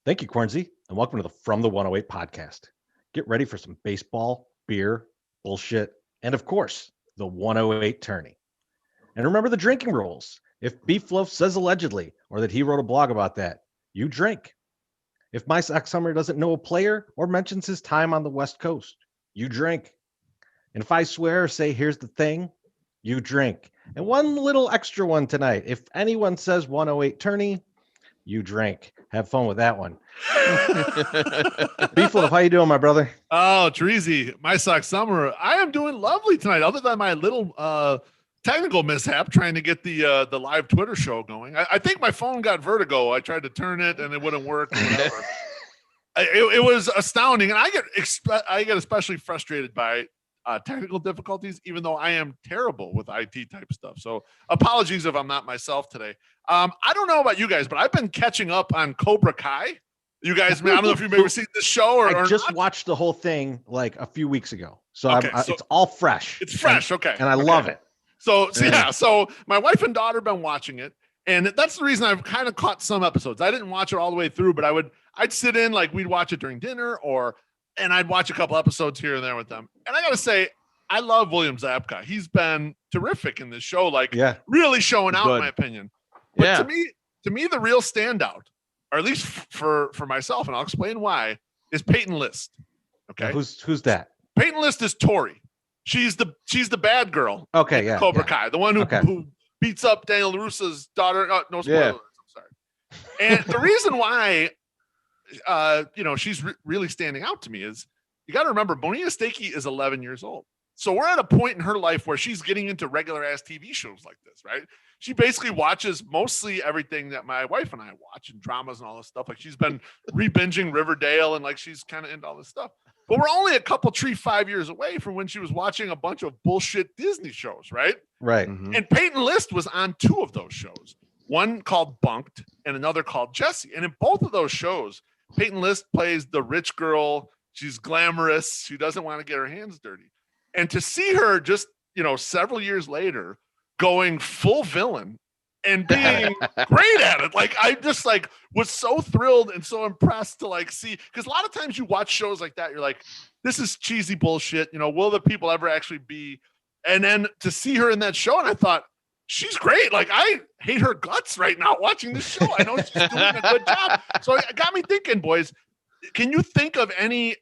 Thank you, Cornsey, and welcome to the From the 108 podcast. Get ready for some baseball, beer, bullshit, and of course, the 108 tourney. And remember the drinking rules. If Beef Loaf says allegedly, or that he wrote a blog about that, you drink. If My Sock Summer doesn't know a player or mentions his time on the West Coast, you drink. And if I swear or say, here's the thing, you drink. And one little extra one tonight. If anyone says 108 tourney, you drink. Have fun with that one. Beef Loaf, how you doing, my brother? Oh, Treasy, My Sock Summer. I am doing lovely tonight, other than my little technical mishap trying to get the live Twitter show going. I think my phone got vertigo. I tried to turn it and it wouldn't work. It was astounding, and I get especially frustrated by technical difficulties, even though I am terrible with IT type stuff. So apologies if I'm not myself today. I don't know about you guys, but I've been catching up on Cobra Kai. You guys, I don't know if you've ever seen this show or just not. Watched the whole thing like a few weeks ago. So, it's all fresh. It's fresh. Okay. And I love it. So my wife and daughter have been watching it. And that's the reason I've kind of caught some episodes. I didn't watch it all the way through, but I'd sit in, like we'd watch it during dinner and I'd watch a couple episodes here and there with them. And I got to say, I love William Zabka. He's been terrific in this show, really showing out, in my opinion. But to me, the real standout, or at least for myself, and I'll explain why, is Peyton List. Okay. Who's that? Peyton List is Tori. She's the bad girl. Okay, yeah. Cobra Kai, the one who beats up Daniel LaRusso's daughter. No spoilers. I'm sorry. And the reason why, she's really standing out to me is you got to remember Bonita Stakey is 11 years old. So we're at a point in her life where she's getting into regular ass TV shows like this, right? She basically watches mostly everything that my wife and I watch, and dramas and all this stuff. Like she's been re-binging Riverdale, and like she's kind of into all this stuff. But we're only a couple 5 years away from when she was watching a bunch of bullshit Disney shows, right? Right. Mm-hmm. And Peyton List was on two of those shows, one called Bunked and another called Jessie. And in both of those shows, Peyton List plays the rich girl. She's glamorous. She doesn't want to get her hands dirty. And to see her just, several years later going full villain and being great at it. Like I just was so thrilled and so impressed to see, because a lot of times you watch shows like that, you're like, this is cheesy bullshit. Will the people ever actually be? And then to see her in that show, and I thought, she's great. Like I hate her guts right now watching this show. I know she's doing a good job. So it got me thinking, boys, can you think of any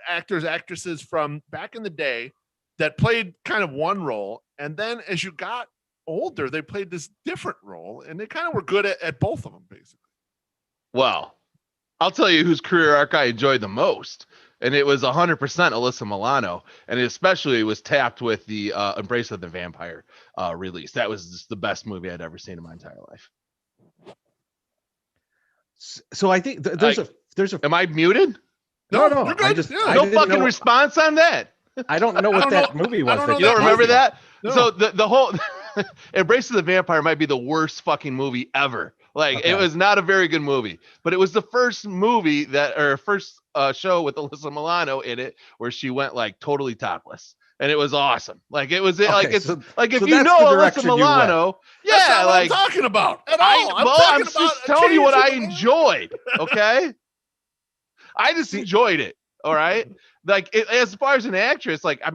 actors, actresses from back in the day that played kind of one role, and then as you got older, they played this different role, and they kind of were good at both of them, basically? Well, I'll tell you whose career arc I enjoyed the most, and it was 100% Alyssa Milano, and it especially was tapped with the Embrace of the Vampire release. That was just the best movie I'd ever seen in my entire life. So I think there's a. Am I muted? No. No fucking response on that. I don't know what that movie was. You don't remember that? No. So the whole Embrace of the Vampire might be the worst fucking movie ever. It was not a very good movie, but it was the first movie first show with Alyssa Milano in it where she went totally topless, and it was awesome. If you know Alyssa Milano, that's not what I'm talking about at all. I'm just telling you what I enjoyed. Okay, I just enjoyed it. All right. As far as an actress, I'll have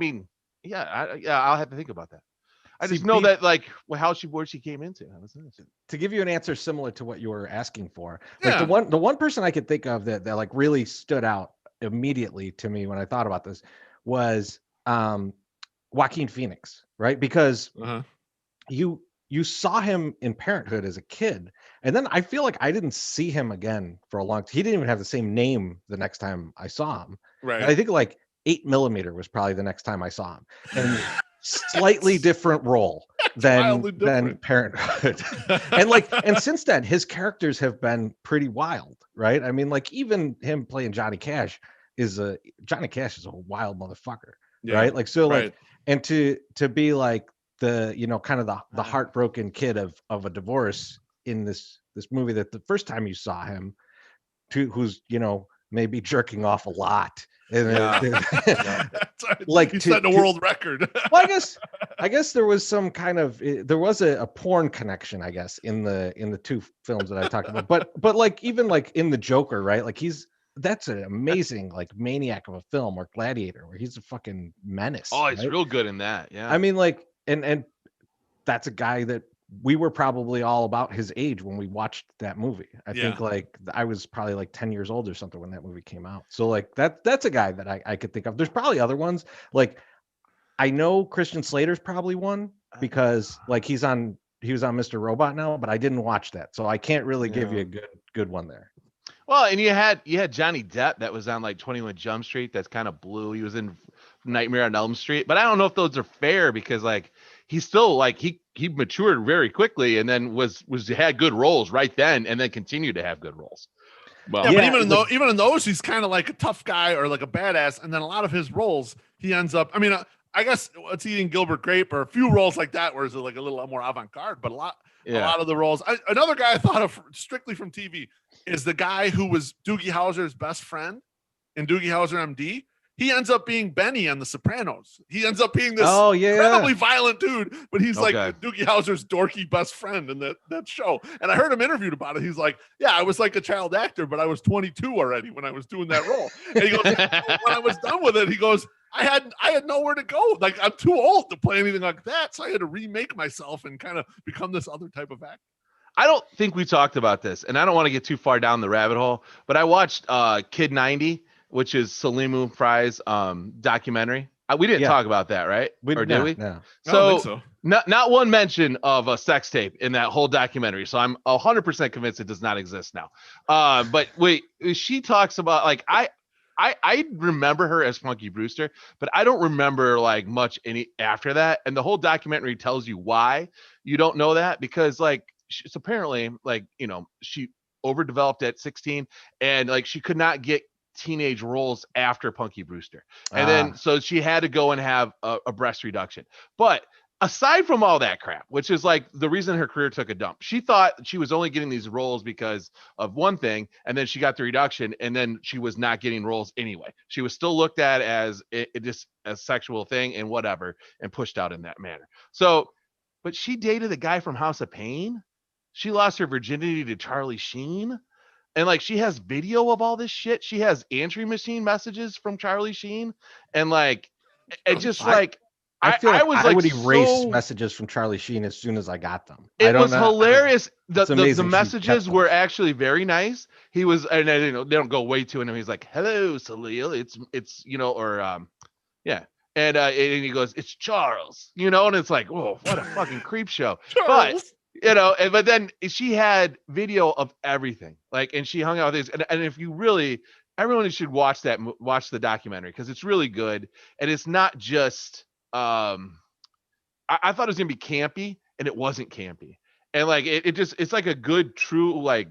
to think about that. I just know that where she came into. To give you an answer similar to what you were asking for, the one person I could think of that really stood out immediately to me when I thought about this was Joaquin Phoenix, right? Because you saw him in Parenthood as a kid, and then I feel like I didn't see him again for a long time. He didn't even have the same name the next time I saw him. Right. And I think 8mm was probably the next time I saw him, and slightly different role than Parenthood. and since then his characters have been pretty wild, right? I mean, even him playing Johnny Cash is a wild motherfucker, right? Right. And to be the kind of the heartbroken kid of a divorce in this movie, that the first time you saw him, who's maybe jerking off a lot, and like he set a world record. Well, I guess there was some kind of there was a porn connection, I guess, in the two films that I talked about. But like even like in the Joker, right? Like that's an amazing like maniac of a film, or Gladiator, where he's a fucking menace. Oh, he's right? real good in that. Yeah. I mean, like, and that's a guy that we were probably all about his age when we watched that movie. I think like I was probably like 10 years old or something when that movie came out. So like that's a guy that I could think of. There's probably other ones. Like I know Christian Slater's probably one because like he was on Mr. Robot now, but I didn't watch that. So I can't really give you a good one there. Well, and you had Johnny Depp that was on like 21 Jump Street. That's kind of blue. He was in Nightmare on Elm Street, but I don't know if those are fair because like he's still like he matured very quickly and then had good roles right then and then continued to have good roles. Well, but even in those, he's kind of like a tough guy or like a badass. And then a lot of his roles, he ends up. I mean, I guess it's Eating Gilbert Grape or a few roles like that, where it's like a little more avant-garde. But a lot of the roles. Another guy I thought of strictly from TV is the guy who was Doogie Howser's best friend in Doogie Howser MD. He ends up being Benny on The Sopranos. He ends up being this incredibly violent dude, but he's like Doogie Howser's dorky best friend in that show. And I heard him interviewed about it. He's like, yeah, I was like a child actor, but I was 22 already when I was doing that role. And he goes, when I was done with it, he goes, I had nowhere to go. Like I'm too old to play anything like that. So I had to remake myself and kind of become this other type of actor. I don't think we talked about this, and I don't want to get too far down the rabbit hole, but I watched Kid 90, which is Salimu Fry's documentary. We didn't talk about that, right? Did we? No. So not one mention of a sex tape in that whole documentary. So I'm 100% convinced it does not exist now. But wait, she talks about like I remember her as Punky Brewster, but I don't remember like much any after that. And the whole documentary tells you why you don't know that, because like it's apparently like, you know, she overdeveloped at 16 and like she could not get teenage roles after Punky Brewster. And then so she had to go and have a breast reduction. But aside from all that crap, which is like the reason her career took a dump, she thought she was only getting these roles because of one thing, and then she got the reduction, and then she was not getting roles anyway. She was still looked at as just a sexual thing and whatever, and pushed out in that manner. So, but she dated a guy from House of Pain. She lost her virginity to Charlie Sheen. And like she has video of all this shit. She has answering machine messages from Charlie Sheen. And like it just like I feel like I would erase messages from Charlie Sheen as soon as I got them. It was hilarious. The messages were actually very nice. He was, and you know, they don't go way too into him. He's like, "Hello, Salil. It's you know," or and he goes, "It's Charles," you know, and it's like, "Whoa, what a fucking creep show." But you know, but then she had video of everything, like, and she hung out with these, and if you really, everyone should watch the documentary because it's really good, and it's not just. I thought it was gonna be campy, and it wasn't campy, and like it's like a good true like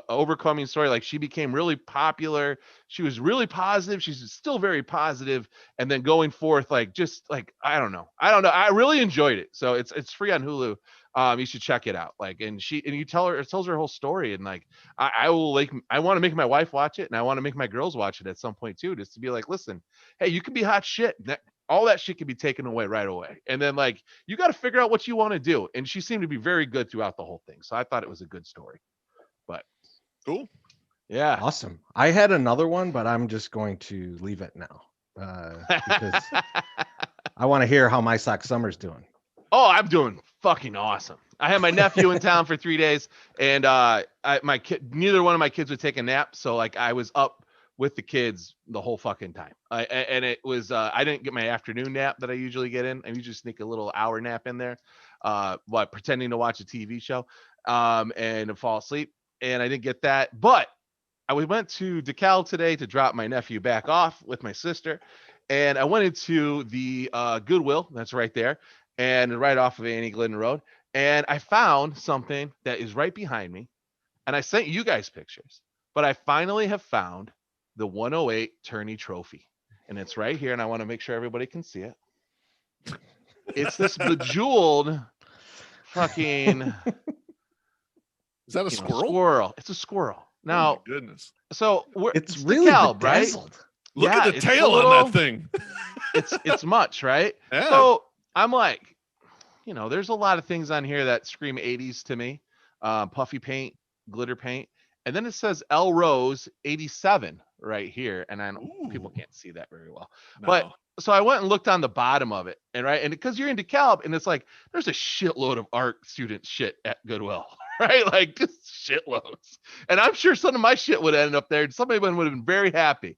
overcoming story. Like she became really popular. She was really positive. She's still very positive, and then going forth, like just like I don't know. I really enjoyed it. So it's free on Hulu. You should check it out. Like, and you tells her whole story, and like I want to make my wife watch it, and I want to make my girls watch it at some point too, just to be like, listen, hey, you can be hot shit. All that shit can be taken away right away. And then like, you got to figure out what you want to do. And she seemed to be very good throughout the whole thing. So I thought it was a good story, but cool. Yeah. Awesome. I had another one, but I'm just going to leave it now because I want to hear how my sock summer's doing. Oh, I'm doing fucking awesome. I had my nephew in town for 3 days, and neither one of my kids would take a nap. So like I was up with the kids the whole fucking time. And it was, I didn't get my afternoon nap that I usually get in. I usually sneak a little hour nap in there, pretending to watch a TV show, and fall asleep. And I didn't get that, but I went to DeKalb today to drop my nephew back off with my sister. And I went into the Goodwill that's right there and right off of Annie Glidden Road. And I found something that is right behind me. And I sent you guys pictures, but I finally have found the 108 Tourney Trophy, and it's right here, and I want to make sure everybody can see it. It's this bejeweled fucking is that a squirrel? Squirrel. It's a squirrel. Now, oh my goodness. So it's really DeKalb, right? Look Yeah, at the it's tail a little- on that thing. it's much, right? Yeah. So I'm like, there's a lot of things on here that scream 80s to me. Puffy paint, glitter paint. And then it says L Rose 87 right here. And I know people can't see that very well. No. But so I went and looked on the bottom of it. And because you're in DeKalb, and it's like, there's a shitload of art student shit at Goodwill, right? Like just shitloads. And I'm sure some of my shit would end up there. And somebody would have been very happy.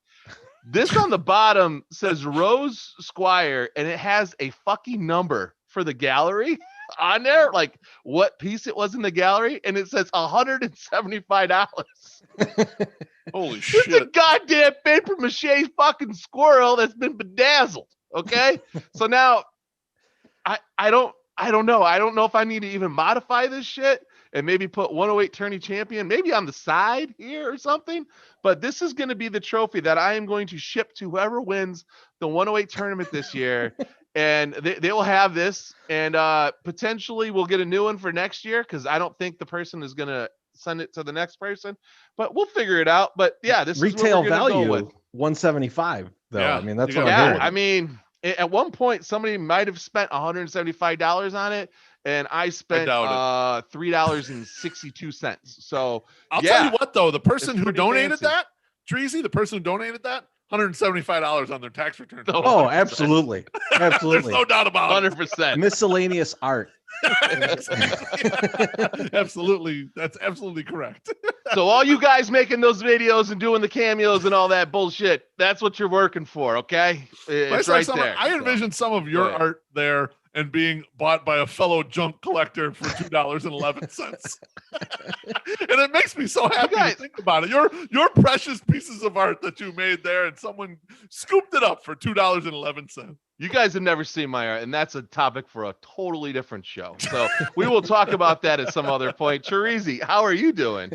This on the bottom says Rose Squire, and it has a fucking number for the gallery on there, like what piece it was in the gallery, and it says $175. Holy shit. It's a goddamn paper mache fucking squirrel that's been bedazzled. Okay. So now I don't know. I don't know if I need to even modify this shit and maybe put 108 Tourney Champion maybe on the side here or something. But this is going to be the trophy that I am going to ship to whoever wins the 108 tournament this year. And they will have this, and potentially we'll get a new one for next year, because I don't think the person is going to send it to the next person, but we'll figure it out. But yeah, this retail is what we're value go with. 175 though. Yeah, I mean, that's you what got- I'm Yeah, hearing. I mean, at one point somebody might have spent $175 on it, and I spent $3.62. So I'll tell yeah, you what, though, the person it's who pretty donated fancy. that, Treasy, the person who donated that, $175 on their tax return. Oh, absolutely. There's Absolutely. no doubt about it. 100%. Miscellaneous art. Absolutely. That's absolutely correct. So all you guys making those videos and doing the cameos and all that bullshit, that's what you're working for, okay? It's right there. I envision some of your ahead. art there and being bought by a fellow junk collector for $2.11. And it makes me so happy guys- to think about it. Your precious pieces of art that you made there, and someone scooped it up for $2.11. You guys have never seen my art, and that's a topic for a totally different show. So we will talk about that at some other point. Chirizi, how are you doing?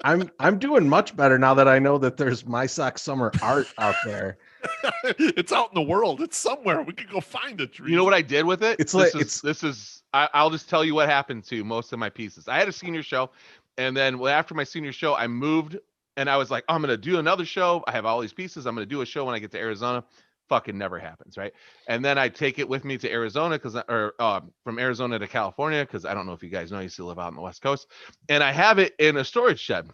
I'm doing much better now that I know that there's My Sock Summer art out there. It's out in the world. It's somewhere. We could go find it. You know what I did with it? It's This like- is I'll just tell you what happened to most of my pieces. I had a senior show, and then after my senior show, I moved, and I was like, I'm gonna do another show. I have all these pieces. I'm gonna do a show when I get to Arizona. Fucking never happens, right? And then I take it with me to Arizona, from Arizona to California, because I don't know if you guys know, I used to live out on the West Coast, and I have it in a storage shed.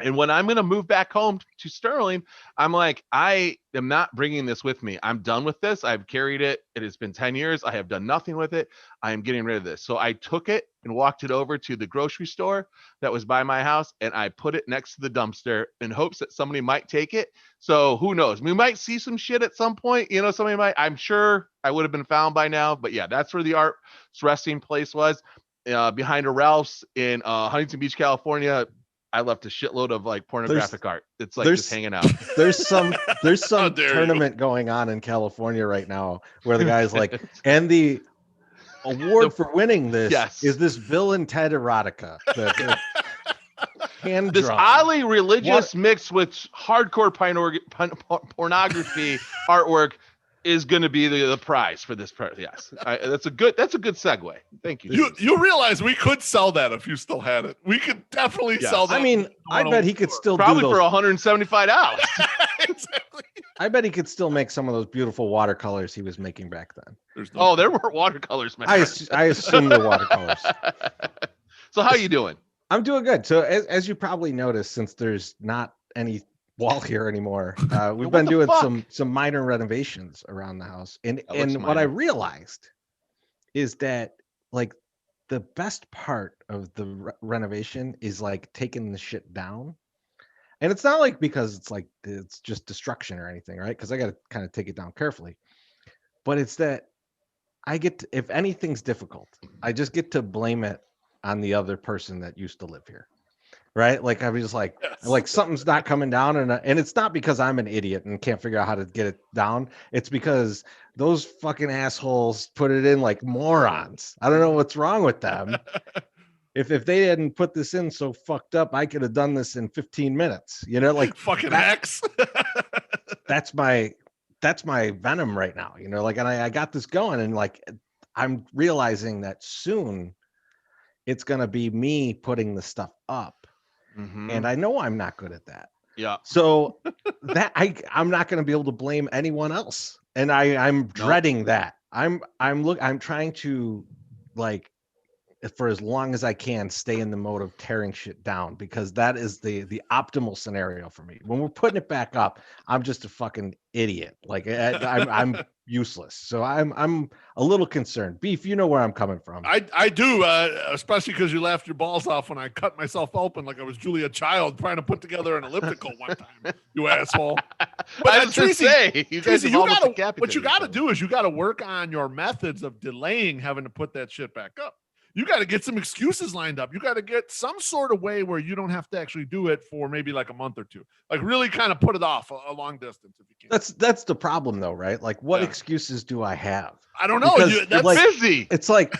And when I'm going to move back home to Sterling, I'm like, I am not bringing this with me. I'm done with this. I've carried it. It has been 10 years. I have done nothing with it. I am getting rid of this. So I took it and walked it over to the grocery store that was by my house, and I put it next to the dumpster in hopes that somebody might take it. So who knows? We might see some shit at some point. Somebody might. I'm sure I would have been found by now. But yeah, that's where the art's resting place was, behind a Ralph's in Huntington Beach, California. I left a shitload of like pornographic art. It's like just hanging out. There's some dare tournament going on in California right now where the guy's like, and the award for winning this is this Bill and Ted erotica. This oddly religious mixed with hardcore pornography artwork is going to be the prize for this part. Yes, that's a good segue. Thank you. You realize we could sell that if you still had it. We could definitely sell that. I mean, I bet he could still probably do those, for $175. Exactly. I bet he could still make some of those beautiful watercolors he was making back then. There were watercolors, man. I assume they're watercolors. So how you doing? I'm doing good. So as you probably noticed, since there's not any wall here anymore, we've been doing some minor renovations around the house, and what I realized is that like the best part of the renovation is like taking the shit down. And it's not like because it's just destruction or anything, right? Because I got to kind of take it down carefully. But it's that I get to, if anything's difficult, I just get to blame it on the other person that used to live here. Right? Like I was just like something's not coming down, and it's not because I'm an idiot and can't figure out how to get it down. It's because those fucking assholes put it in like morons. I don't know what's wrong with them. If they hadn't put this in so fucked up, I could have done this in 15 minutes. Like fucking hacks. That's my venom right now. And I got this going, and like I'm realizing that soon it's gonna be me putting the stuff up. Mm-hmm. And I know I'm not good at that. Yeah. So that I'm not going to be able to blame anyone else, and I'm dreading that. I'm trying to, like, for as long as I can, stay in the mode of tearing shit down, because that is the optimal scenario for me. When we're putting it back up, I'm just a fucking idiot. Like I'm useless. So I'm a little concerned. Beef, you know where I'm coming from. I do, especially because you laughed your balls off when I cut myself open like I was Julia Child trying to put together an elliptical one time. You asshole. But I was going to say, you guys have almost decapitated what you got to each do is you got to work on your methods of delaying having to put that shit back up. You got to get some excuses lined up. You got to get some sort of way where you don't have to actually do it for maybe like a month or two. Like really kind of put it off a long distance if you can. That's the problem though, right? Like what excuses do I have? I don't know. That's like, busy. It's like,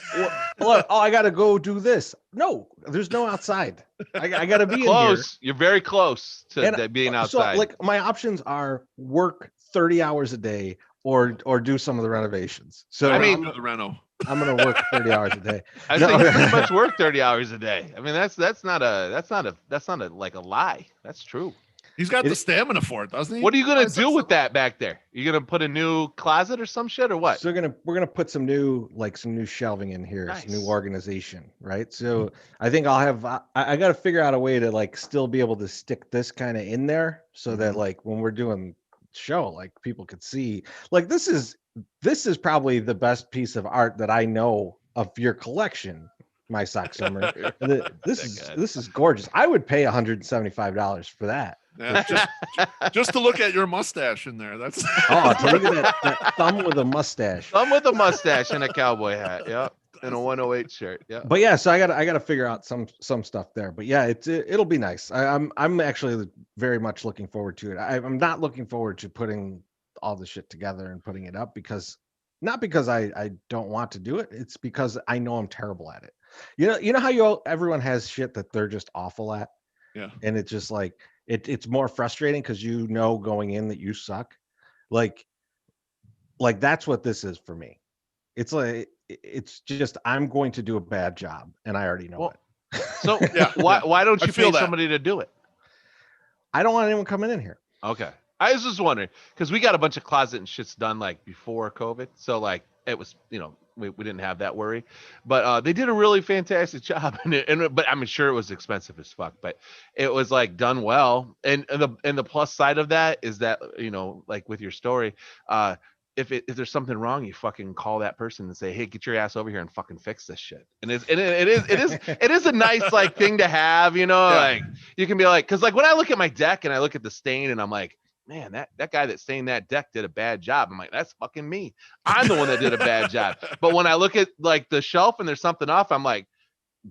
well, I got to go do this. No, there's no outside. I got to be close. In here. You're very close to being outside. So like my options are work 30 hours a day or do some of the renovations. So I mean, the reno. I'm going to work 30 hours a day. I think you pretty much work 30 hours a day. I mean, that's not a like a lie. That's true. He's got the stamina for it, doesn't he? What are you gonna do with that back there? You gonna put a new closet or some shit or what? So we're gonna put some new shelving in here, nice. Some new organization, right? So I think I'll have I got to figure out a way to like still be able to stick this kind of in there so that like when we're doing show, like people could see like this is probably the best piece of art that I know of your collection, my sock summer. This is gorgeous. I would pay $175 for that. Yeah, just to look at your mustache in there. That's to look at that thumb with a mustache. Thumb with a mustache and a cowboy hat. Yeah. And a 108 shirt. Yeah. But yeah, so I got to figure out some stuff there. But yeah, it'll be nice. I'm actually very much looking forward to it. I'm not looking forward to putting all the shit together and putting it up not because I don't want to do it. It's because I know I'm terrible at it. You know how everyone has shit that they're just awful at. Yeah. And it's just like it's more frustrating because going in that you suck. Like that's what this is for me. It's like it's just I'm going to do a bad job and I already know it. So why don't you pay somebody to do it? I don't want anyone coming in here. Okay. I was just wondering because we got a bunch of closet and shits done like before COVID. So like it was, we didn't have that worry, but they did a really fantastic job. But I'm sure it was expensive as fuck, but it was like done well. And the plus side of that is that, like with your story, if there's something wrong, you fucking call that person and say, hey, get your ass over here and fucking fix this shit. And it is a nice like thing to have, like you can be like, cause like when I look at my deck and I look at the stain and I'm like, man, that guy that stained that deck did a bad job. I'm like, that's fucking me. I'm the one that did a bad job. But when I look at like the shelf and there's something off, I'm like,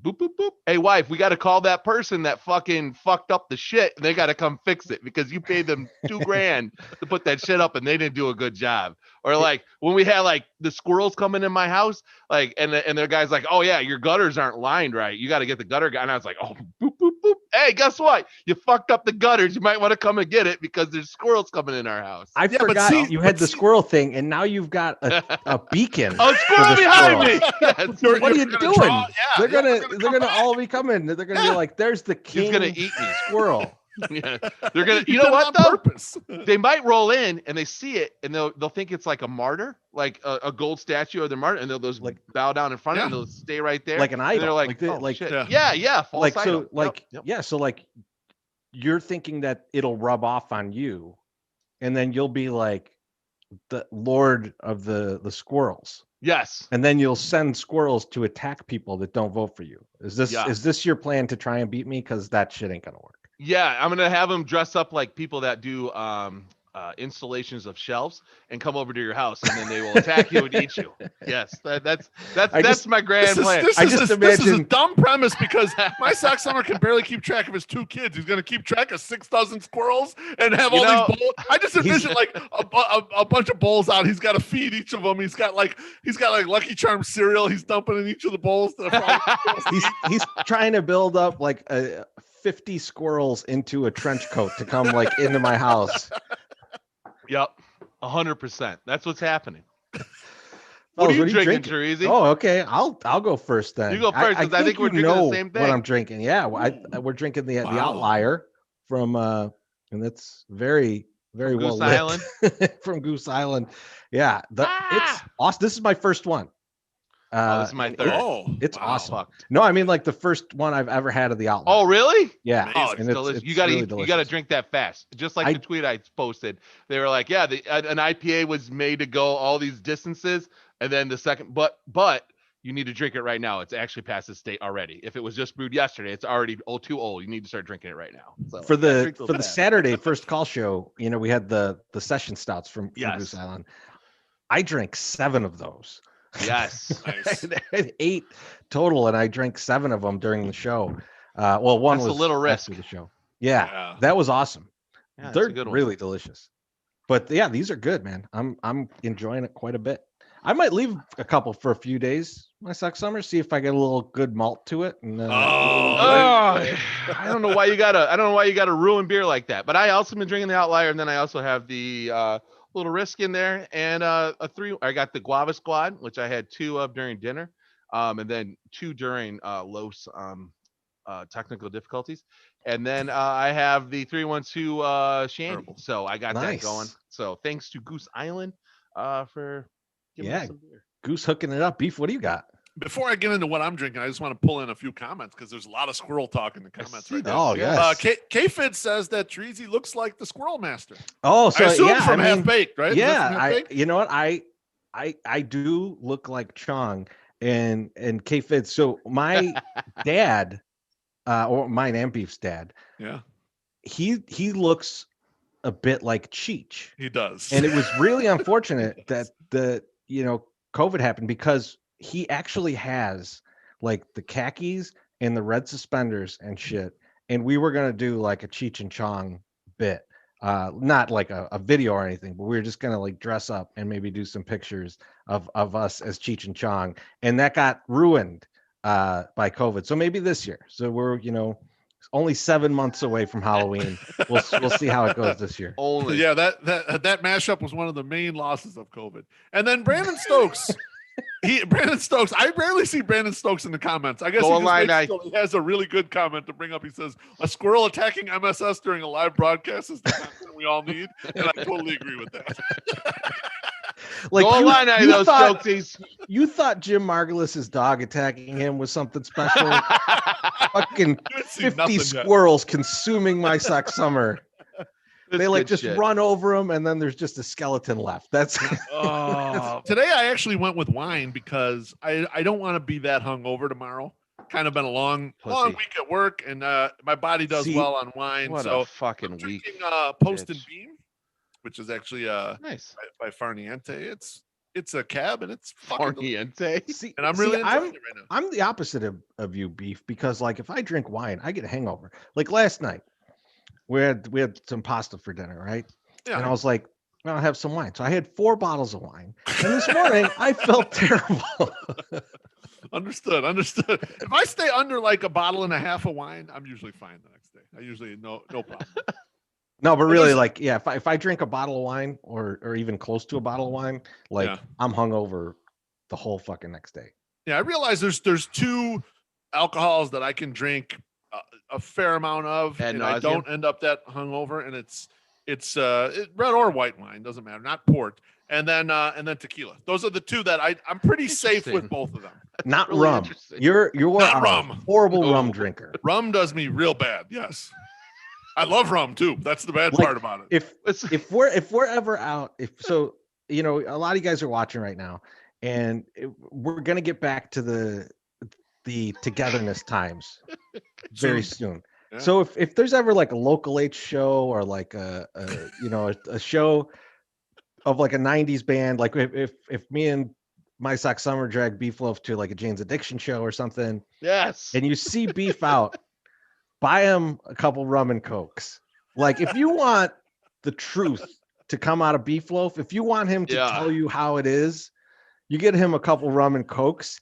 boop, boop, boop. Hey, wife, we got to call that person that fucking fucked up the shit and they got to come fix it because you paid them $2,000 to put that shit up and they didn't do a good job. Or like when we had like the squirrels coming in my house, like, and the guy's like, oh yeah, your gutters aren't lined right. You got to get the gutter guy. And I was like, oh, boop, boop, boop. Hey, guess what? You fucked up the gutters. You might want to come and get it because there's squirrels coming in our house. I forgot you had the squirrel thing, and now you've got a beacon. Oh, squirrel behind me. Yes. What are you doing? They're gonna all be coming. They're gonna be like, "There's the king." He's gonna eat me, squirrel. Yeah, they're gonna. You know what though? Purpose. They might roll in and they see it and they'll think it's like a martyr, like a gold statue of the martyr, and they'll just like bow down in front of it and they'll stay right there, like an idol. And they're like, shit. Yeah, like idol. So, like yep. So like you're thinking that it'll rub off on you, and then you'll be like the lord of the squirrels. Yes. And then you'll send squirrels to attack people that don't vote for you. Is this your plan to try and beat me? Because that shit ain't gonna work. Yeah, I'm gonna have them dress up like people that do installations of shelves and come over to your house, and then they will attack you and eat you. Yes, that's my grand plan. This is a dumb premise because my sock summer can barely keep track of his 2 kids. He's gonna keep track of 6,000 squirrels and have all these bowls. I just envision like a bunch of bowls out. He's got to feed each of them. He's got like Lucky Charms cereal. He's dumping in each of the bowls. He's trying to build up like 50 squirrels into a trench coat to come like into my house. Yep, 100%. That's what's happening. What are you drinking, Terezi? Oh, okay. I'll go first then. You go first because I think we're drinking the same thing. What I'm drinking? Yeah, we're drinking the Outlier from and that's very, very From well Goose lit. Island? From Goose Island. Yeah, it's awesome. This is my first one. This is my and third. It's wow. awesome. Fucked. No, I mean like the first one I've ever had of the outlaw. Oh, really? Yeah. Amazing. Oh, it's And delicious. it's You gotta really eat, you gotta delicious. drink that fast. Just like the tweet I posted. They were like, yeah, an IPA was made to go all these distances, and then the second, but you need to drink it right now. It's actually past the state already. If it was just brewed yesterday, it's already too old. You need to start drinking it right now. So For the drink those fast. Saturday first call show, we had the session stouts from Yes. Goose Island. I drank 7 of those. Yes. Nice. I had 8 total, and I drank 7 of them during the show. Well, one That's a was little risk. after the show. Yeah, Yeah. that was awesome. Yeah, that's They're a good one. really delicious. But yeah, these are good, man. I'm enjoying it quite a bit. I might leave a couple for a few days my suck summer, see if I get a little good malt to it. And I don't know why you gotta ruin beer like that. But I also been drinking the Outlier, and then I also have the little risk in there, and I got the Guava Squad, which I had 2 of during dinner, and then 2 during Los technical difficulties, and then I have the 312 Shandy. Terrible. So I got Nice. that going. So thanks to Goose Island for giving us some beer. Goose hooking it up. Beef, what do you got? Before I get into what I'm drinking, I just want to pull in a few comments because there's a lot of squirrel talk in the comments see right that. now. Oh, yes. K-Fid says that Treasy looks like the Squirrel Master. Oh, so I assume yeah, from I mean, Half Baked, right? Is that Yeah, from Half Baked? you know what? I do look like Chong and K-Fid. So my dad, or mine and Beef's dad, Yeah, he looks a bit like Cheech. he does. And it was really unfortunate that COVID happened, because he actually has like the khakis and the red suspenders and shit. And we were gonna do like a Cheech and Chong bit, not like a video or anything, but we were just gonna like dress up and maybe do some pictures of us as Cheech and Chong, and that got ruined by COVID. So maybe this year. So we're only 7 months away from Halloween. We'll see how it goes this year. Only. Yeah, that mashup was one of the main losses of COVID. And then Brandon Stokes. Brandon Stokes. I rarely see Brandon Stokes in the comments. I guess he has a really good comment to bring up. He says, "A squirrel attacking MSS during a live broadcast is the content we all need," and I totally agree with that. Like Stokesies. You thought Jim Margulis's dog attacking him was something special. Fucking 50 squirrels consuming my sock summer. They like just run over him, and then there's just a skeleton left. That's Today I actually went with wine because I don't want to be that hungover tomorrow. Kind of been a long week at work, and my body does well on wine. What so a fucking I'm week. drinking Post and Beam, which is actually nice by Farniente. It's a cab, and it's Farniente. See, and I'm really enjoying it right now. I'm the opposite of you, Beef, because like if I drink wine, I get a hangover. Like last night, we had some pasta for dinner, right? Yeah. And I was like, I'll have some wine. So I had 4 bottles of wine. And this morning I felt terrible. Understood. If I stay under like a bottle and a half of wine, I'm usually fine the next day. I usually no problem. No, but really, like, yeah, if I drink a bottle of wine or even close to a bottle of wine, like I'm hungover the whole fucking next day. Yeah, I realize there's 2 alcohols that I can drink a fair amount of, and I don't end up that hungover. And it's red or white wine, doesn't matter, not port, and then tequila. Those are the 2 that I'm pretty safe with both of them. Not really rum. You're not rum. Horrible rum drinker. Rum does me real bad. Yes. I love rum too. That's the bad part about it. If we're ever out, a lot of you guys are watching right now, and we're gonna get back to the togetherness times very soon. Yeah. So if there's ever like a local H show or like a show of like a 90s band, like if me and my sock summer drag Beef Loaf to like a Jane's Addiction show or something, yes, and you see Beef out, buy him a couple rum and cokes. Like if you want the truth to come out of Beef Loaf, if you want him to tell you how it is, you get him a couple rum and cokes,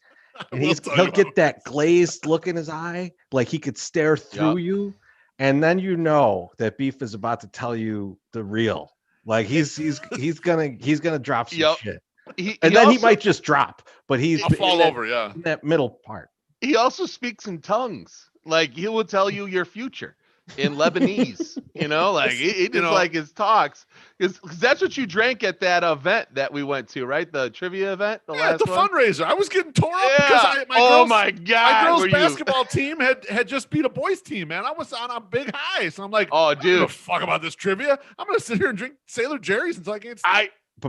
and he'll get that glazed look in his eye, like he could stare through you, and then you know that Beef is about to tell you the real. Like he's gonna drop some shit. He might just drop, but he's I'll fall over, in that middle part. He also speaks in tongues. Like he will tell you your future. in Lebanese, like he just like his talks, because that's what you drank at that event that we went to, right? The trivia event, the last the one. Fundraiser. I was getting tore up because my God, my girls' basketball team had just beat a boys team, man. I was on a big high, so I'm like, oh, dude, I don't give a fuck about this trivia. I'm gonna sit here and drink Sailor Jerry's until I can't stop.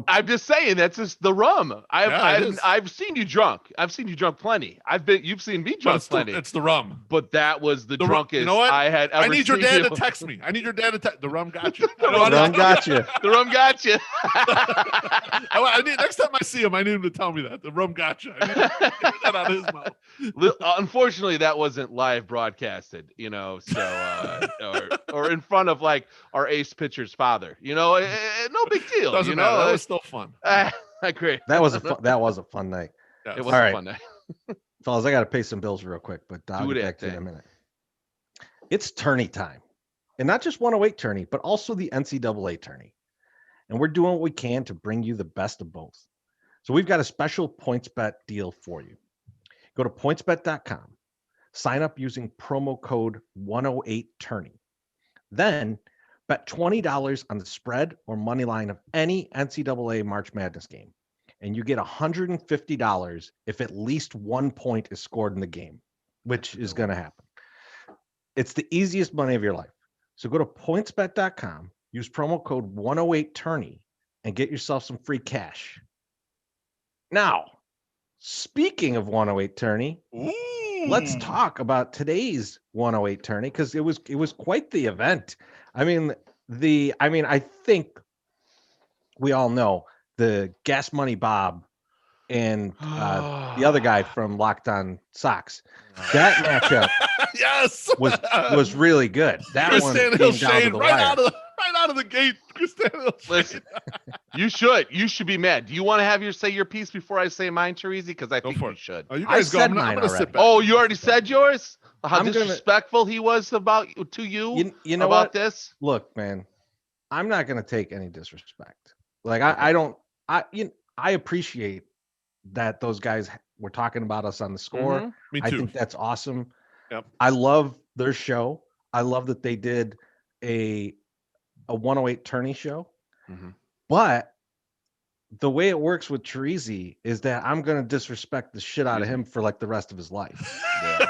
I'm just saying that's just the rum. I've seen you drunk. I've seen you drunk plenty. You've seen me drunk plenty. It's the rum. But that was the drunkest you know what? I had ever seen. I need your dad to text me. I need your dad to text. The rum got you. The rum got you. The rum got you. I need, next time I see him, I need him to tell me that. The rum got you. I need to hear that out of his mouth. Unfortunately, that wasn't live broadcasted, so or in front of like our ace pitcher's father. No big deal. Doesn't matter. That was still fun. Great. That was a fun night. Yeah, it was a fun night. Fellas, I got to pay some bills real quick, but I'll get back to you in a minute. It's tourney time. And not just 108 tourney, but also the NCAA tourney. And we're doing what we can to bring you the best of both. So we've got a special PointsBet deal for you. Go to pointsbet.com. Sign up using promo code 108tourney. Then bet $20 on the spread or money line of any NCAA March Madness game. And you get $150 if at least 1 point is scored in the game, which is going to happen. It's the easiest money of your life. So go to pointsbet.com, use promo code 108tourney, and get yourself some free cash. Now, speaking of 108 tourney, let's talk about today's 108 tourney, because it was quite the event. I think we all know the Gas Money Bob and the other guy from Locked On Sox. That matchup was really good. That one came down to the wire. Right out of the gate. Listen, you should be mad. Do you want to say your piece before I say mine, Teresi? Because I think you should. Oh, you guys go. I'm gonna sit back. Oh, you already said yours? How disrespectful he was to you know about what? This? Look, man, I'm not going to take any disrespect. Like I appreciate that those guys were talking about us on the score. Mm-hmm. Me too. I think that's awesome. Yep. I love their show. I love that they did a 108 tourney show. Mm-hmm. But the way it works with Teresi is that I'm going to disrespect the shit out of him for like the rest of his life. Yeah.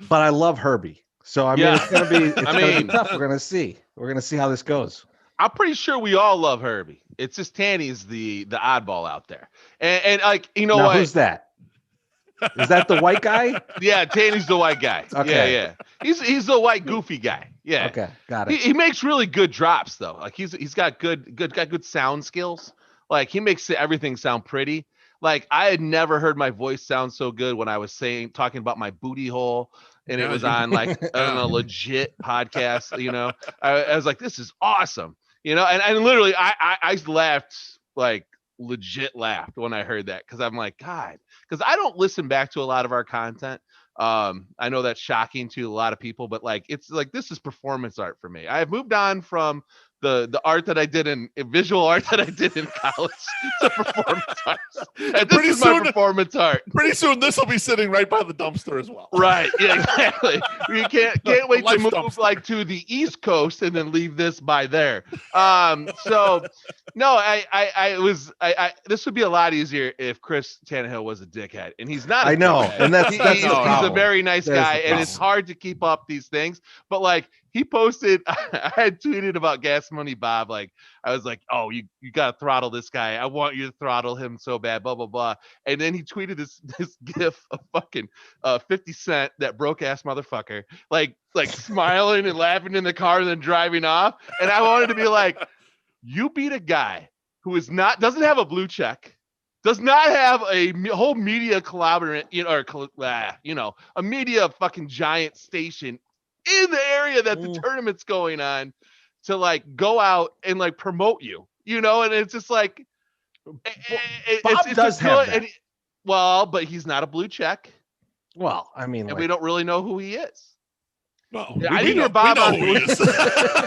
But I love Herbie. So it's going to be tough. We're going to see. We're going to see how this goes. I'm pretty sure we all love Herbie. It's just Tanny's the oddball out there. And like, what? Who's that? Is that the white guy? Yeah, Tanny's the white guy. Okay. Yeah. He's the white goofy guy. Yeah. Okay, got it. He makes really good drops though. Like he's got good sound skills. Like he makes everything sound pretty. Like I had never heard my voice sound so good when I was talking about my booty hole, and it was on like on a legit podcast. I was like, this is awesome. And literally I laughed, like legit laughed when I heard that, because I'm like, God, because I don't listen back to a lot of our content. I know that's shocking to a lot of people, but like it's like this is performance art for me. I have moved on from the art that I did in visual art that I did in college to performance art. And this is my performance art. Pretty soon this will be sitting right by the dumpster as well. Right. Yeah, exactly. We can't wait to move dumpster. Like to the East Coast and then leave this by there. So no, I this would be a lot easier if Chris Tannehill was a dickhead, and he's not. I know, and he's a very nice guy, and it's hard to keep up these things. But like he posted, I had tweeted about Gas Money Bob. Like I was like, oh, you gotta throttle this guy. I want you to throttle him so bad. Blah blah blah. And then he tweeted this gif of fucking 50 Cent, that broke ass motherfucker, like smiling and laughing in the car and then driving off. And I wanted to be like, you beat a guy who doesn't have a blue check, does not have a whole media collaborate, a media fucking giant station in the area that the tournament's going on, to like go out and like promote you, and it's just like Bob does have that. Well, but he's not a blue check. Well, I mean, and we don't really know who he is. No, Yeah, I didn't hear Bob. We know who he is.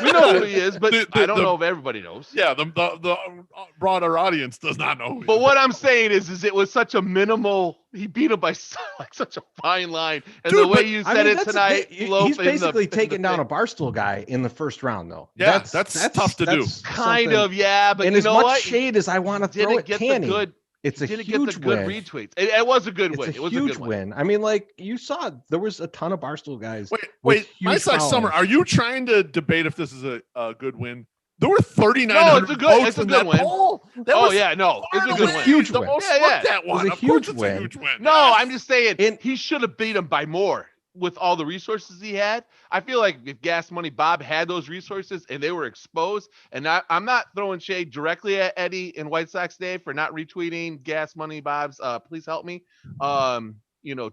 We know who he is, but I don't know if everybody knows. Yeah, the broader audience does not know who he is. But what I'm saying is it was such a minimal. He beat him by like such a fine line, and the way you said it tonight, he's basically taking down a Barstool guy in the first round, though. Yeah, that's tough to do. Kind of, yeah. But and you know as much what? shade as I want to throw at Canny, it's a huge win. Retweets. It was a good win. It was a huge win. I mean, like you saw, there was a ton of Barstool guys. Wait, My Sox Summer, are you trying to debate if this is a good win? There were 3,900 votes in that poll. It's a good win. Huge win. That one. It was a huge win. No, I'm just saying he should have beat him by more with all the resources he had. I feel like if Gas Money Bob had those resources and they were exposed, and I'm not throwing shade directly at Eddie and White Sox Dave for not retweeting Gas Money Bob's please help me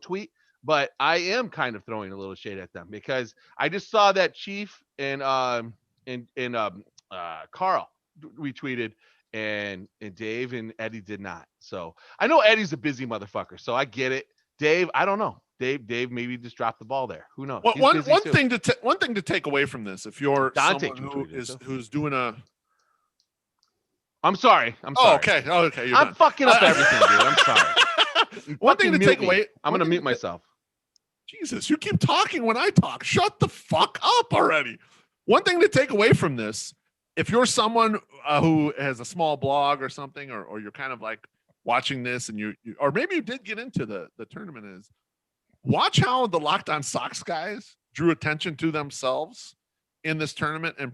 tweet, but I am kind of throwing a little shade at them because I just saw that Chief and Carl retweeted and Dave and Eddie did not. So I know Eddie's a busy motherfucker, so I get it. Dave, I don't know. Dave maybe just dropped the ball there. Who knows? Well, one thing to take away from this, if you're someone who's doing a, I'm sorry. Oh, okay. I'm fucking up everything, dude. I'm sorry. One thing to take away. I'm gonna mute myself. Jesus, you keep talking when I talk. Shut the fuck up already. One thing to take away from this, if you're someone who has a small blog or something, or you're kind of like watching this and you or maybe you did get into the tournament, is watch how the Locked On Sox guys drew attention to themselves in this tournament, and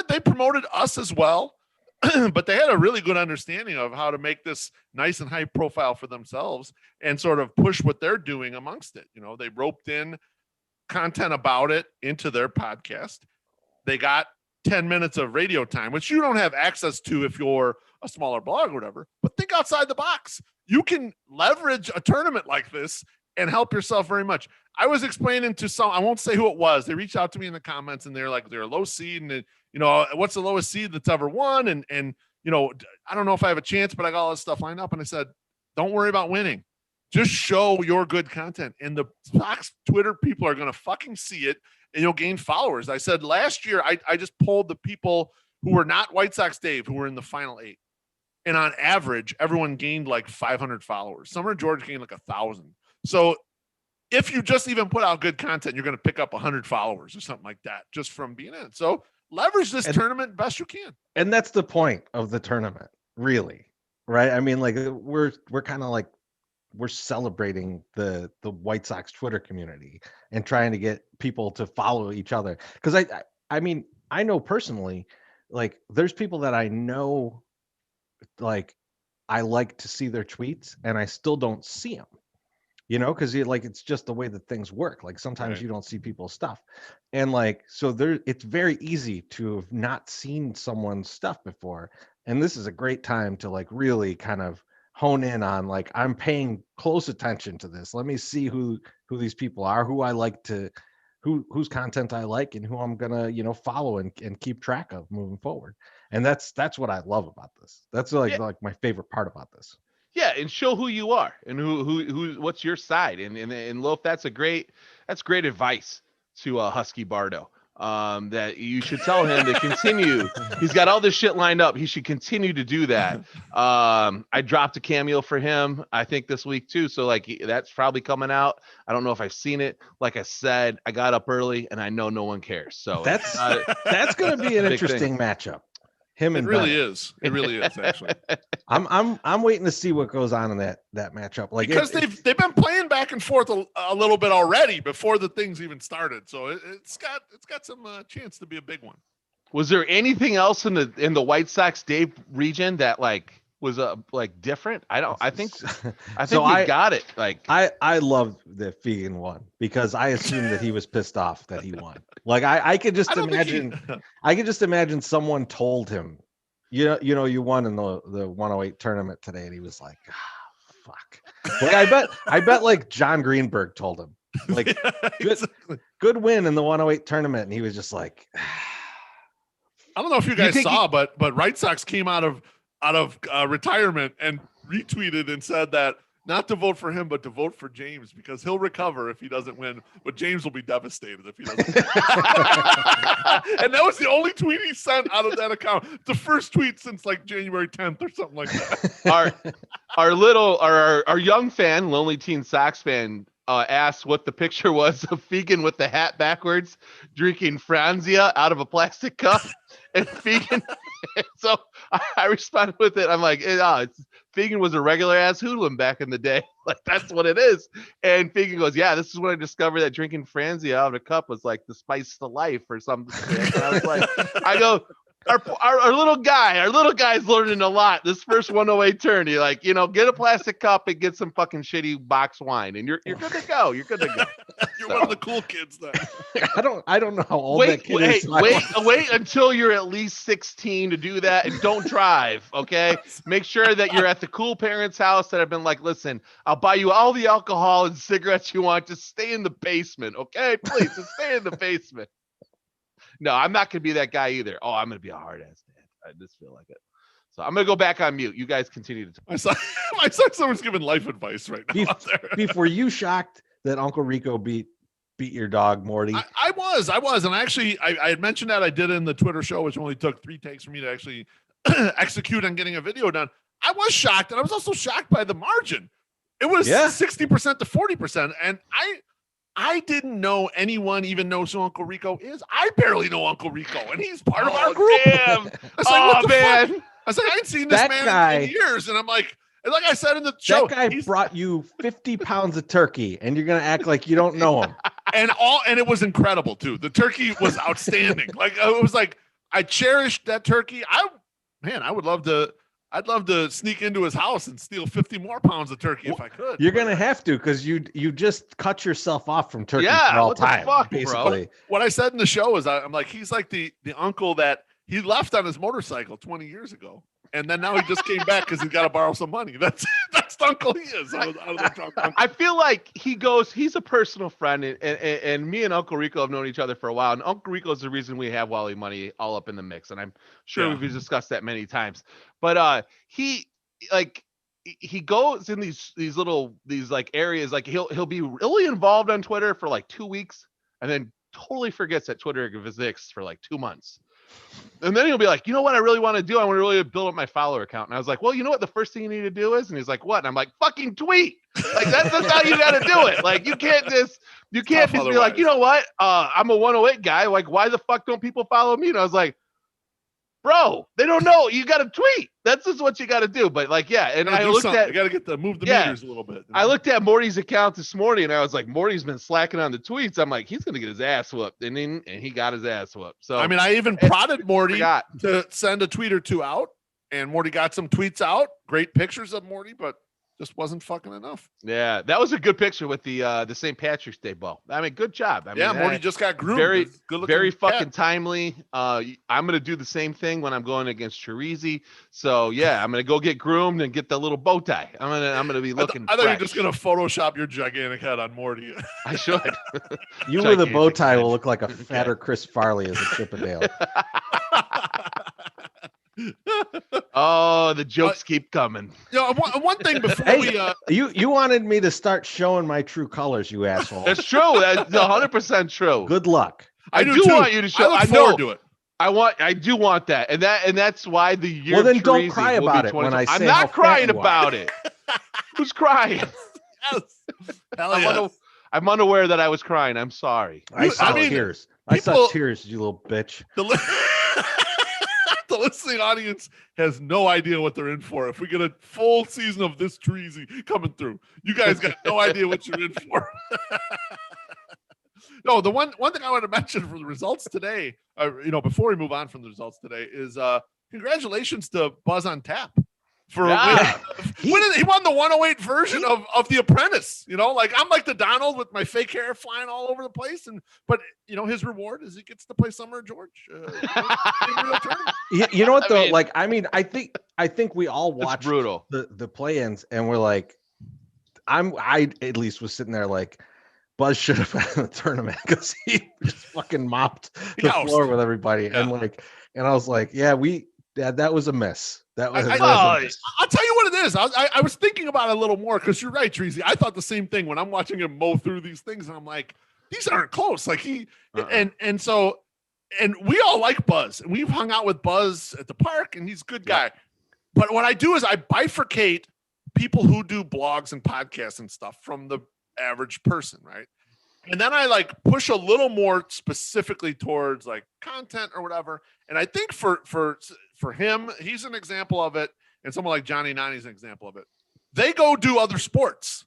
they promoted us as well, but they had a really good understanding of how to make this nice and high profile for themselves and sort of push what they're doing amongst it. They roped in content about it into their podcast. They got 10 minutes of radio time, which you don't have access to if you're a smaller blog or whatever, but think outside the box. You can leverage a tournament like this and help yourself very much. I was explaining to I won't say who it was. They reached out to me in the comments and they're like, they're a low seed. And what's the lowest seed that's ever won? And I don't know if I have a chance, but I got all this stuff lined up. And I said, don't worry about winning. Just show your good content. And the Sox Twitter people are going to fucking see it and you'll gain followers. I said last year, I just polled the people who were not White Sox Dave, who were in the final 8. And on average, everyone gained like 500 followers. Summer George gained like 1,000. So if you just even put out good content, you're going to pick up 100 followers or something like that just from being in it. So leverage this tournament best you can. And that's the point of the tournament, really. Right. I mean, like we're kind of like, we're celebrating the White Sox Twitter community and trying to get people to follow each other. Cause I mean, I know personally, like there's people that I know, like I like to see their tweets and I still don't see them, cause it's just the way that things work. Like sometimes you don't see people's stuff. And like, so it's very easy to have not seen someone's stuff before. And this is a great time to like really kind of hone in on like, I'm paying close attention to this. Let me see who these people are, who I like to, whose content I like and who I'm gonna, follow and keep track of moving forward. And that's what I love about this. That's like my favorite part about this. Yeah, and show who you are and who what's your side. And Loaf, that's great advice to Husky Bardo. That you should tell him to continue. He's got all this shit lined up. He should continue to do that. I dropped a cameo for him, I think this week too. So like that's probably coming out. I don't know if I've seen it. Like I said, I got up early and I know no one cares. So that's going to be an interesting matchup. Him and it really is. It really is actually. I'm waiting to see what goes on in that matchup. Like because they've been playing back and forth a little bit already before the things even started. So it's got some chance to be a big one. Was there anything else in the White Sox Dave region that like was different? I think we got it. Like I love that Fegan won because I assumed that he was pissed off that he won. Like I could just imagine I could just imagine someone told him, you won in the 108 tournament today, and he was like, fuck. Like I bet like John Greenberg told him like good win in the 108 tournament, and he was just like I don't know if you guys saw, but White Sox came out of retirement and retweeted and said that not to vote for him, but to vote for James because he'll recover if he doesn't win. But James will be devastated if he doesn't win. And that was the only tweet he sent out of that account. The first tweet since like January 10th or something like that. Our young fan, Lonely Teen Sox fan, asked what the picture was of Fegan with the hat backwards, drinking Franzia out of a plastic cup. And Fegan, so I responded with it. I'm like, Fegan was a regular ass hoodlum back in the day. Like, that's what it is. And Fegan goes, yeah, this is when I discovered that drinking Franzia out of a cup was like the spice to life or something. And I was like, our little guy's learning a lot. This first 108 turn, you're like, get a plastic cup and get some fucking shitty box wine, and you're good to go. You're good to go. You're one of the cool kids then. I don't know how old that kid is. Wait until you're at least 16 to do that, and don't drive. Okay, make sure that you're at the cool parents' house that have been like, listen, I'll buy you all the alcohol and cigarettes you want. Just stay in the basement, okay? Please, just stay in the basement. No, I'm not going to be that guy either. Oh, I'm going to be a hard ass dad. I just feel like it. So I'm going to go back on mute. You guys continue to talk. I saw someone's giving life advice right now out there. Beef, were you shocked that Uncle Rico beat your dog, Morty? I was. And actually, I had mentioned that I did it in the Twitter show, which only took 3 takes for me to actually execute on getting a video done. I was shocked. And I was also shocked by the margin. It was 60% to 40%. And I didn't know anyone even knows who Uncle Rico is. I barely know Uncle Rico, and he's part of our group. Damn. What the fuck? I was like, I ain't seen this man in years. And I'm like I said in the show, that guy brought you 50 pounds of turkey, and you're gonna act like you don't know him. And it was incredible too. The turkey was outstanding. Like it was like I cherished that turkey. I'd love to sneak into his house and steal 50 more pounds of turkey if I could. You're gonna have to, because you just cut yourself off from turkey for all time. Fuck, basically. bro? What I said in the show is I'm like, he's like the uncle that he left on his motorcycle 20 years ago. And then now he just came back because he's got to borrow some money. That's the uncle he is. I feel like he's a personal friend, and me and Uncle Rico have known each other for a while. And Uncle Rico is the reason we have Wally Money all up in the mix. And I'm sure we've discussed that many times. But he goes in these like areas, like he'll be really involved on Twitter for like 2 weeks, and then totally forgets that Twitter exists for like 2 months. And then he'll be like, you know what I really want to do? I want to really build up my follower account. And I was like, well, you know what the first thing you need to do is? And he's like, what? And I'm like, fucking tweet. Like that's how you got to do it. Like you can't just be like, you know what? I'm a 108 guy. Like, why the fuck don't people follow me? And I was like, bro, they don't know. You got to tweet. That's just what you got to do. But like, yeah. And I looked at, you got to move the meters a little bit. I looked at Morty's account this morning, and I was like, Morty's been slacking on the tweets. I'm like, he's going to get his ass whooped. And he got his ass whooped. So, I mean, I even prodded Morty to send a tweet or 2 out, and Morty got some tweets out. Great pictures of Morty, but just wasn't fucking enough. Yeah, that was a good picture with the St. Patrick's Day ball. I mean, good job. I mean, Morty just got groomed. Very fucking timely. I'm gonna do the same thing when I'm going against Chirizi. So yeah, I'm gonna go get groomed and get the little bow tie. I'm gonna be looking. I thought you were just gonna Photoshop your gigantic head on Morty. I should. You with a bow tie will look like a fatter Chris Farley as a Chippendale. Oh, the jokes keep coming. One thing before you wanted me to start showing my true colors, you asshole. That's true. That's 100% true. Good luck. I do want you to show. I look forward to it. I do want that, and that's why the year. Well, then don't cry about it when I say. I'm not crying about it. Who's crying? Yes. Hell yes. I'm unaware that I was crying. I'm sorry. I saw tears. I saw tears, you little bitch. The listening audience has no idea what they're in for. If we get a full season of this Treasy coming through, you guys got no idea what you're in for. No, the one thing I want to mention for the results today, before we move on from the results today, is congratulations to Buzz on Tap for he won the 108 version of The Apprentice. Like I'm like the Donald with my fake hair flying all over the place, but his reward is he gets to play Summer George. You know what though? I think we all watched the play-ins, and we're like, I at least was sitting there like, Buzz should have been in the tournament because he just fucking mopped the floor with everybody, and I was like, that was a miss. That was. I'll tell you what it is. I was thinking about it a little more because you're right, Treasy. I thought the same thing when I'm watching him mow through these things, and I'm like, these aren't close. Like and so we all like Buzz, and we've hung out with Buzz at the park, and he's a good guy. But what I do is I bifurcate people who do blogs and podcasts and stuff from the average person, right? And then I like push a little more specifically towards like content or whatever. And I think for him, he's an example of it. And someone like Johnny Nani's an example of it. They go do other sports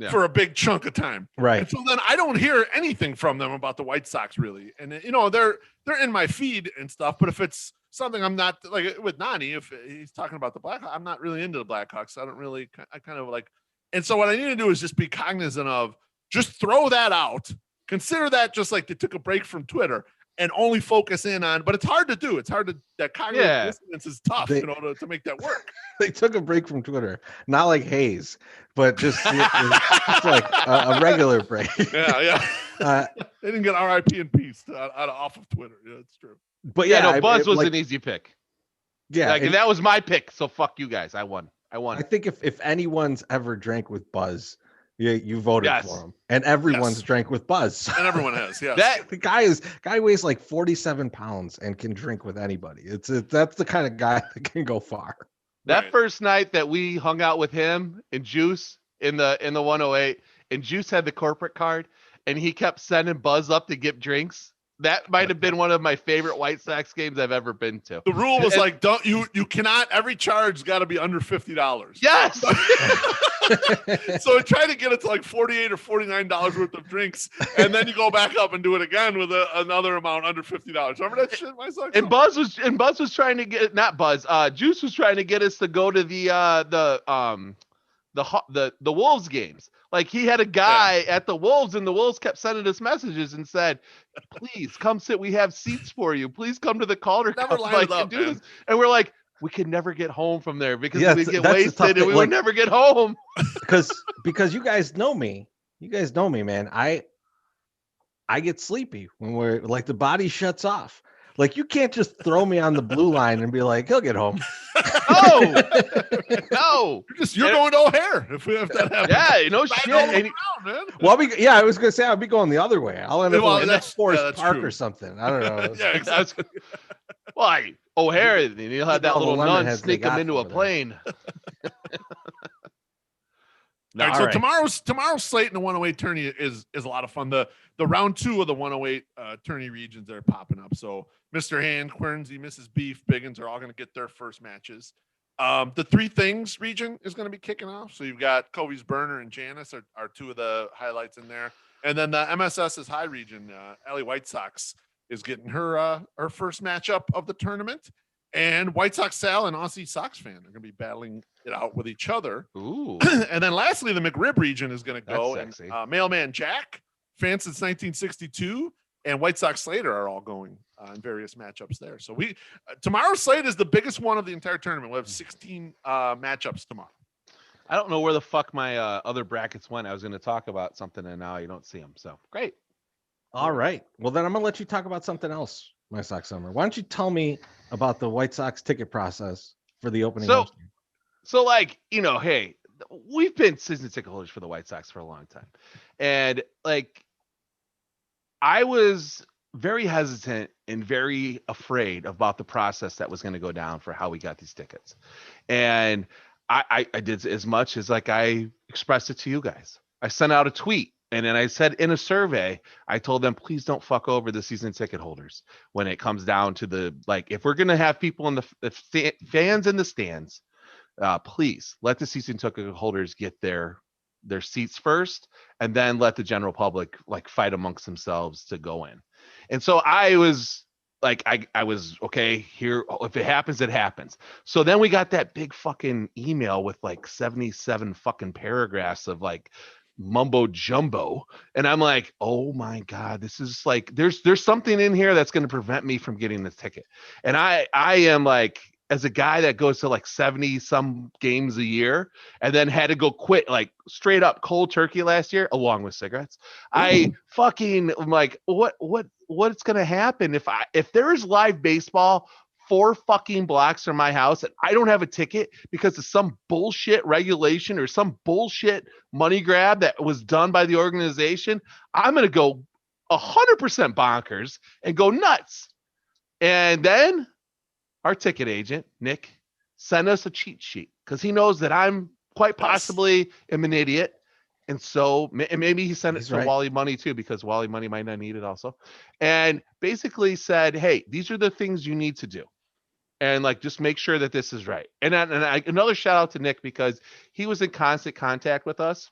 for a big chunk of time. Right. And so then I don't hear anything from them about the White Sox really. And you know, they're in my feed and stuff, but if it's something I'm not like with Nani, if he's talking about the Blackhawks, I'm not really into the Blackhawks. I kind of like, and so what I need to do is just be cognizant of just throw that out. Consider that just like they took a break from Twitter and only focus in on, but it's hard to do. It's hard to, that cognitive dissonance is tough, to make that work. They took a break from Twitter, not like Hayes, but just it's like a regular break. Yeah. They didn't get RIP in peace off of Twitter. Yeah, it's true. But Buzz was an easy pick. Yeah. And that was my pick. So fuck you guys. I won. I think if anyone's ever drank with Buzz, you voted for him, and everyone's drank with Buzz, and everyone has. Yeah, the guy weighs like 47 pounds and can drink with anybody. That's the kind of guy that can go far. That first night that we hung out with him and Juice in the 108, and Juice had the corporate card, and he kept sending Buzz up to get drinks. That might have been one of my favorite White Sox games I've ever been to. The rule was like, you cannot, every charge got to be under $50. Yes. So I tried to get it to like $48 or $49 worth of drinks, and then you go back up and do it again with another amount under $50. Remember that shit, my son? And Buzz was trying to get, not Buzz, Juice was trying to get us to go to the Wolves games. Like he had a guy at the Wolves, and the Wolves kept sending us messages and said, "Please come sit. We have seats for you. Please come to the Calder Cup." This. And we're like, we could never get home from there because we'd get wasted and we would never get home. because you guys know me. You guys know me, man. I get sleepy when we're like the body shuts off. Like you can't just throw me on the blue line and be like, he'll get home. No. You're going to O'Hare if that happens. Yeah, no shit. Man. Well, I was gonna say I'll be going the other way. I'll end up in Forest Park or something. I don't know. Yeah, exactly. Why O'Hare? You'll have that little nun sneak him into a plane. All right, so tomorrow's slate in the 108 tourney is a lot of fun. The round 2 of the 108 tourney regions are popping up. So Mr. Hand, Quernsey, Mrs. Beef, Biggins are all going to get their first matches. The Three Things region is going to be kicking off. So you've got Covey's Burner and Janice are two of the highlights in there. And then the MSS's High region, Allie White Sox is getting her first matchup of the tournament. And White Sox Sal and Aussie Sox fan are going to be battling it out with each other. Ooh. And then lastly, the McRib region is going to go. And Mailman Jack, fan since 1962, and White Sox Slater are all going in various matchups there. So tomorrow's slate is the biggest one of the entire tournament. We'll have 16 matchups tomorrow. I don't know where the fuck my other brackets went. I was going to talk about something, and now you don't see them. So great. All right. Well, then I'm going to let you talk about something else, my Sox Summer. Why don't you tell me about the White Sox ticket process for the opening? So like, hey, we've been season ticket holders for the White Sox for a long time. And like, I was very hesitant and very afraid about the process that was going to go down for how we got these tickets. And I did as much as like I expressed it to you guys. I sent out a tweet. And then I said in a survey, I told them, please don't fuck over the season ticket holders when it comes down to if we're going to have people in the fans in the stands, please let the season ticket holders get their seats first, and then let the general public fight amongst themselves to go in. And so I was like, I was okay here. If it happens, it happens. So then we got that big fucking email with 77 fucking paragraphs of mumbo jumbo, and I'm like, oh my god, this is there's something in here that's going to prevent me from getting this ticket. And I am as a guy that goes to 70 some games a year and then had to go quit straight up cold turkey last year along with cigarettes. I fucking what's going to happen if there is live baseball 4 fucking blocks from my house and I don't have a ticket because of some bullshit regulation or some bullshit money grab that was done by the organization, I'm going to go 100% bonkers and go nuts. And then our ticket agent, Nick, sent us a cheat sheet because he knows that I'm quite possibly am an idiot. And so maybe he sent it to Wally Money too, because Wally Money might not need it also. And basically said, hey, these are the things you need to do. And like, just make sure that this is right. And another shout out to Nick because he was in constant contact with us.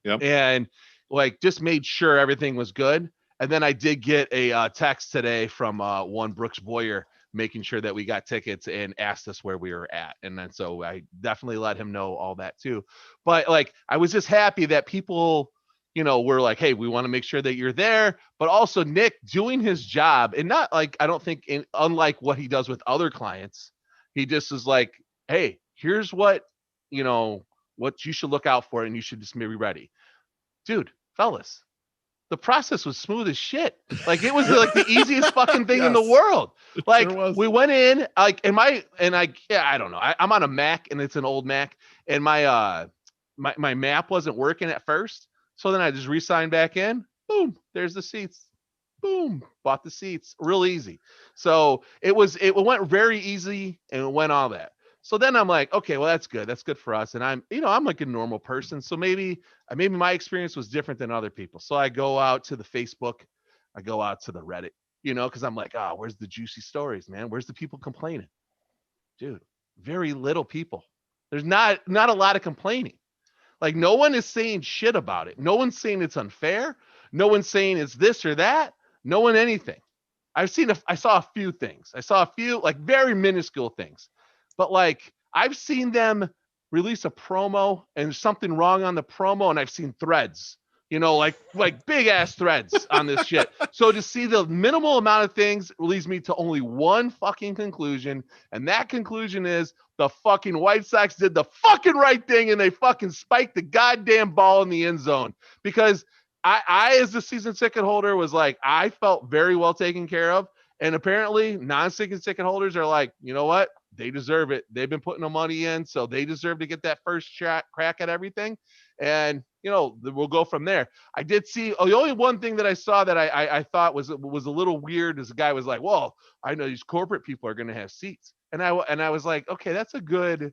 Yep. And like, just made sure everything was good. And then I did get a text today from one Brooks Boyer making sure that we got tickets and asked us where we were at. And then so I definitely let him know all that too. But like, I was just happy that people, were like, hey, we want to make sure that you're there. But also Nick doing his job, and not like, I don't think unlike what he does with other clients, he just is like, hey, here's what you should look out for, and you should just be ready. Dude, fellas, the process was smooth as shit. Like, it was like the easiest fucking thing in the world. Like, we went in, like, I don't know. I'm on a Mac, and it's an old Mac, and my map wasn't working at first. So then I just re-signed back in. Boom, there's the seats. Boom, bought the seats. Real easy. So it went very easy, and it went all that. So then I'm like, okay, well, that's good. That's good for us. And I'm like a normal person. So maybe my experience was different than other people. So I go out to the Facebook, I go out to the Reddit, because I'm like, where's the juicy stories, man? Where's the people complaining? Dude, very little people. There's not a lot of complaining. Like, no one is saying shit about it. No one's saying it's unfair. No one's saying it's this or that. No one anything. I saw a few things. I saw a few like very minuscule things. But like, I've seen them release a promo and there's something wrong on the promo, and I've seen threads, like big ass threads on this shit. So to see the minimal amount of things leads me to only one fucking conclusion, and that conclusion is the fucking White Sox did the fucking right thing and they fucking spiked the goddamn ball in the end zone. Because I as the season ticket holder was like, I felt very well taken care of. And apparently non-season ticket holders are like, you know what? They deserve it. They've been putting the money in, so they deserve to get that first crack at everything. And, we'll go from there. I did see the only one thing that I saw that I thought was a little weird is the guy was like, well, I know these corporate people are going to have seats. And I was like, okay, that's a good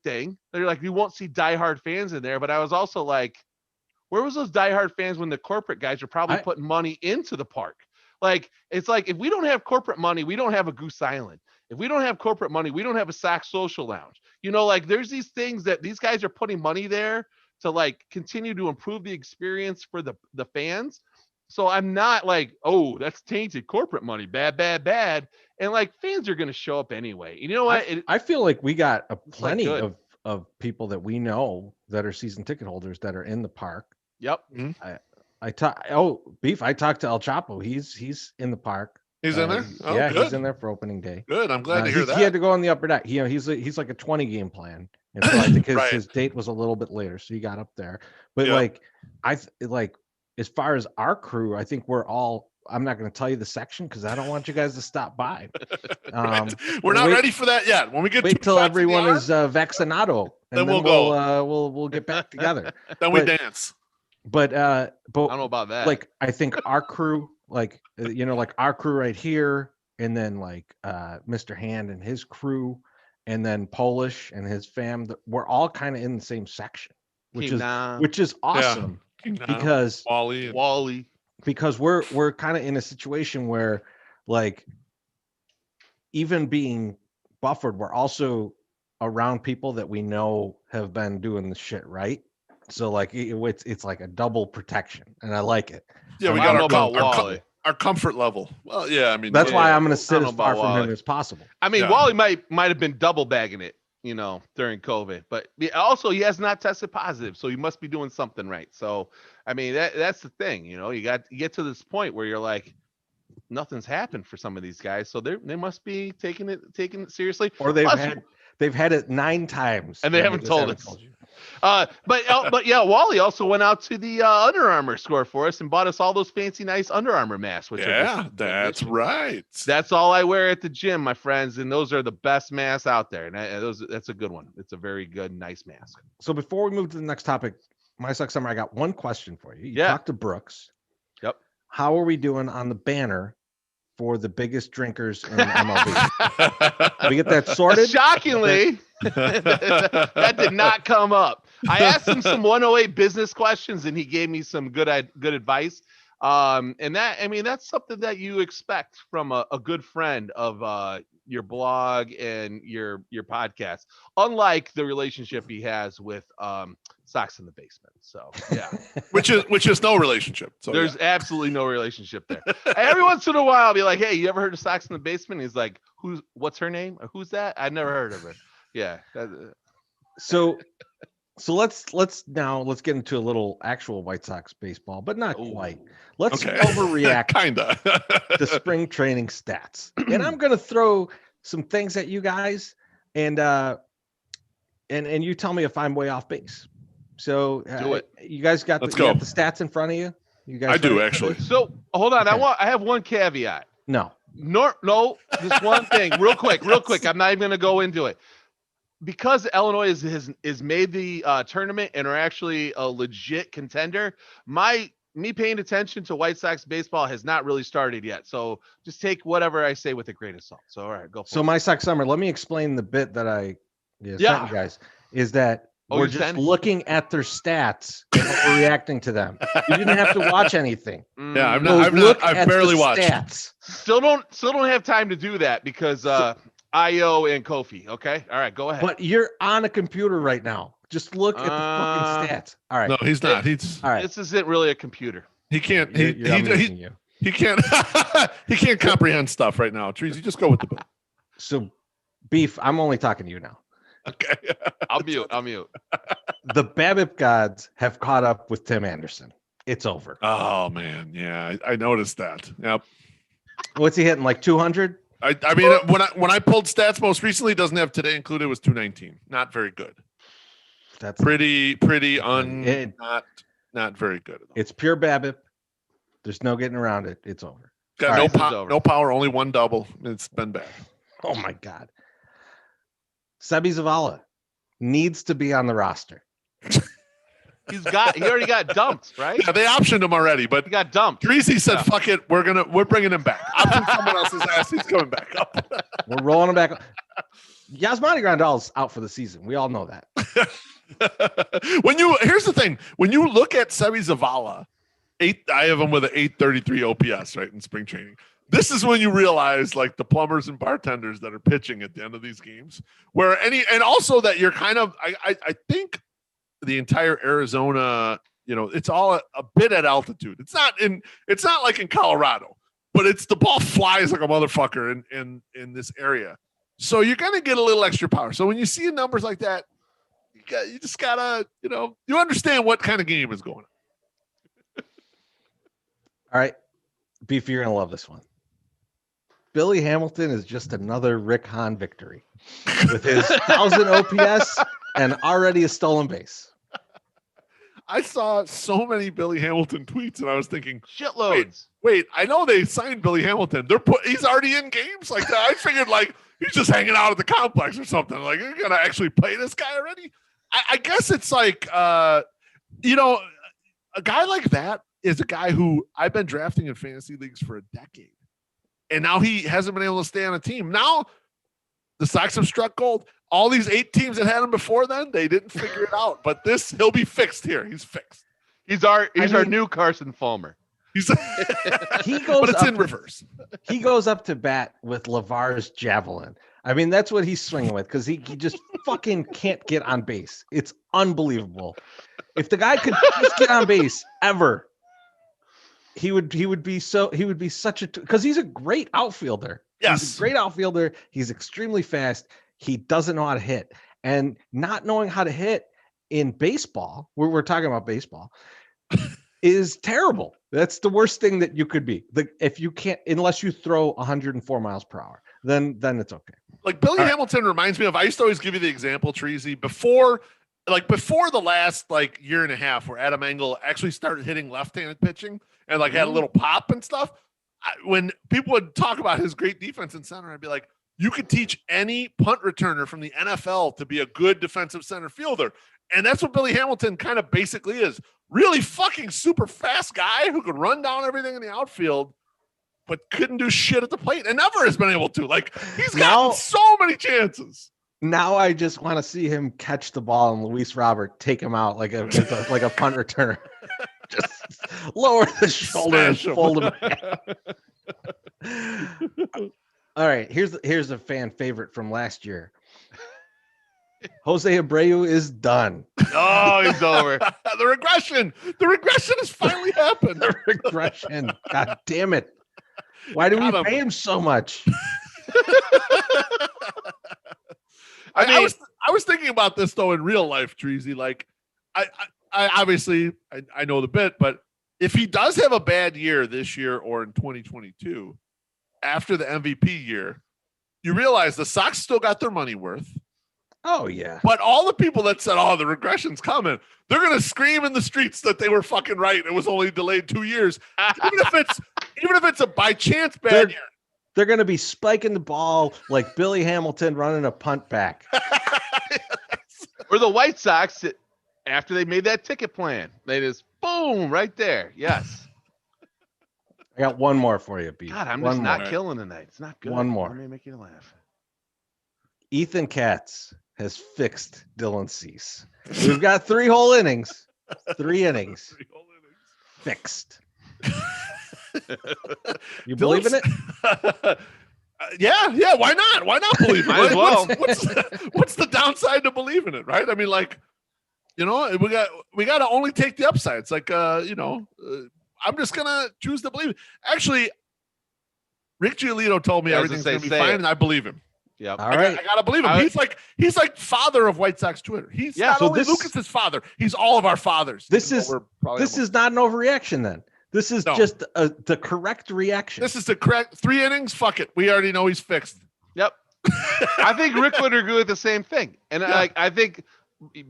thing. They're like, you won't see diehard fans in there. But I was also like, where was those diehard fans when the corporate guys are probably putting money into the park? Like, it's like, if we don't have corporate money, we don't have a Goose Island. If we don't have corporate money, we don't have a Sox Social Lounge. Like, there's these things that these guys are putting money there to like continue to improve the experience for the fans. So I'm not like, oh, that's tainted corporate money, bad. And like, fans are going to show up anyway. You know what? I feel like we got plenty of people that we know that are season ticket holders that are in the park. Yep. Mm-hmm. Beef. I talked to El Chapo. He's in the park. He's in there. Good. He's in there for opening day. Good. I'm glad to hear that. He had to go on the upper deck. He's like a 20 game plan, and so I think his date was a little bit later, so he got up there. But like, as far as our crew, I think we're all. I'm not going to tell you the section because I don't want you guys to stop by. We're not ready for that yet. When we get till everyone is vaccinado, and then we'll go. We'll get back together. Then we dance. But I don't know about that. Like, I think our crew, like our crew right here, and then like Mr. Hand and his crew, and then Polish and his fam, we're all kind of in the same section, which is awesome because Wally. Because we're kind of in a situation where, like, even being buffered, we're also around people that we know have been doing the shit right. So like it's like a double protetion, and I like it. Yeah, we got our comfort level. Well, yeah, I mean that's why I'm going to sit as far from him as possible. I mean, Wally might have been double bagging it, during COVID, but also he has not tested positive, so he must be doing something right. So I mean, that's the thing, you get to this point where you're like, nothing's happened for some of these guys, so they must be taking it seriously. Or They've had it 9 times. And they haven't told us. Told you. But yeah, Wally also went out to the Under Armour store for us and bought us all those fancy, nice Under Armour masks. Which that's delicious. Right. That's all I wear at the gym, my friends, and those are the best masks out there. And that's a good one. It's a very good, nice mask. So before we move to the next topic, My Suck Summer, I got one question for you. You talked to Brooks. Yep. How are we doing on the banner for the biggest drinkers in MLB? We get that sorted? Shockingly, that did not come up. I asked him some 108 business questions, and he gave me some good advice. And that's something that you expect from a good friend of your blog and your podcast, unlike the relationship he has with Sox in the Basement. So yeah, which is no relationship. So there's absolutely no relationship there. Every once in a while, I'll be like, "Hey, you ever heard of Sox in the Basement?" He's like, "What's her name? Or who's that? I've never heard of her." Yeah. So let's get into a little actual White Sox baseball, but not quite. Let's overreact kinda to spring training stats. And I'm gonna throw some things at you guys, and you tell me if I'm way off base. So do it. You guys got the stats in front of you? You guys I do actually. So hold on, okay. I have one caveat. No, just one thing, real quick. I'm not even gonna go into it. Because Illinois is made the tournament and are actually a legit contender, me paying attention to White Sox baseball has not really started yet. So just take whatever I say with a grain of salt. So all right, go for it. So My Sox Summer, let me explain the bit that I sent you guys. Is that we're just looking at their stats and we're reacting to them. You didn't have to watch anything. Yeah, I've barely watched. Stats. Still don't have time to do that because IO and Kofi. Okay. All right. Go ahead. But you're on a computer right now. Just look at the fucking stats. All right. No, he's not. He's all right. This isn't really a computer. He can't. He can't. He can't comprehend stuff right now. Trees, you just go with the book. So, Beef, I'm only talking to you now. Okay. I'll mute. The BABIP gods have caught up with Tim Anderson. It's over. Oh man, yeah, I noticed that. Yep. What's he hitting? Like 200? I mean, when I pulled stats most recently, doesn't have today included, it was 219. Not very good. That's pretty not very good. It's pure BABIP. There's no getting around it. It's over. Got no power, only one double. It's been bad. Oh my God. Sebi Zavala needs to be on the roster. He already got dumped, right? Yeah, they optioned him already, but he got dumped. Greasy said, "Fuck it, we're bringing him back. Option someone else's ass. He's coming back up. We're rolling him back up." Yasmani Grandal's out for the season. We all know that. Here's the thing: when you look at Sebi Zavala, I have him with an 833 OPS right in spring training. This is when you realize, like, the plumbers and bartenders that are pitching at the end of these games, and also that you're kind of, I think. The entire Arizona, it's all a bit at altitude. It's not like in Colorado, but the ball flies like a motherfucker in this area. So you're going to get a little extra power. So when you see numbers like that, you just gotta, you understand what kind of game is going on. All right. Beef, you're going to love this one. Billy Hamilton is just another Rick Hahn victory with his 1,000 OPS and already a stolen base. I saw so many Billy Hamilton tweets, and I was thinking, shitloads. Wait, I know they signed Billy Hamilton. He's already in games like that. I figured like he's just hanging out at the complex or something. Like, you're gonna actually play this guy already? I guess it's like, a guy like that is a guy who I've been drafting in fantasy leagues for a decade, and now he hasn't been able to stay on a team. Now the Sox have struck gold. All these 8 teams that had him before then, they didn't figure it out. But he'll be fixed here. He's fixed. He's our new Carson Fulmer. He goes, but it's in reverse. He goes up to bat with LeVar's javelin. I mean, that's what he's swinging with because he just fucking can't get on base. It's unbelievable. If the guy could just get on base ever, he would be such a, because he's a great outfielder. Yes, he's a great outfielder. He's extremely fast. He doesn't know how to hit, and not knowing how to hit in baseball, we're talking about baseball, is terrible. That's the worst thing that you could be. If you can't, unless you throw 104 miles per hour, then it's okay. Like Billy Hamilton reminds me of. I used to always give you the example, Treasy, before the last year and a half, where Adam Engel actually started hitting left-handed pitching and had a little pop and stuff. When people would talk about his great defense in center, I'd be like, you could teach any punt returner from the NFL to be a good defensive center fielder. And that's what Billy Hamilton kind of basically is. Really fucking super fast guy who could run down everything in the outfield, but couldn't do shit at the plate and never has been able to. He's gotten so many chances. Now I just want to see him catch the ball and Luis Robert take him out like a punt returner. Just lower the shoulder and fold him back. All right, here's a fan favorite from last year. Jose Abreu is done. Oh, he's over. The regression has finally happened. The regression. God damn it. Why do we pay him so much? I was thinking about this though in real life, Treasy. I obviously I know the bit, but if he does have a bad year this year or in 2022, after the MVP year, you realize the Sox still got their money worth. Oh yeah. But all the people that said, "Oh, the regression's coming," they're gonna scream in the streets that they were fucking right. It was only delayed 2 years, even if it's a by chance bad year. They're gonna be spiking the ball like Billy Hamilton running a punt back. Or the White Sox, after they made that ticket plan, they just boom right there. Yes. I got one more for you, B. God, I'm just not killing tonight. It's not good. One more. Let me make you laugh. Ethan Katz has fixed Dylan Cease. We've got 3 whole innings. 3 innings. 3 whole innings. Fixed. You believe in it? Yeah. Why not? Why not believe Might it? as well. What's the downside to believing it, right? I mean, we got to only take the upsides. I'm just gonna choose to believe it. Actually, Rick Giolito told me everything's gonna be fine, and I believe him. Yep. All right. I gotta believe him. He's like father of White Sox Twitter. He's not only Lucas's father. He's all of our fathers. This is not an overreaction then. This is just the correct reaction. This is the correct 3 innings. Fuck it. We already know he's fixed. Yep. I think Rick would agree with the same thing. And I think,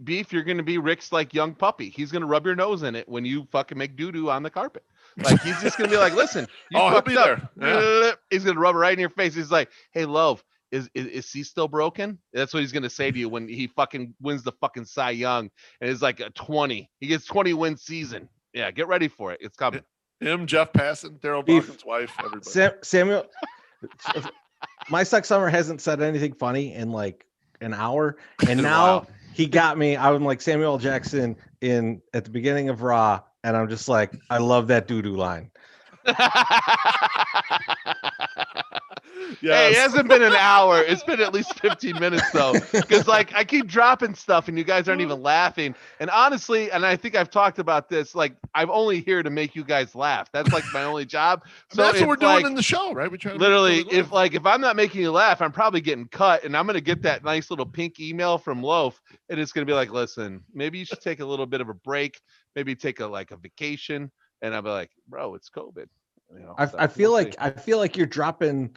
Beef, you're going to be Rick's young puppy. He's going to rub your nose in it when you fucking make doo-doo on the carpet. He's just going to be like, listen, you fucked up. Yeah. He's going to rub it right in your face. He's like, hey, love, is he still broken? That's what he's going to say to you when he fucking wins the fucking Cy Young. And it's like a 20. He gets 20 win season. Yeah, get ready for it. It's coming. Him, Jeff Passan, Daryl Dawkins' wife, everybody. Samuel, My Suck Summer hasn't said anything funny in an hour. And now he got me. I'm like Samuel L. Jackson at the beginning of Raw. And I'm just like, I love that doo-doo line. Yes. Hey, it hasn't been an hour. It's been at least 15 minutes though, because I keep dropping stuff and you guys aren't even laughing. And honestly, and I think I've talked about this, I'm only here to make you guys laugh. That's my only job. So that's what we're doing in the show, right? We try to literally, if I'm not making you laugh, I'm probably getting cut, and I'm gonna get that nice little pink email from Loaf, and it's gonna be like, listen, maybe you should take a little bit of a break, maybe take a vacation, and I'll be like, bro, it's COVID. I feel like you're dropping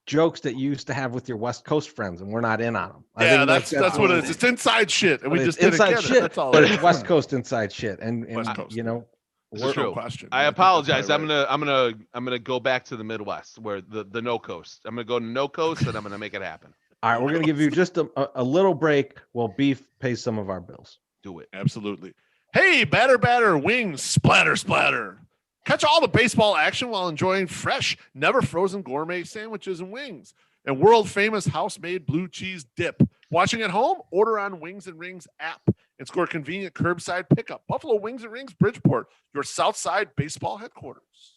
jokes that you used to have with your West Coast friends, and we're not in on them. Yeah, that's what it is. It's inside shit, and we just didn't get it. That's all. But it's West Coast inside shit, and West Coast. It's true. Question. I apologize. I'm gonna go back to the Midwest where the no coast. I'm gonna go to no coast, and I'm gonna make it happen. All right, we're gonna give you just a little break while Beef pays some of our bills. Do it. Absolutely. Hey, batter, wings, splatter. Catch all the baseball action while enjoying fresh, never frozen gourmet sandwiches and wings and world famous house-made blue cheese dip. Watching at home? Order on Wings and Rings app and score convenient curbside pickup. Buffalo Wings and Rings, Bridgeport, your Southside baseball headquarters.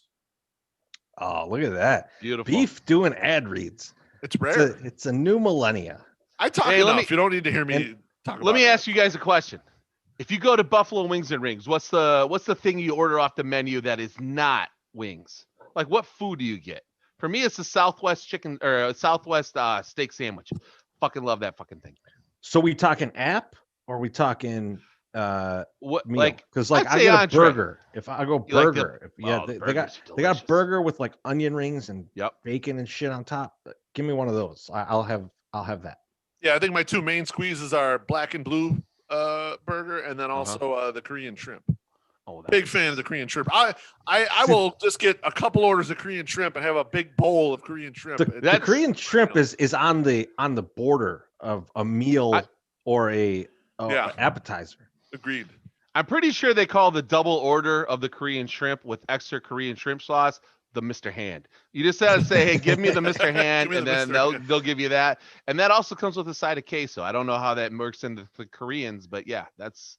Oh, look at that. Beautiful. Beef doing ad reads. It's rare. It's a new millennia. I talk enough. You don't need to hear me talk about Let me ask you guys a question. If you go to Buffalo Wings and Rings, what's the thing you order off the menu that is not wings? What food do you get? For me, it's a Southwest chicken or a Southwest steak sandwich. Fucking love that fucking thing. So we talking app or we talking what meal? Because I get a burger. If I go burger, they got a burger with onion rings and bacon and shit on top. Give me one of those. I'll have I'll have that. Yeah, I think my two main squeezes are black and blue burger, and then also the Korean shrimp. Oh, big fan of the Korean shrimp. I will just get a couple orders of Korean shrimp and have a big bowl of Korean shrimp. The Korean shrimp is on the border of a meal or a appetizer. Agreed. I'm pretty sure they call the double order of the Korean shrimp with extra Korean shrimp sauce the Mr. Hand. You just gotta say, hey, give me the Mr. Hand, and then they'll give you that. And that also comes with a side of queso. I don't know how that works in the Koreans, but yeah, that's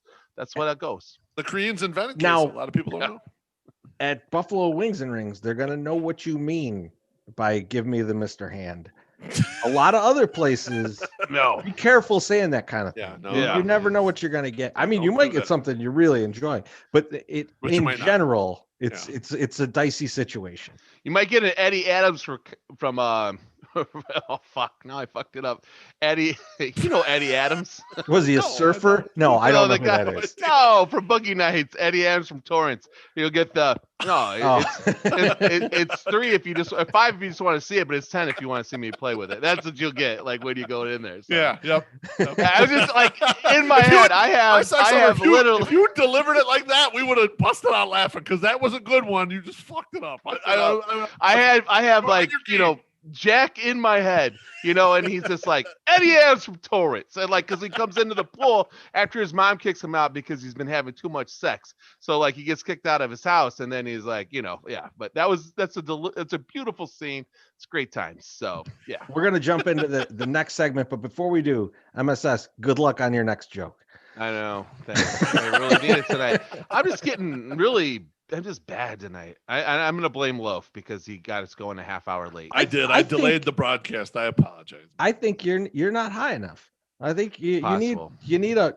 what it goes. The Koreans invented queso. Now, a lot of people don't know. At Buffalo Wings and Rings, they're gonna know what you mean by give me the Mr. Hand. A lot of other places, no. Be careful saying that kind of thing. You never know what you're gonna get. I mean, you might get something you really enjoy, but in general, it's a dicey situation. You might get an Eddie Adams from oh fuck, now I fucked it up. Eddie, you know Eddie Adams? Was he a surfer? No, I don't know who that is. No, from Boogie Nights, Eddie Adams from Torrance. You'll get it's 3 if you just 5 if you just want to see it, but it's 10 if you want to see me play with it. That's what you'll get, like when you go in there. So. Yeah, yep. I was just like in my head. I have literally. If you delivered it like that, we would have busted out laughing because that was a good one. You just fucked it up. I have like Jack in my head, and he's just like Eddie Adams from Torrance, and like because he comes into the pool after his mom kicks him out because he's been having too much sex, so like he gets kicked out of his house, and then he's like, But that's a beautiful scene. It's great times. So yeah, we're gonna jump into the next segment, but before we do, MSS, good luck on your next joke. I know. Thanks. I really need it tonight. I'm just bad tonight. I'm going to blame Loaf because he got us going a half hour late. I did. I delayed the broadcast. I apologize. I think you're not high enough. I think you need a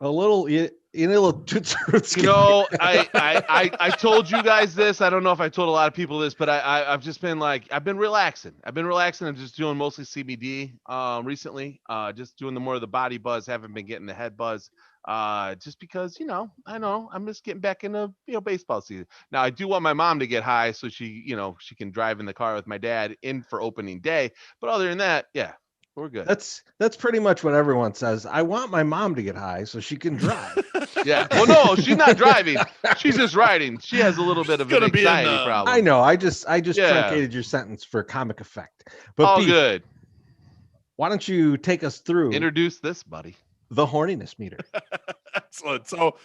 little toots. I told you guys this. I don't know if I told a lot of people this, but I've just been I've been relaxing. I'm just doing mostly CBD recently. Just doing more of the body buzz. Haven't been getting the head buzz. Just because, I know I'm just getting back into, baseball season. Now I do want my mom to get high so she can drive in the car with my dad in for opening day. But other than that, yeah, we're good. That's pretty much what everyone says. I want my mom to get high so she can drive. Yeah. Well, no, she's not driving. She's just riding. She has a little bit of an anxiety problem. I know. I just truncated your sentence for comic effect. But all good. Why don't you take us through? Introduce this, buddy. The horniness meter. Excellent. So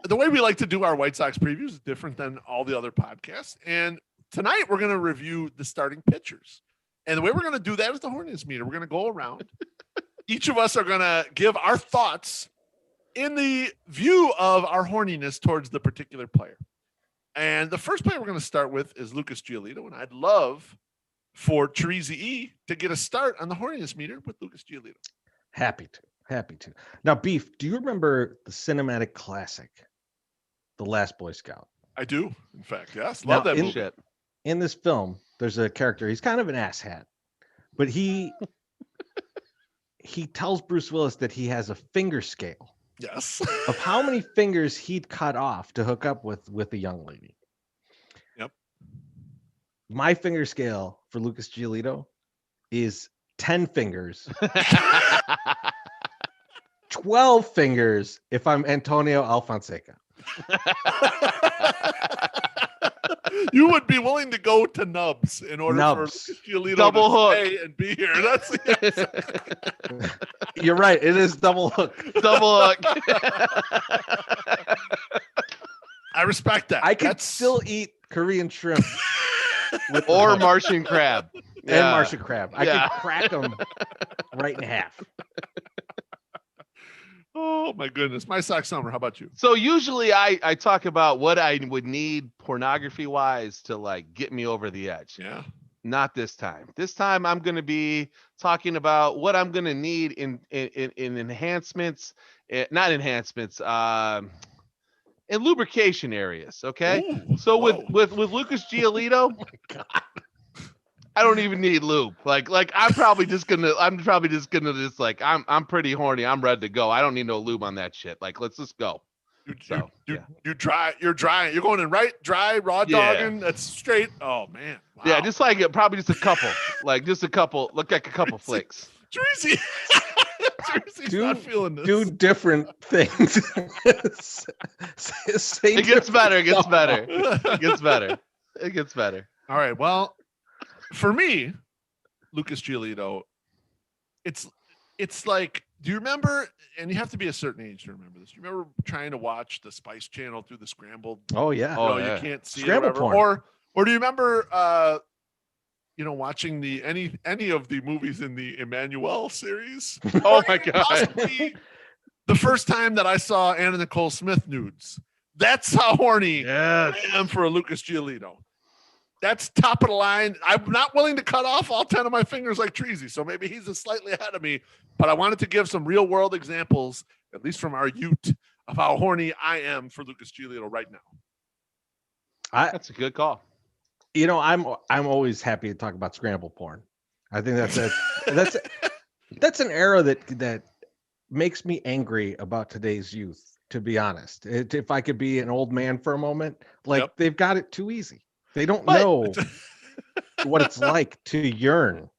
the way we like to do our White Sox previews is different than all the other podcasts. And tonight we're going to review the starting pitchers. And the way we're going to do that is the horniness meter. We're going to go around. Each of us are going to give our thoughts in the view of our horniness towards the particular player. And the first player we're going to start with is Lucas Giolito. And I'd love for Teresa E to get a start on the horniness meter with Lucas Giolito. Happy to. Now, Beef, do you remember the cinematic classic, The Last Boy Scout? I do, in fact, yes. Love that movie. In this film, there's a character. He's kind of an asshat, but he tells Bruce Willis that he has a finger scale. Yes. Of how many fingers he'd cut off to hook up with a young lady. Yep. My finger scale for Lucas Giolito is 10 fingers. 12 fingers if I'm Antonio Alfonseca. You would be willing to go to Nubs in order for Giolito double to hook stay and be here. That's You're right. It is double hook. Double hook. I respect that. I could still eat Korean shrimp or Martian crab. And Martian crab. I could crack them right in half. Oh my goodness. My sock summer. How about you? So usually I talk about what I would need pornography wise to get me over the edge. Yeah. Not this time. This time I'm going to be talking about what I'm going to need in enhancements, not enhancements, in lubrication areas. Okay. Ooh, so with Lucas Giolito, oh my God. I don't even need lube. I'm probably just gonna I'm pretty horny. I'm ready to go. I don't need no lube on that shit. Let's just go. You're dry. You're going in dry, raw dogging. That's straight. Oh man. Wow. Yeah, just probably just a couple. Look like a couple flicks. Treasy. Treasy's not feeling this. Do different things. It gets better. It gets better. It gets better. It gets better. All right. Well, for me, Lucas Giolito, it's like, do you remember, and you have to be a certain age to remember this. Do you remember trying to watch the Spice Channel through the scrambled? Oh yeah. You can't see Scramble it porn. Or do you remember watching any of the movies in the Emmanuel series? Oh my God. Possibly the first time that I saw Anna Nicole Smith nudes. That's how horny I am for a Lucas Giolito. That's top of the line. I'm not willing to cut off all 10 of my fingers like Treasy, so maybe he's slightly ahead of me. But I wanted to give some real world examples, at least from our youth, of how horny I am for Lucas Giolito right now. That's a good call. I'm always happy to talk about scramble porn. I think that's an era that makes me angry about today's youth. To be honest, if I could be an old man for a moment, they've got it too easy. They don't know what it's like to yearn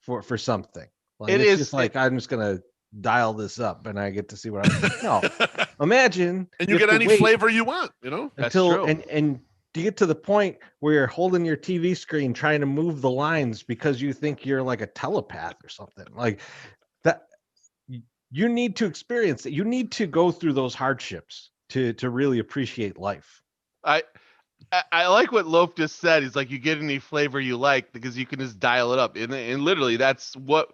for something. It's just like, I'm just gonna dial this up and I get to see what I'm. No, imagine and you get any flavor you want. Until and you get to the point where you're holding your TV screen trying to move the lines because you think you're like a telepath or something like that. You need to experience it. You need to go through those hardships to really appreciate life. I like what Loaf just said. He's like, you get any flavor you like because you can just dial it up. And literally that's what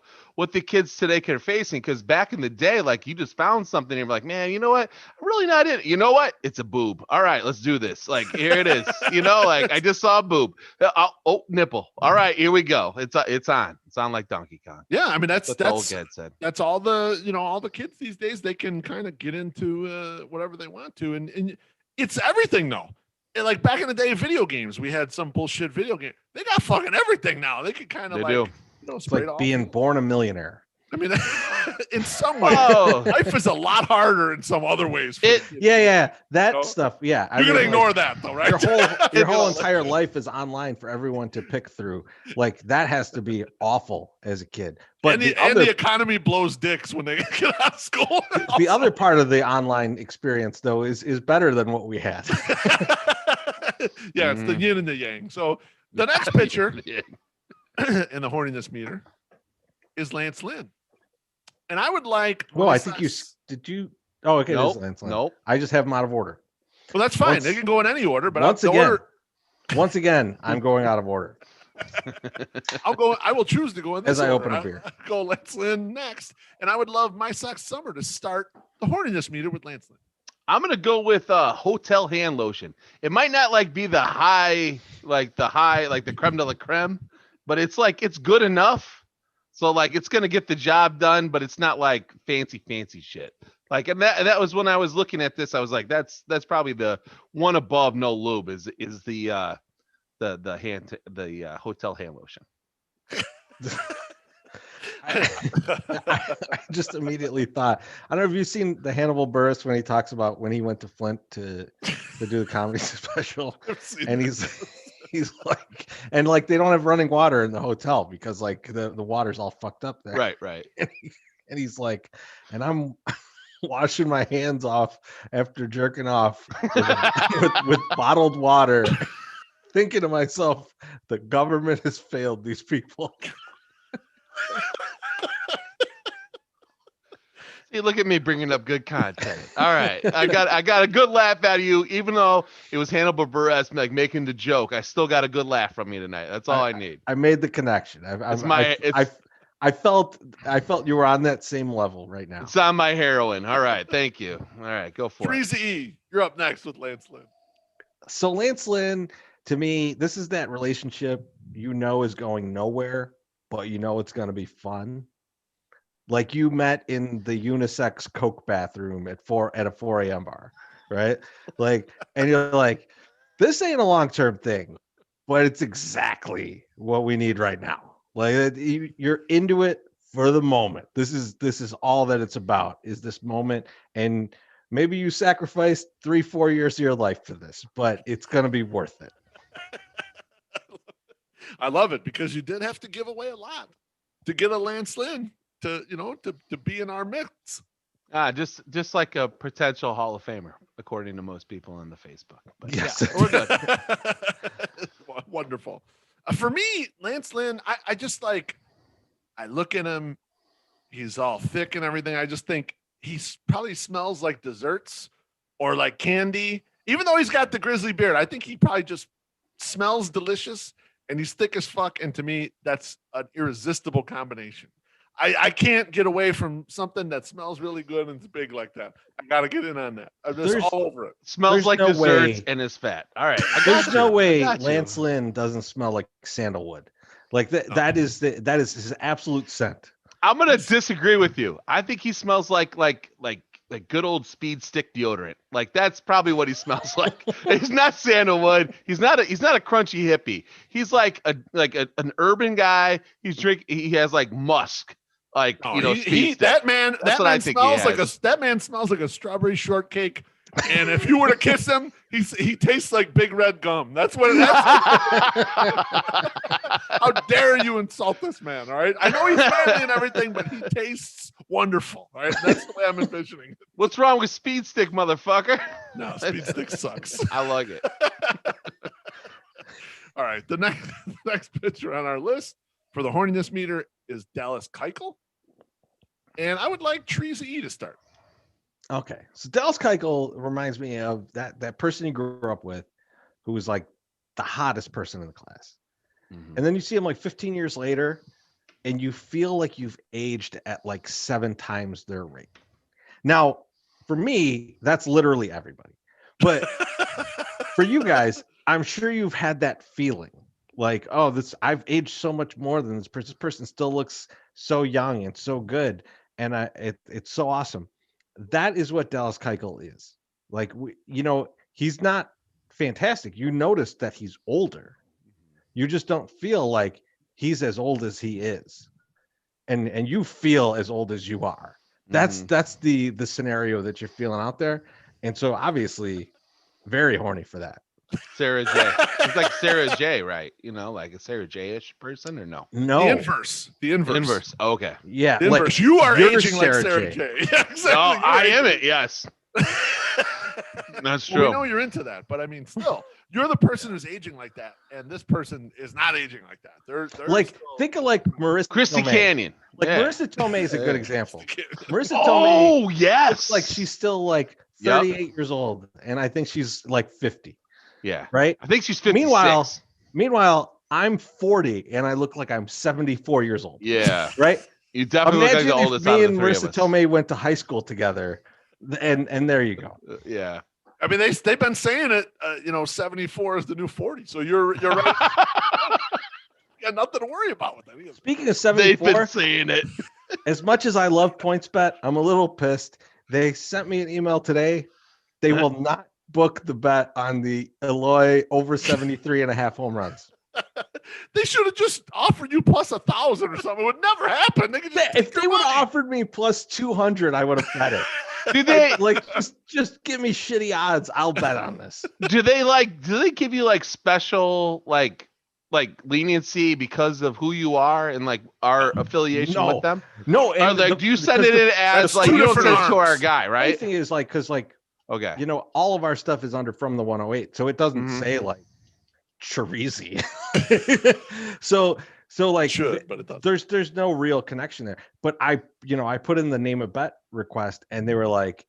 the kids today are facing. Because back in the day, like you just found something and you're like, man, you know what? I'm really not in it. You know what? It's a boob. All right, let's do this. Like, here it is. Like I just saw a boob. Oh, nipple. All right, here we go. It's on. It's on like Donkey Kong. Yeah, I mean that's what the old kid said. That's all all the kids these days. They can kind of get into whatever they want to, and it's everything though. Like back in the day, video games, we had some bullshit video game. They got fucking everything now. They can kind of it's like being born a millionaire. I mean, in some ways, life is a lot harder in some other ways. That stuff. Yeah, you're gonna ignore that though, right? Your whole entire life is online for everyone to pick through. Like that has to be awful as a kid. But the economy blows dicks when they get out of school. The other part of the online experience, though, is better than what we had. Yeah, it's the yin and the yang. So the next picture in the horniness meter is Lance Lynn. And I would like. Well, I think did you? Oh, okay. Nope. Lance Lynn. Nope. I just have them out of order. Well, that's fine. They can go in any order. But once again, I'm going out of order. I will choose to go in this as I order. open a beer. I'll go Lance Lynn next, and I would love My Sex Summer to start the horniness meter with Lance Lynn. I'm gonna go with hotel hand lotion. It might not be the creme de la creme, but it's good enough. So it's gonna get the job done, but it's not like fancy shit. And that was when I was looking at this, I was like, that's probably the one above no lube is the hotel hand lotion. I just immediately thought, I don't know if you've seen the Hannibal Buress when he talks about when he went to Flint to do the comedy special, and he's like, and they don't have running water in the hotel because the water's all fucked up there. Right. And he's like, and I'm washing my hands off after jerking off with bottled water, thinking to myself, the government has failed these people. See, look at me bringing up good content. All right, I got a good laugh out of you, even though it was Hannibal Buress making the joke. I still got a good laugh from me tonight. That's all I need. I made the connection. I felt you were on that same level right now. It's on my heroin. All right, thank you. All right, go for it. Treasy, you're up next with Lance Lynn. So Lance Lynn, to me, this is that relationship is going nowhere, but it's going to be fun. Like you met in the unisex Coke bathroom at a 4 a.m. bar, right? And you're like, this ain't a long-term thing, but it's exactly what we need right now. You're into it for the moment. This is all that it's about, is this moment. And maybe you sacrificed 3-4 years of your life for this, but it's going to be worth it. I love it because you did have to give away a lot to get a Lance Lynn to be in our midst. Just like a potential Hall of Famer, according to most people on the Facebook. But Yes. yeah, we're good. Wonderful. For me, Lance Lynn, I just like, I look at him, he's all thick and everything. I just think he probably smells like desserts or like candy. Even though he's got the grizzly beard, I think he probably just smells delicious, and he's thick as fuck. And to me, that's an irresistible combination. I can't get away from something that smells really good and it's big like that. I got to get in on that. I'm just all over it. Smells like desserts and is fat. All right. There's no way Lance Lynn doesn't smell like sandalwood. Like that is his absolute scent. I'm gonna disagree with you. I think he smells like good old Speed Stick deodorant. Like that's probably what he smells like. He's not sandalwood. He's not a crunchy hippie. He's like an urban guy. He has like musk. Like that man smells like a strawberry shortcake. And if you were to kiss him, he tastes like Big Red gum. That's what. How dare you insult this man? All right, I know he's friendly and everything, but he tastes wonderful. All right, that's the way I'm envisioning it. What's wrong with Speed Stick, motherfucker? No, Speed Stick sucks. I like it. All right, the next pitcher on our list for the horniness meter is Dallas Keuchel, and I would like Teresa E to start. Okay, so Dallas Keuchel reminds me of that person you grew up with, who was like the hottest person in the class, and then you see him like 15 years later, and you feel like you've aged at like 7 times their rate. Now, for me, that's literally everybody, but for you guys, I'm sure you've had that feeling, like, oh, I've aged so much more than this person. This person still looks so young and so good, and it's so awesome. That is what Dallas Keuchel is. Like, he's not fantastic. You notice that he's older. You just don't feel like he's as old as he is. And you feel as old as you are. That's the scenario that you're feeling out there. And so obviously very horny for that. Sarah J. It's like Sarah J, right? Like a Sarah J-ish person or no? No. The inverse. Oh, okay. Yeah. The inverse. You are aging like Sarah J. Yeah, exactly. Oh, I am it. Yes. That's true. Well, we know you're into that, but I mean, still, you're the person who's aging like that, and this person is not aging like that. They're like still... think of like Marissa Christy Tomei. Canyon. Like Marissa Tomei is a good example. Marissa Tomei. Oh yes. Like she's still like 38 years old, and I think she's like 50. Yeah. Right. I think she's 56. Meanwhile, I'm 40 and I look like I'm 74 years old. Yeah. Right. You definitely Imagine look like the oldest if me out of and the three Marissa of us. Tomei went to high school together, and there you go. Yeah. I mean, they've been saying it. 74 is the new 40. So you're right. You got nothing to worry about with that. Speaking of 74, they've been saying it. As much as I love PointsBet, I'm a little pissed. They sent me an email today. They will not book the bet on the Eloy over 73.5 home runs. They should have just offered you plus 1,000 or something. It would never happen. If they would have offered me plus 200, I would have bet it. Do they just give me shitty odds? I'll bet on this. Do they give you like special like leniency because of who you are and like our affiliation with them? No. And do you send it in as like you don't send it to our guy, right? The thing is because okay, all of our stuff is under From the 108, so it doesn't say like Chirizi. so like should, but it doesn't. There's no real connection there. But I put in the name of bet request, and they were like,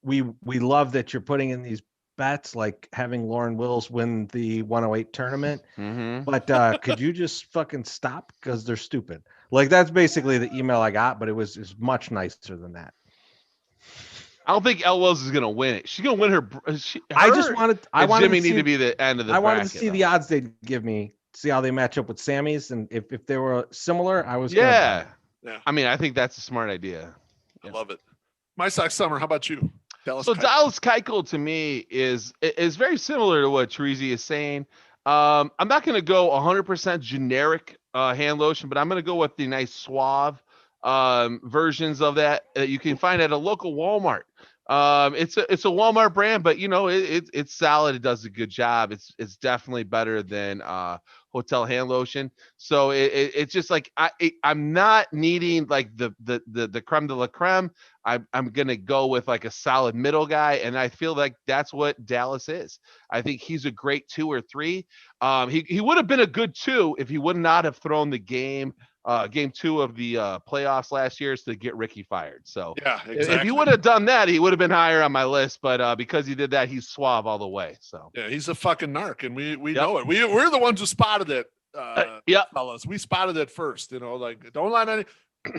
we love that you're putting in these bets, like having Lauren Wills win the 108 tournament. But could you just fucking stop because they're stupid? Like that's basically the email I got, but it was much nicer than that. I don't think Elle Wills is gonna win it. She's gonna win her. I wanted Jimmy need to be the end of the. I wanted to see the odds they'd give me, see how they match up with Sammy's, and if they were similar, I was. Yeah. I mean, I think that's a smart idea. I love it. My Sox Summer. How about you, Dallas? So Dallas Keuchel to me is very similar to what Teresi is saying. I'm not gonna go 100% generic hand lotion, but I'm gonna go with the nice suave versions of that you can find at a local Walmart. It's a Walmart brand, but it's solid. It does a good job. It's definitely better than hotel hand lotion. So it's just like I'm not needing like the creme de la creme. I'm gonna go with like a solid middle guy, and I feel like that's what Dallas is. I think he's a great 2 or 3. He would have been a good 2 if he would not have thrown the game 2 of the playoffs last year to get Ricky fired. So yeah, exactly. If he would have done that, he would have been higher on my list. But because he did that, he's suave all the way. So yeah, he's a fucking narc, and we know it. We're the ones who spotted it. Fellas, we spotted it first. Like don't let any.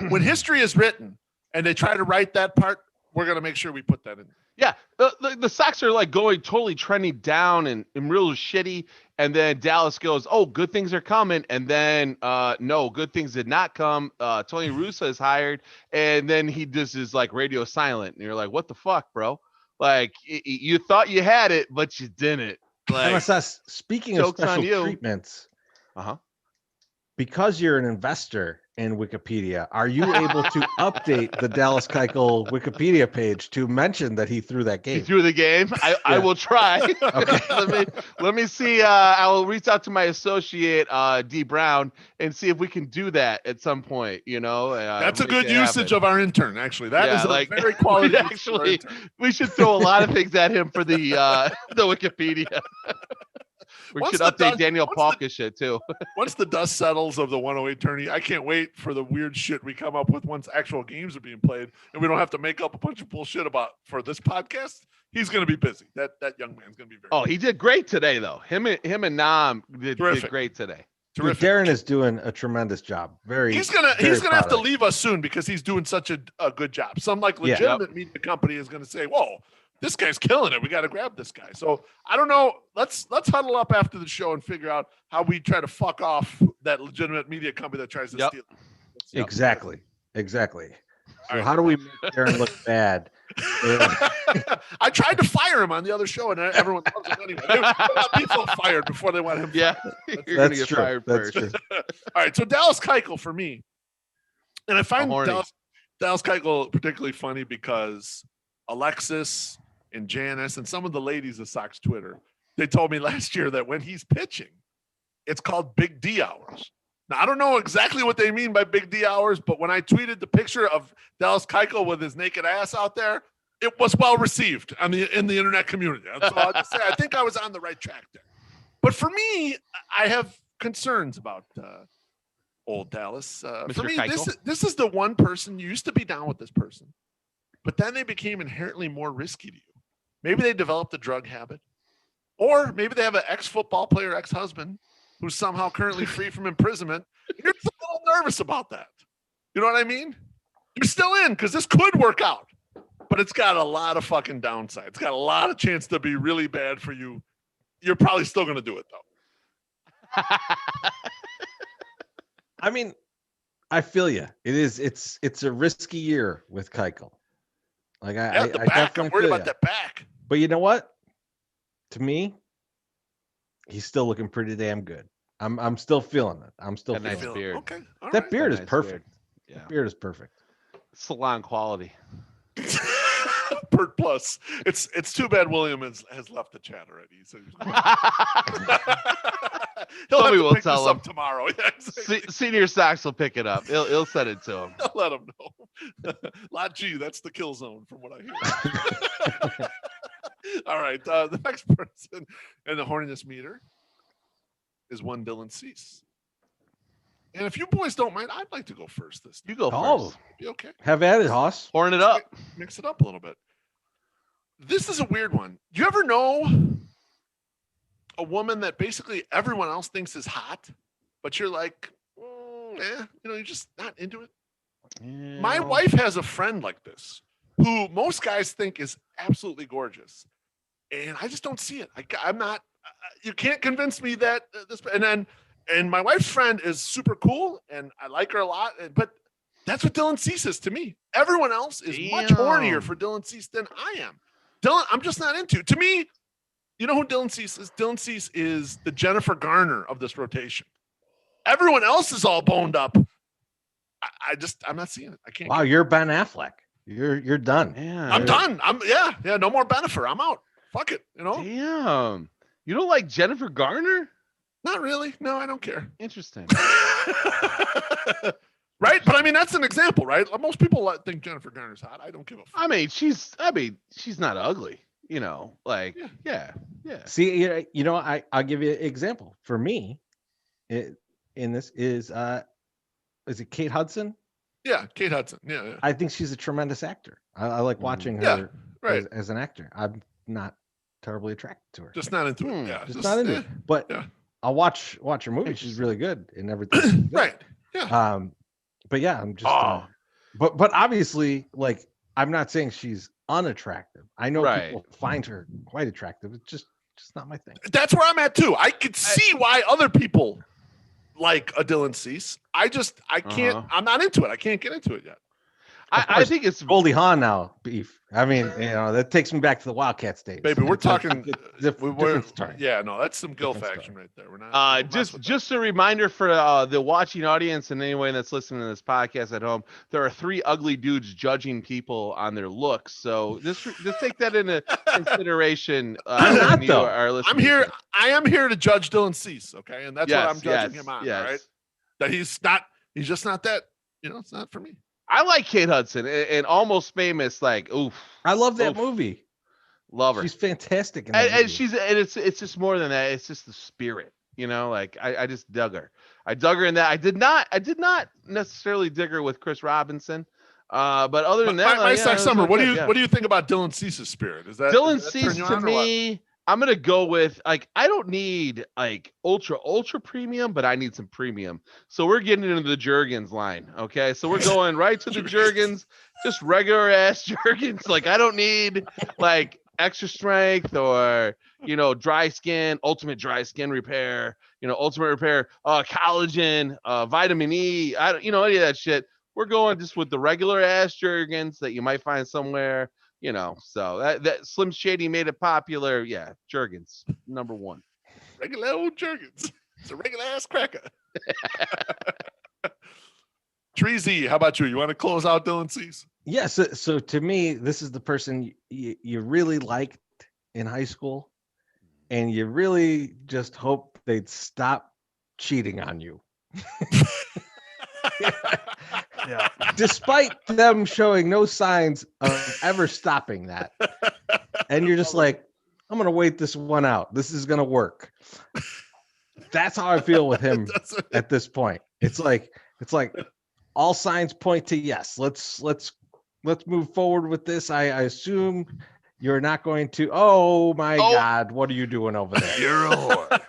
When history is written and they try to write that part, we're gonna make sure we put that in. Yeah, the Sox are like going totally trending down and real shitty, and then Dallas goes, "Oh, good things are coming," and then no, good things did not come. Tony Russo is hired, and then he just is like radio silent, and you're like, "What the fuck, bro?" Like you thought you had it, but you didn't. Like, MSS, speaking of special treatments, because you're an investor in Wikipedia, are you able to update the Dallas Keuchel Wikipedia page to mention that he threw that game? He threw the game. I will try. Okay. let me see. I will reach out to my associate D Brown and see if we can do that at some point. That's a good usage of our intern. Actually, that is a very quality. Actually, we should throw a lot of things at him for the Wikipedia. We should update Daniel Palka shit too. Once the dust settles of the 108 tourney, I can't wait for the weird shit we come up with once actual games are being played, and we don't have to make up a bunch of bullshit for this podcast. He's going to be busy. That young man's going to be very. Oh, busy. He did great today, though. Him and Nam did great today. Dude, Darren is doing a tremendous job. He's gonna have to leave us soon because he's doing such a good job. Some legitimate media company is going to say, "Whoa, this guy's killing it. We got to grab this guy." So I don't know. Let's huddle up after the show and figure out how we try to fuck off that legitimate media company that tries to steal. Exactly. So how do we make Darren look bad? I tried to fire him on the other show, and everyone loves him anyway. They want people fired before they want him. Yeah, you're going to get fired first. True. All right, so Dallas Keuchel for me, and I find Dallas Keuchel particularly funny because Alexis and Janice and some of the ladies of Sox Twitter, they told me last year that when he's pitching, it's called Big D hours. Now, I don't know exactly what they mean by Big D hours, but when I tweeted the picture of Dallas Keuchel with his naked ass out there, it was well received in the internet community. So I'll just say I think I was on the right track there. But for me, I have concerns about old Dallas. For me, this is the one person you used to be down with this person, but then they became inherently more risky to you. Maybe they developed a drug habit, or maybe they have an ex-football player, ex-husband, who's somehow currently free from imprisonment. You're a little nervous about that. You know what I mean? You're still in because this could work out, but it's got a lot of fucking downside. It's got a lot of chance to be really bad for you. You're probably still going to do it though. I mean, I feel you. It's a risky year with Keuchel. Like I'm worried about that back. But you know what? To me, he's still looking pretty damn good. I'm still feeling it. I'm still feeling nice beard. Okay. That beard is nice perfect. Beard. Yeah. That beard is perfect. Salon quality. Pert plus. It's too bad William has left the chat already. So he'll have to pick this up tomorrow. Yeah, exactly. Senior Sox will pick it up. He'll send it to him. I'll let him know. Lot G, that's the kill zone from what I hear. All right. The next person in the horniness meter is one Dylan Cease. And if you boys don't mind, I'd like to go first this time. You go first. Be okay. Have at it, Hoss. Horn it up. Mix it up a little bit. This is a weird one. Do you ever know a woman that basically everyone else thinks is hot, but you're like, you're just not into it? Yeah. My wife has a friend like this who most guys think is absolutely gorgeous. And I just don't see it. I'm not, you can't convince me that this, and my wife's friend is super cool and I like her a lot, but that's what Dylan Cease is to me. Everyone else is much hornier for Dylan Cease than I am. Dylan, I'm just not into. To me, you know who Dylan Cease is? Dylan Cease is the Jennifer Garner of this rotation. Everyone else is all boned up. I'm not seeing it. I can't. Wow, you're Ben Affleck. You're done. Yeah, I'm done. Yeah. No more Bennifer. I'm out. Fuck it. Damn. You don't like Jennifer Garner? Not really. No, I don't care. Interesting. Right, but I mean that's an example, right? Most people think Jennifer Garner's hot. I don't give a fuck. I mean, she's not ugly. Like yeah. See, I'll give you an example. For me, in this is it Kate Hudson? Yeah, Kate Hudson. Yeah. I think she's a tremendous actor. I like watching her right. as an actor. I'm not terribly attracted to her. Just not into it. Yeah, just not into it. But I'll watch her movie. She's really good in everything. Right. Yeah. But yeah, I'm just. But obviously, like, I'm not saying she's unattractive. I know people find her quite attractive. It's just not my thing. That's where I'm at too. I could see why other people like a Dylan Cease. I can't. I'm not into it. I can't get into it yet. I think it's Goldie Hawn now, Beef. I mean, that takes me back to the Wildcats days. Baby, we're talking. Different story. Yeah, no, that's some Gilf action right there. We're not. Just a reminder for the watching audience and anyone that's listening to this podcast at home. There are 3 ugly dudes judging people on their looks, so just take that into consideration. I'm not though. I'm here. I am here to judge Dylan Cease. Okay, and that's what I'm judging him on. Yes. Right? That he's not. He's just not that. It's not for me. I like Kate Hudson and Almost Famous. Like, oof. I love that movie. Love her. She's fantastic. In that movie. It's just more than that. It's just the spirit, Like I just dug her. I dug her in that. I did not necessarily dig her with Chris Robinson. But other than that, my summer. What do you think about Dylan Cease's spirit? Is that Dylan Cease to me? I'm gonna go with I don't need ultra premium, but I need some premium. So we're getting into the Jergens line. Okay, so we're going right to the Jergens, just regular ass Jergens. I don't need extra strength or dry skin, ultimate dry skin repair. Ultimate repair, collagen, vitamin E. I don't any of that shit. We're going just with the regular ass Jergens that you might find somewhere. So that Slim Shady made it popular. Yeah, Jergens, number 1. Regular old Jergens. It's a regular ass cracker. Treasy, how about you? You want to close out Dylan Cease? Yeah, so to me, this is the person you really liked in high school, and you really just hope they'd stop cheating on you. Yeah. Despite them showing no signs of ever stopping that. And you're just like, I'm going to wait this one out. This is going to work. That's how I feel with him at this point. It's like all signs point to yes. Let's move forward with this. I assume you're not going to. Oh my God, what are you doing over there? You're a whore.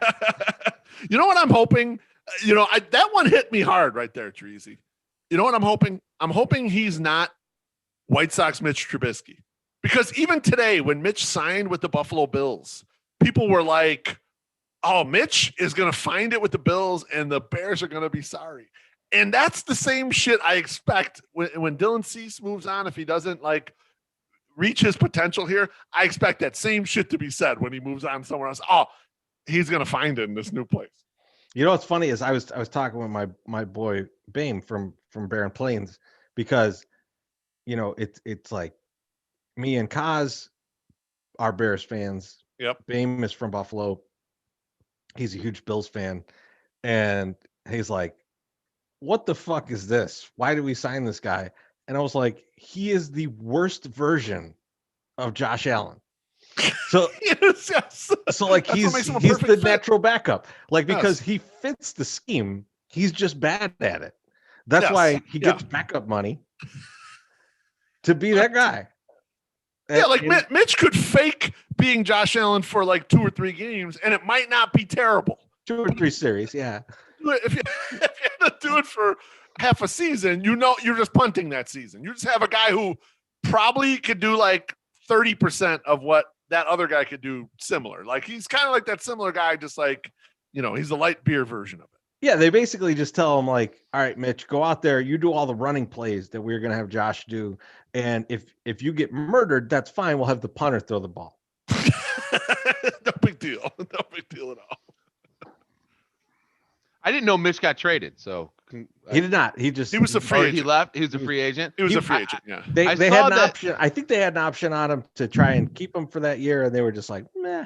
You know what I'm hoping? That one hit me hard right there, Treasy. You know what I'm hoping? I'm hoping he's not White Sox Mitch Trubisky. Because even today, when Mitch signed with the Buffalo Bills, people were like, oh, Mitch is going to find it with the Bills and the Bears are going to be sorry. And that's the same shit I expect when Dylan Cease moves on. If he doesn't reach his potential here, I expect that same shit to be said when he moves on somewhere else. Oh, he's going to find it in this new place. What's funny is I was talking with my boy Bame from Barren Plains, because it's like me and Kaz are Bears fans. Yep. Bame is from Buffalo. He's a huge Bills fan, and he's like, "What the fuck is this? Why did we sign this guy?" And I was like, "He is the worst version of Josh Allen." So, yes. So he's the natural backup, because he fits the scheme. He's just bad at it. That's why he gets backup money to be that guy. Yeah, Mitch could fake being Josh Allen for 2 or 3 games, and it might not be terrible. 2 or 3 series, yeah. If you had to do it for half a season, you're just punting that season. You just have a guy who probably could do 30% of what that other guy could do similar. He's kind of like that similar guy, just he's a light beer version of it. Yeah, they basically just tell him all right, Mitch, go out there, you do all the running plays that we're going to have Josh do. And if you get murdered, that's fine. We'll have the punter throw the ball. No big deal. No big deal at all. I didn't know Mitch got traded, so he did not. He was a free agent. He left. He was a free agent. He was a free agent. Yeah. They had an option. I think they had an option on him to try and keep him for that year, and they were just like, meh.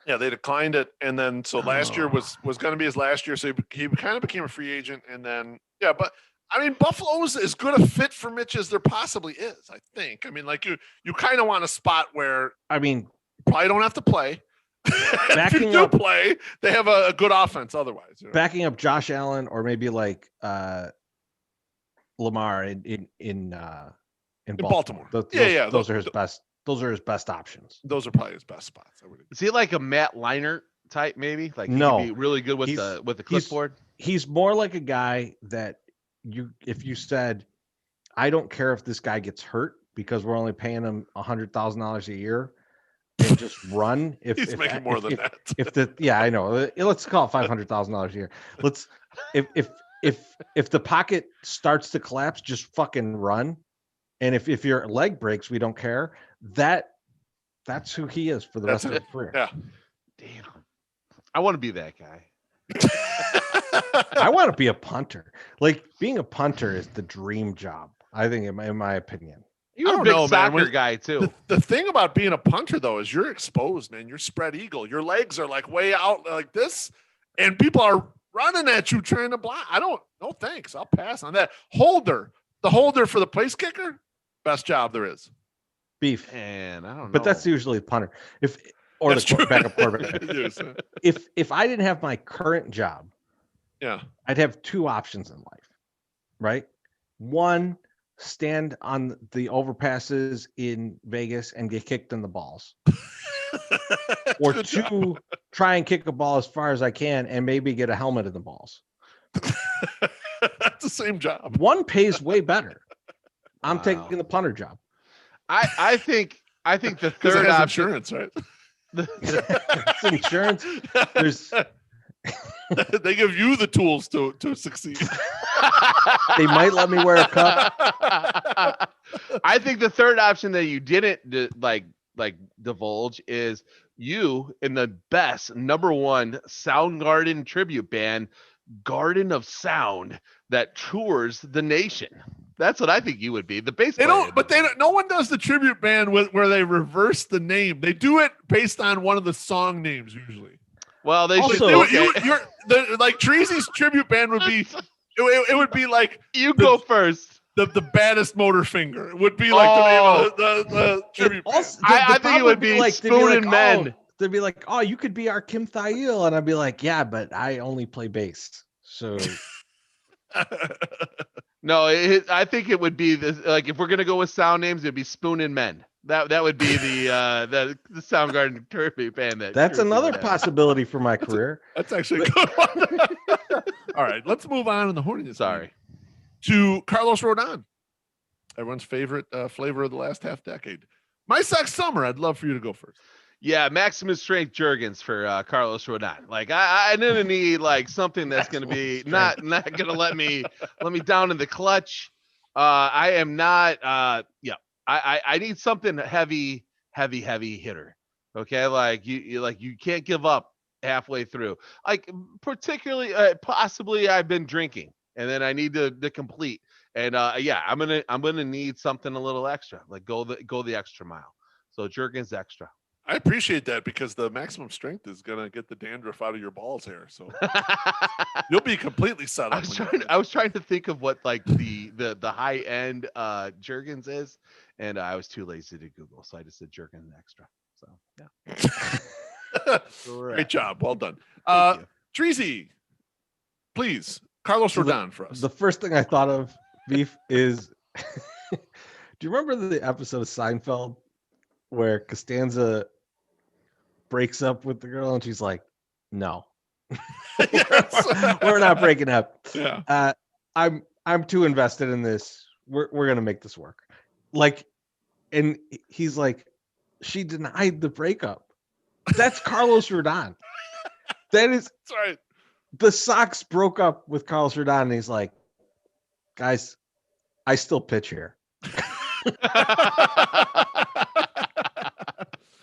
Yeah, they declined it, and then so last year was going to be his last year, so he kind of became a free agent, and then but I mean, Buffalo's as good a fit for Mitch as there possibly is. I think. I mean, like you kind of want a spot where you probably don't have to play. If you do play, they have a good offense. Otherwise, backing up Josh Allen or maybe like Lamar in Baltimore. Those are his best. Those are his best options. Those are probably his best spots. Is he like a Matt Leinart type? Maybe like no, he'd be really good with the clipboard. He's more like a guy that if you said, I don't care if this guy gets hurt because we're only paying him $100,000 a year, and just run. He's making more than that. I know. Let's call it $500,000 a year. If the pocket starts to collapse, just fucking run. And if your leg breaks, we don't care. That's who he is for the rest of his career. Yeah. Damn. I want to be that guy. I want to be a punter. Like being a punter is the dream job, I think, in my opinion. You're a big soccer guy too. The thing about being a punter though is you're exposed, man. You're spread eagle. Your legs are like way out like this, and people are running at you trying to block. No thanks. I'll pass on that. The holder for the place kicker, best job there is. Beef. And I don't know. But that's usually the punter. The backup quarterback. If I didn't have my current job, I'd have two options in life, right? One, stand on the overpasses in Vegas and get kicked in the balls. Or two, try and kick a ball as far as I can and maybe get a helmet in the balls. That's the same job. One pays way better. I'm taking the punter job. I think the third option, insurance, right? It's insurance. They give you the tools to succeed. They might let me wear a cup. I think the third option that you didn't like divulge is you in the best #1 Soundgarden tribute band, Garden of Sound, that tours the nation. That's what I think you would be. The bass player. No one does the tribute band where they reverse the name. They do it based on one of the song names usually. Well, they also, should. Like Treasy's tribute band would be. It would be like go first. The baddest motor finger. It would be like the name of the tribute band. I think it would be like Spoon and Men. They'd be like, oh, you could be our Kim Thayil, and I'd be like, yeah, but I only play bass, so. No, I think it would be like if we're gonna go with sound names, it'd be Spoon and Men. That would be the Soundgarden tribute band. That's another possibility for my career. That's actually a good one. All right, let's move on in the horniness. Sorry. To Carlos Rodon, everyone's favorite flavor of the last half decade. My Sox Summer. I'd love for you to go first. Yeah, maximum strength Jergens for Carlos Rodon. Like I didn't need like something that's going to be not going to let me down in the clutch. I am not. I need something heavy hitter. Okay, like you can't give up halfway through. Like particularly, possibly I've been drinking and then I need to complete. And I'm gonna need something a little extra. Like go the extra mile. So Jergens extra. I appreciate that because the maximum strength is gonna get the dandruff out of your balls hair, so you'll be completely set up. I was trying to think of what like the high end Jergens is, and I was too lazy to Google, so I just said Jergens extra. So yeah, great job, well done. Treasy, please, Carlos Rodon for us. The first thing I thought of, Beef, is do you remember the episode of Seinfeld where Costanza breaks up with the girl and she's like, no, we're not breaking up. Yeah. I'm too invested in this. We're going to make this work. Like, and he's like, she denied the breakup. That's Carlos Rodon. That's right. The Sox broke up with Carlos Rodon and he's like, guys, I still pitch here.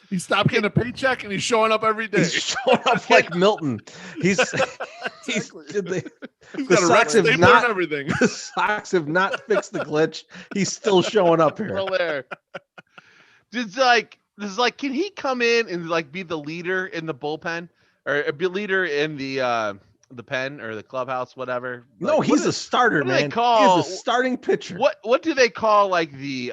He stopped getting a paycheck and he's showing up every day. He's showing up like Milton. He's got a Rex stapler and everything. The Sox have not fixed the glitch. He's still showing up here. Still there. Just like this is like, can he come in and like be the leader in the bullpen or be leader in the pen or the clubhouse, whatever? No, Like, he's a starter, what do they man. call- He is a starting pitcher. What do they call like the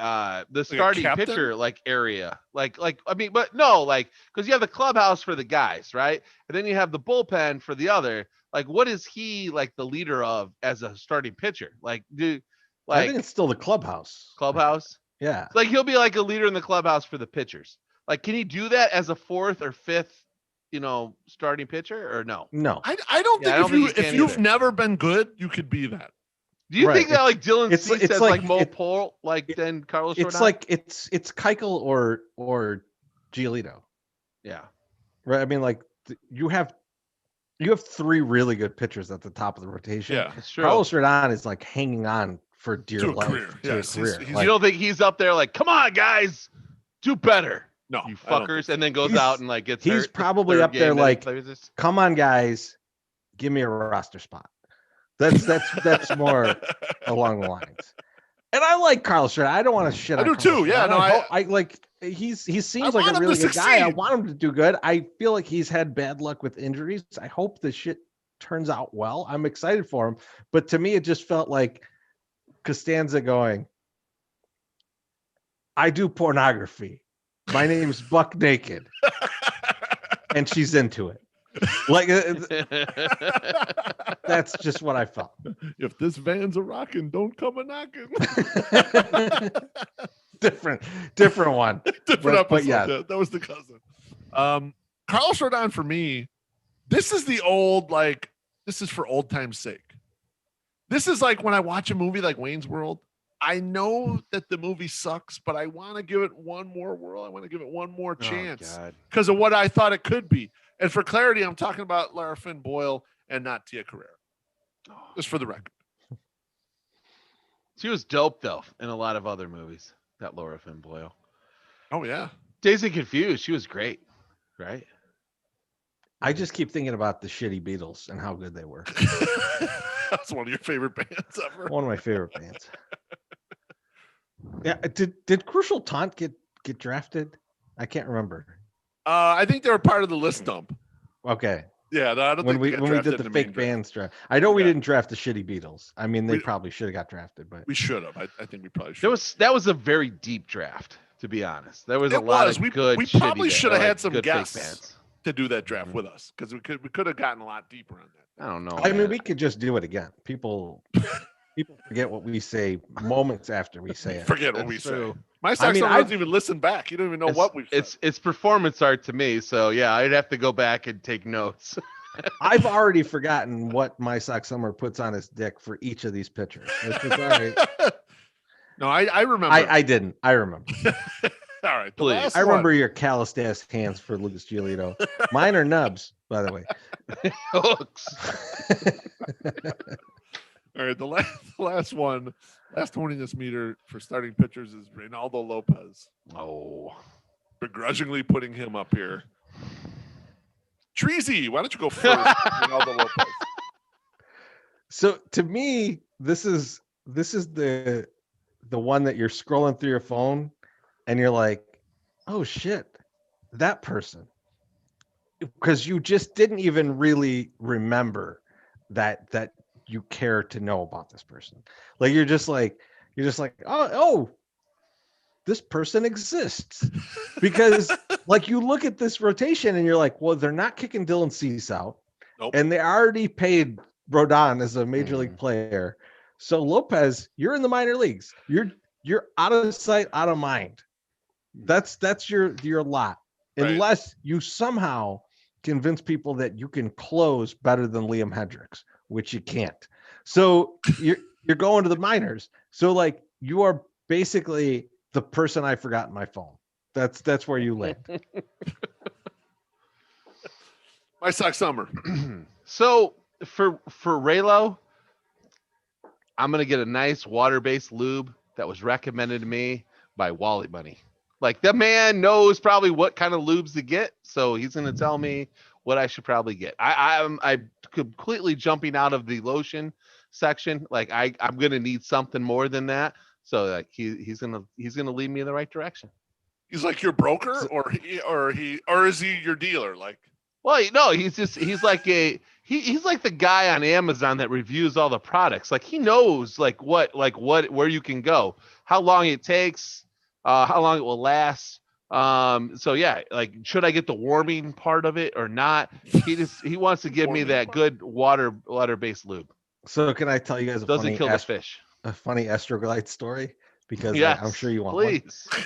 starting captain? pitcher like area? Like I mean, but no, like because you have the clubhouse for the guys, right? And then you have the bullpen for the other. Like, what is he like the leader of as a starting pitcher? Like, I think it's still the clubhouse. clubhouse? Yeah. Like he'll be like a leader in the clubhouse for the pitchers. Like, can he do that as a fourth or fifth, starting pitcher or no? No. I don't Yeah, I think don't think if he can you've either. never been good, you could be that. Do you Right. think that like Dylan It's- Cease it's has like- like more it- pull like than Carlos It's Rodon? like it's Keuchel or Giolito. Yeah. Right. I mean, like you have three really good pitchers at the top of the rotation. Yeah. That's true. Carlos Rodon is like hanging on for dear To a life career. to Yes, a career. he's- Like, You don't think he's up there like, come on, guys, do better, No, you I don't fuckers, think so. and then goes He's- out and like gets he's hurt the probably third up there game, then he like, plays this. come on, guys, give me a roster spot. That's more along the lines. And I like Carlos Rodon. I don't want to shit I on do Carlos too. Yeah, Rodon. no, I like he seems like want a him to really good guy. I succeed. want him to do good. I feel like he's had bad luck with injuries. I hope the shit turns out well. I'm excited for him. But to me, it just felt like Costanza going, I do pornography. My name's Buck Naked. And she's into it. Like that's just what I felt. If this van's a rockin', don't come a knocking. different one. Different episode. But yeah. Yeah, that was the cousin. Carlos Rodon for me, this is the old, like, this is for old time's sake. This is like when I watch a movie like Wayne's World. I know that the movie sucks, but I want to give it one more whirl. I want to give it one more chance because of what I thought it could be. And for clarity, I'm talking about Lara Flynn Boyle and not Tia Carrere. Just for the record. She was dope though in a lot of other movies. That Laura Flynn Boyle. Oh yeah. Dazed and Confused. She was great, right? I just keep thinking about the shitty Beatles and how good they were. That's one of your favorite bands ever. One of my favorite bands. Yeah, did Crucial Taunt get drafted? I can't remember. I think they were part of the list dump. Okay. Yeah, no, I don't When think we they got when we drafted did in the main fake draft. bands draft, I know we Yeah. didn't draft the shitty Beatles. I mean, they We- probably should have got drafted, but We should have. I think we probably should. That was a very deep draft, to be honest. There was a It lot was. of We good. probably shitty should have like, had some good fake guests. bands. to do that draft with us because we could have gotten a lot deeper on that. I don't know. I mean, man. we could just do it again. People forget what we say moments after we say it. Forget what That's we true. say. My saxophone I've- doesn't even listen back. You don't even know It's- what we've said. It's performance art to me, so yeah, I'd have to go back and take notes. I've already forgotten what my sock summer puts on his dick for each of these pitchers. It's all right. No, I remember. I didn't. I remember. All right, the Please. last I remember one. your calloused ass hands for Lucas Giolito. Mine are nubs, by the way. Hooks. All right, the last one, last one in this meter for starting pitchers is Renaldo Lopez. Oh, Begrudgingly putting him up here. Treasy, why don't you go first? Renaldo Lopez. So to me, this is the one that you're scrolling through your phone and you're like, oh shit, that person. Because you just didn't even really remember that you care to know about this person. Like you're just like, oh, this person exists. Because like you look at this rotation and you're like, well, they're not kicking Dylan Cease out. Nope. And they already paid Rodon as a major league player. So Lopez, you're in the minor leagues. You're out of sight, out of mind. That's your lot. Right. Unless you somehow convince people that you can close better than Liam Hendricks, which you can't. So you're going to the minors. So like you are basically the person I forgot in my phone. That's where you land. My sock summer. so for Raylo, I'm gonna get a nice water-based lube that was recommended to me by Wally Bunny. Like the man knows probably what kind of lubes to get, so he's gonna tell me what I should probably get. I'm completely jumping out of the lotion section. Like I'm gonna need something more than that. So like he's gonna lead me in the right direction. He's like your broker, or is he your dealer? Like, well, no, he's like he's like the guy on Amazon that reviews all the products. Like he knows where you can go, how long it takes, how long it will last. So yeah, like should I get the warming part of it or not? He wants to give me that good water-based lube. So can I tell you guys Doesn't kill the fish. A funny Astroglide story? Because yes, I'm sure you want please. one.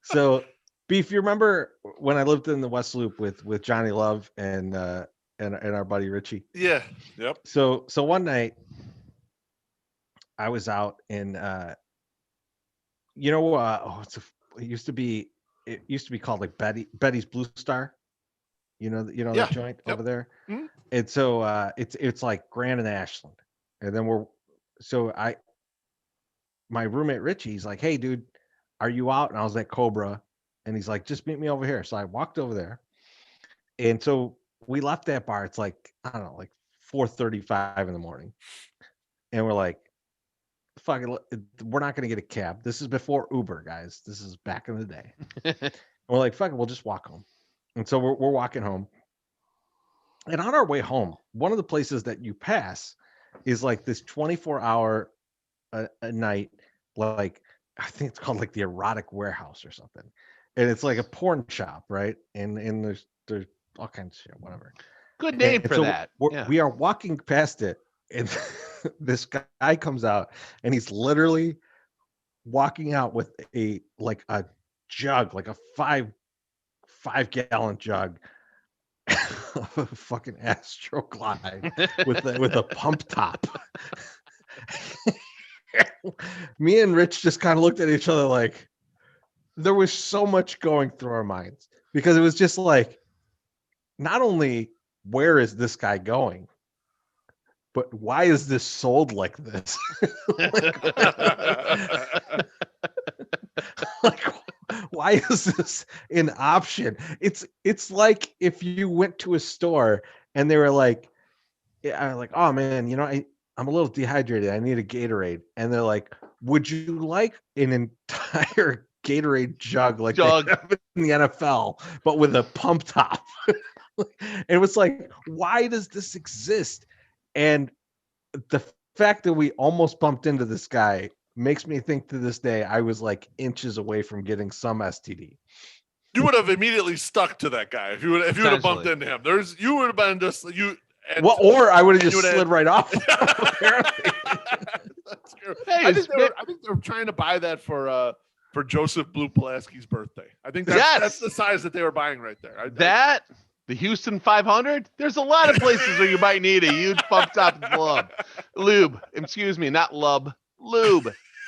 So, Beef, you remember when I lived in the West Loop with Johnny Love and our buddy Richie? Yeah. Yep. So one night I was out in it used to be called like Betty's Blue Star. You know that joint over there. Mm-hmm. And so it's like Grand and Ashland. And then my roommate Richie's like, "Hey dude, are you out?" And I was like, "Cobra." And he's like, "Just meet me over here." So I walked over there. And so we left that bar. It's like, I don't know, like 4:35 in the morning. And we're like, fuck it, we're not going to get a cab. This is before Uber, guys. This is back in the day. And we're like, fuck it, we'll just walk home. And so we're walking home. And on our way home, one of the places that you pass is like this 24-hour a night, like I think it's called like the Erotic Warehouse or something. And it's like a porn shop, right? And there's all kinds of shit, whatever. Good name for that. We are walking past it, and this guy comes out, and he's literally walking out with a jug, like a 5-gallon jug of a fucking Astroglide with a pump top. Me and Rich just kind of looked at each other like there was so much going through our minds, because it was just like, not only where is this guy going, but why is this sold like this? like, why is this an option? It's like if you went to a store and they were like, "Oh man, I'm a little dehydrated. I need a Gatorade." And they're like, "Would you like an entire Gatorade jug like they have in the NFL, but with a pump top?" It was like, why does this exist? And the fact that we almost bumped into this guy makes me think to this day I was like inches away from getting some STD. You would have immediately stuck to that guy if you would have bumped into him. You would have been just you. Or I would have just slid right off. Apparently. That's true. Hey, I think they were trying to buy that for Joseph Blue Pulaski's birthday. I think that's the size that they were buying right there. The Houston 500. There's a lot of places where you might need a huge pump top lube. Excuse me, not lube.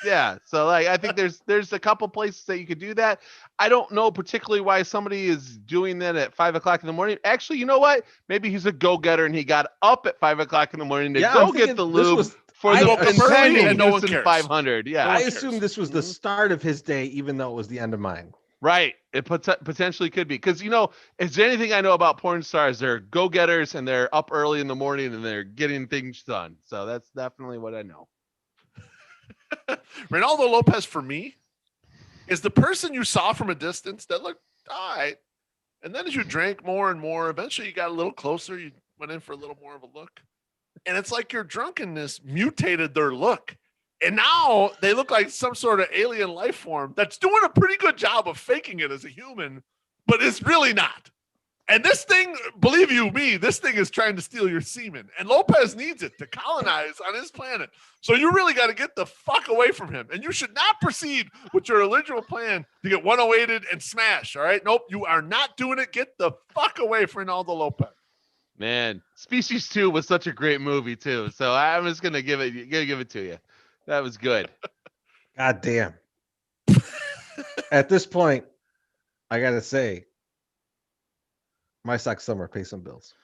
Yeah. So like, I think there's a couple places that you could do that. I don't know particularly why somebody is doing that at 5 o'clock in the morning. Actually, you know what? Maybe he's a go-getter and he got up at 5 o'clock in the morning to go get the lube for the impending Houston 500. Yeah. I assume this was the start of his day, even though it was the end of mine. Right. It potentially could be. Because, is there anything I know about porn stars? They're go-getters and they're up early in the morning and they're getting things done. So that's definitely what I know. Renaldo Lopez, for me, is the person you saw from a distance that looked all right. And then as you drank more and more, eventually you got a little closer. You went in for a little more of a look. And it's like your drunkenness mutated their look. And now they look like some sort of alien life form that's doing a pretty good job of faking it as a human, but it's really not. And this thing, believe you me, this thing is trying to steal your semen. And Lopez needs it to colonize on his planet. So you really got to get the fuck away from him. And you should not proceed with your original plan to get 108'd and smash. All right? Nope, you are not doing it. Get the fuck away from Renaldo Lopez. Man, Species 2 was such a great movie too. So I'm just gonna give it to you. That was good. God damn. At this point, I gotta say, my Sock Summer pay some bills.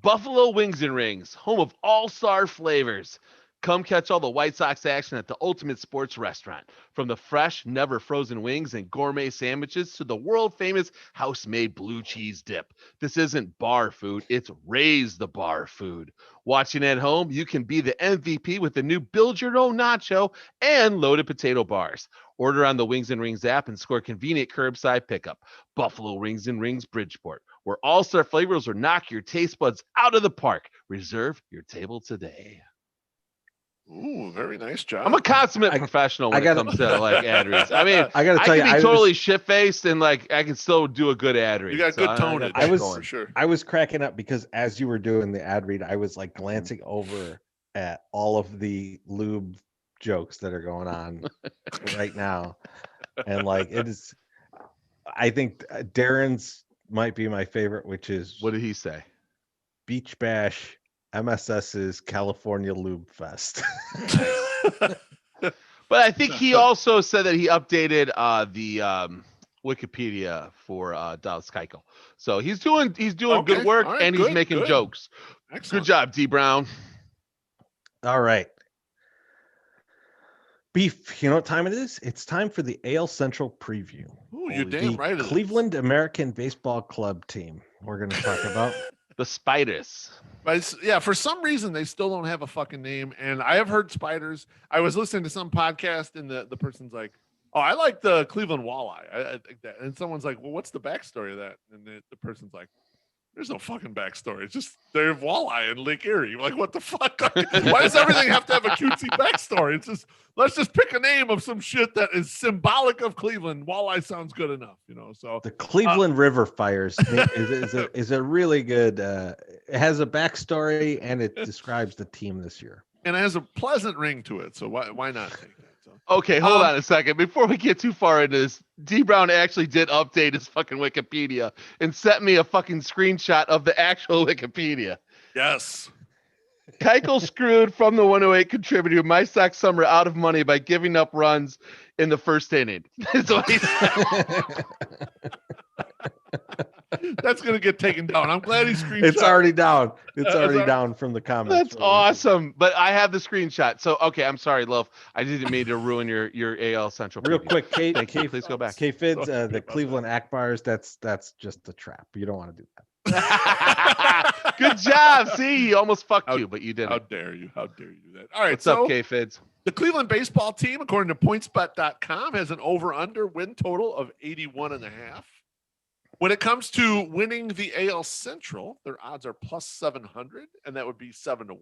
Buffalo Wings and Rings, home of all-star flavors. Come catch all the White Sox action at the ultimate sports restaurant. From the fresh, never frozen wings and gourmet sandwiches to the world-famous house-made blue cheese dip. This isn't bar food, it's raise the bar food. Watching at home, you can be the MVP with the new Build Your Own Nacho and loaded potato bars. Order on the Wings and Rings app and score convenient curbside pickup. Buffalo Wings and Rings Bridgeport, where all-star flavors will knock your taste buds out of the park. Reserve your table today. Ooh, very nice job. I'm a consummate professional when it comes to like ad reads. I mean, I gotta tell I you, can be totally shit-faced and like I can still do a good ad read. You got good tone. For sure. I was cracking up because as you were doing the ad read, I was like glancing over at all of the lube jokes that are going on right now, and like it is. I think Darren's might be my favorite, which is what did he say? Beach Bash MSS's California Lube Fest. But I think he also said that he updated the Wikipedia for Dallas Keuchel. So he's doing good work, right, and he's making jokes. Excellent. Good job, D Brown. All right. Beef, you know what time it is? It's time for the AL Central preview. Ooh, you're damn right. Cleveland American Baseball Club team. We're going to talk about the Spiders. But yeah, for some reason they still don't have a fucking name. And I have heard Spiders. I was listening to some podcast and the person's like, "Oh, I like the Cleveland Walleye." I think that. And someone's like, "Well, what's the backstory of that?" And the person's like, "There's no fucking backstory. It's just they're walleye in Lake Erie." Like, what the fuck? Why does everything have to have a cutesy backstory? It's just, let's just pick a name of some shit that is symbolic of Cleveland. Walleye sounds good enough, you know. So the Cleveland River Fires is a really good. It has a backstory and it describes the team this year. And it has a pleasant ring to it. So why not take that? So, okay, hold on a second. Before we get too far into this, D Brown actually did update his fucking Wikipedia and sent me a fucking screenshot of the actual Wikipedia. Yes. Keuchel screwed from the 108 contributor My Sox Summer out of money by giving up runs in the first inning. That's what he said. That's going to get taken down. I'm glad he screenshot. It's already down. It's already down from the comments. That's awesome. But I have the screenshot. So, okay, I'm sorry, Love. I didn't mean to ruin your AL Central. Real quick, Kate, please go back. K-Fids, the Cleveland Akbars, that's just a trap. You don't want to do that. Good job. See, he almost fucked you, but you didn't. How dare you? How dare you do that? All right. What's up, K-Fids? The Cleveland baseball team, according to PointsBet.com, has an over-under win total of 81.5. When it comes to winning the AL Central, their odds are plus 700, and that would be 7-1.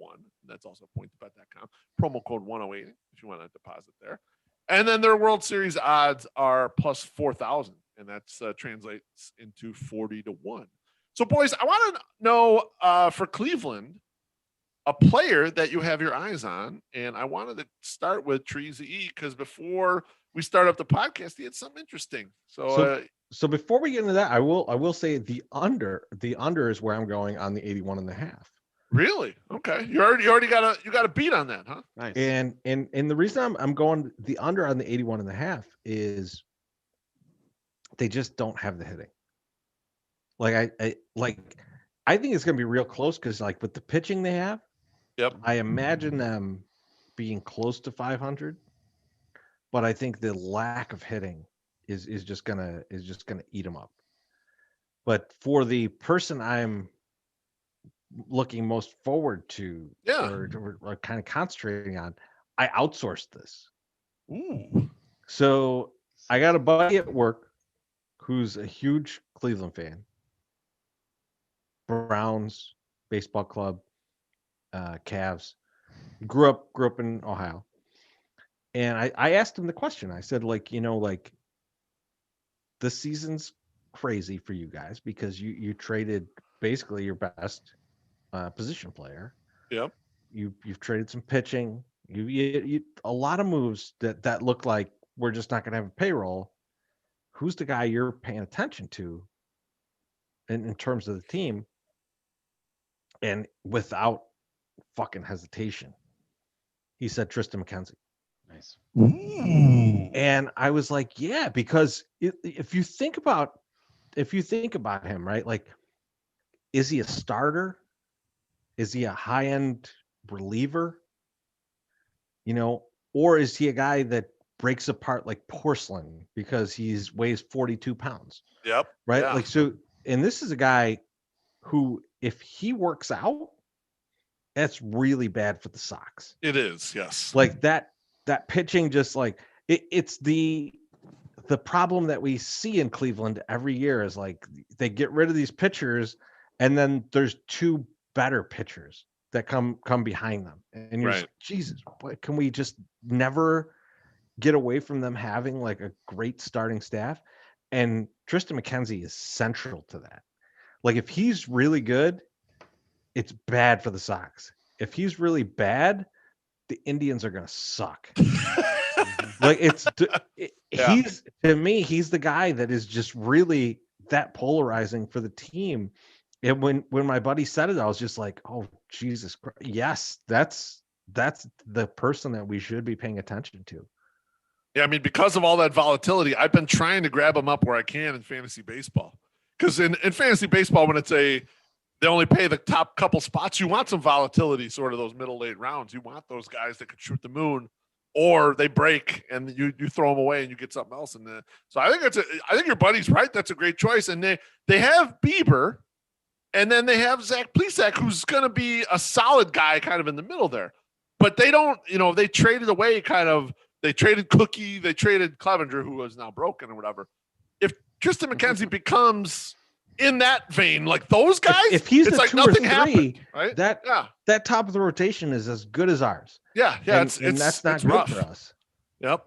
That's also PointsBet.com. Promo code 108 if you want to deposit there. And then their World Series odds are plus 4,000, and that translates into 40-1. So, boys, I want to know for Cleveland, a player that you have your eyes on, and I wanted to start with Trees E because before we start up the podcast, he had something interesting. So before we get into that, I will say the under is where I'm going on the 81.5. Really? Okay. You already got a beat on that, huh? Nice. And the reason I'm going the under on the 81.5 is they just don't have the hitting. Like I think it's gonna be real close because like with the pitching they have, yep. I imagine them being close to 500, but I think the lack of hitting is just gonna eat them up. But for the person I'm looking most forward to, or kind of concentrating on, I outsourced this. Ooh. So I got a buddy at work who's a huge Cleveland fan. Browns, baseball club, Cavs. Grew up in Ohio. And I asked him the question. I said, like, you know, like the season's crazy for you guys because you traded basically your best position player. Yep. You've traded some pitching. You a lot of moves that look like we're just not going to have a payroll. Who's the guy you're paying attention to in terms of the team? And without fucking hesitation, he said Tristan McKenzie. Nice. Ooh. And I was like, yeah, because if you think about him, right? Like, is he a starter? Is he a high-end reliever? You know, or is he a guy that breaks apart like porcelain because weighs 42 pounds? Yep. Right. Yeah. Like, so, and this is a guy who, if he works out, that's really bad for the Sox. It is. Yes. Like that pitching, just like, it's the problem that we see in Cleveland every year is like they get rid of these pitchers, and then there's two better pitchers that come behind them, and you're just, Jesus, what, can we just never get away from them having like a great starting staff? And Tristan McKenzie is central to that. Like if he's really good, it's bad for the Sox. If he's really bad, the Indians are gonna suck. Like he's, to me, he's the guy that is just really that polarizing for the team. And when my buddy said it, I was just like, oh Jesus Christ. Yes, that's the person that we should be paying attention to. Yeah, I mean, because of all that volatility, I've been trying to grab him up where I can in fantasy baseball. Because in fantasy baseball, when they only pay the top couple spots, you want some volatility, sort of those middle late rounds. You want those guys that could shoot the moon, or they break and you throw them away and you get something else. And so I think your buddy's right. That's a great choice. And they have Bieber, and then they have Zach Plesac, who's going to be a solid guy kind of in the middle there. But they don't, they traded away they traded Cookie, they traded Clevenger, who was now broken or whatever. If Tristan McKenzie becomes in that vein, like those guys, if he's it's the like 2 nothing or 3, happened, right? That top of the rotation is as good as ours. Yeah, and that's not good rough for us. Yep.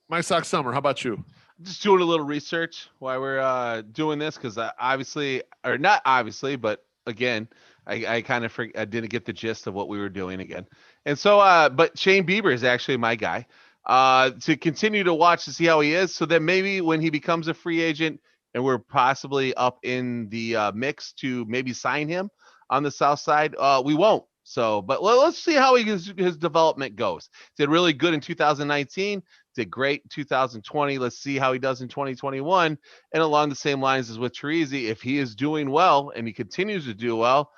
My Sox summer. How about you? Just doing a little research while we're doing this, because obviously, or not obviously, but again, I kind of I didn't get the gist of what we were doing again. And so, but Shane Bieber is actually my guy to continue to watch to see how he is. So that maybe when he becomes a free agent and we're possibly up in the mix to maybe sign him on the South Side, we won't. So, but let's see how his development goes. Did really good in 2019, did great in 2020. Let's see how he does in 2021. And along the same lines as with Teresi, if he is doing well and he continues to do well,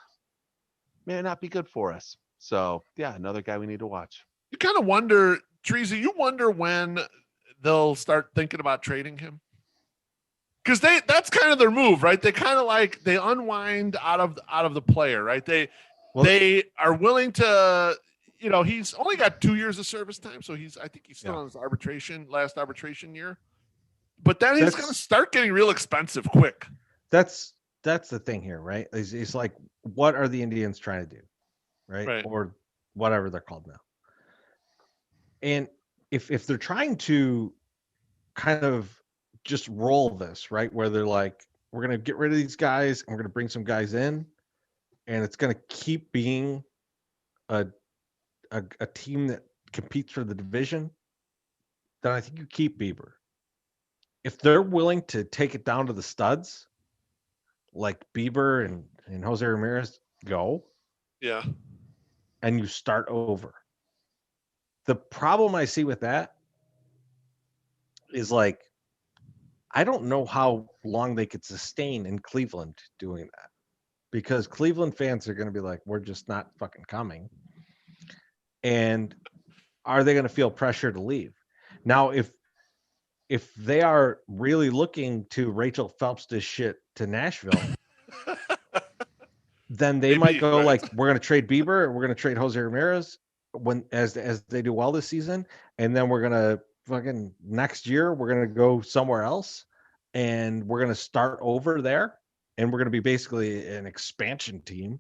may not be good for us. So, yeah, another guy we need to watch. You kind of wonder, Teresi, you wonder when they'll start thinking about trading him. Because that's kind of their move, right? They kind of they unwind out of the player, right? They are willing to, he's only got 2 years of service time, so I think he's still on his last arbitration year. But then he's going to start getting real expensive quick. That's the thing here, right? It's like, what are the Indians trying to do, right? Or whatever they're called now. And if they're trying to kind of just roll this, right, where they're like, we're going to get rid of these guys and we're going to bring some guys in, and it's going to keep being a team that competes for the division, then I think you keep Bieber. If they're willing to take it down to the studs, like Bieber and Jose Ramirez go, and you start over. The problem I see with that is, like, I don't know how long they could sustain in Cleveland doing that, because Cleveland fans are going to be like, we're just not fucking coming. And are they going to feel pressure to leave? Now, if they are really looking to Rachel Phelps this shit to Nashville, then they might go like, we're going to trade Bieber, we're going to trade Jose Ramirez as they do well this season, and then we're going to fucking next year we're going to go somewhere else, and we're going to start over there, and we're going to be basically an expansion team,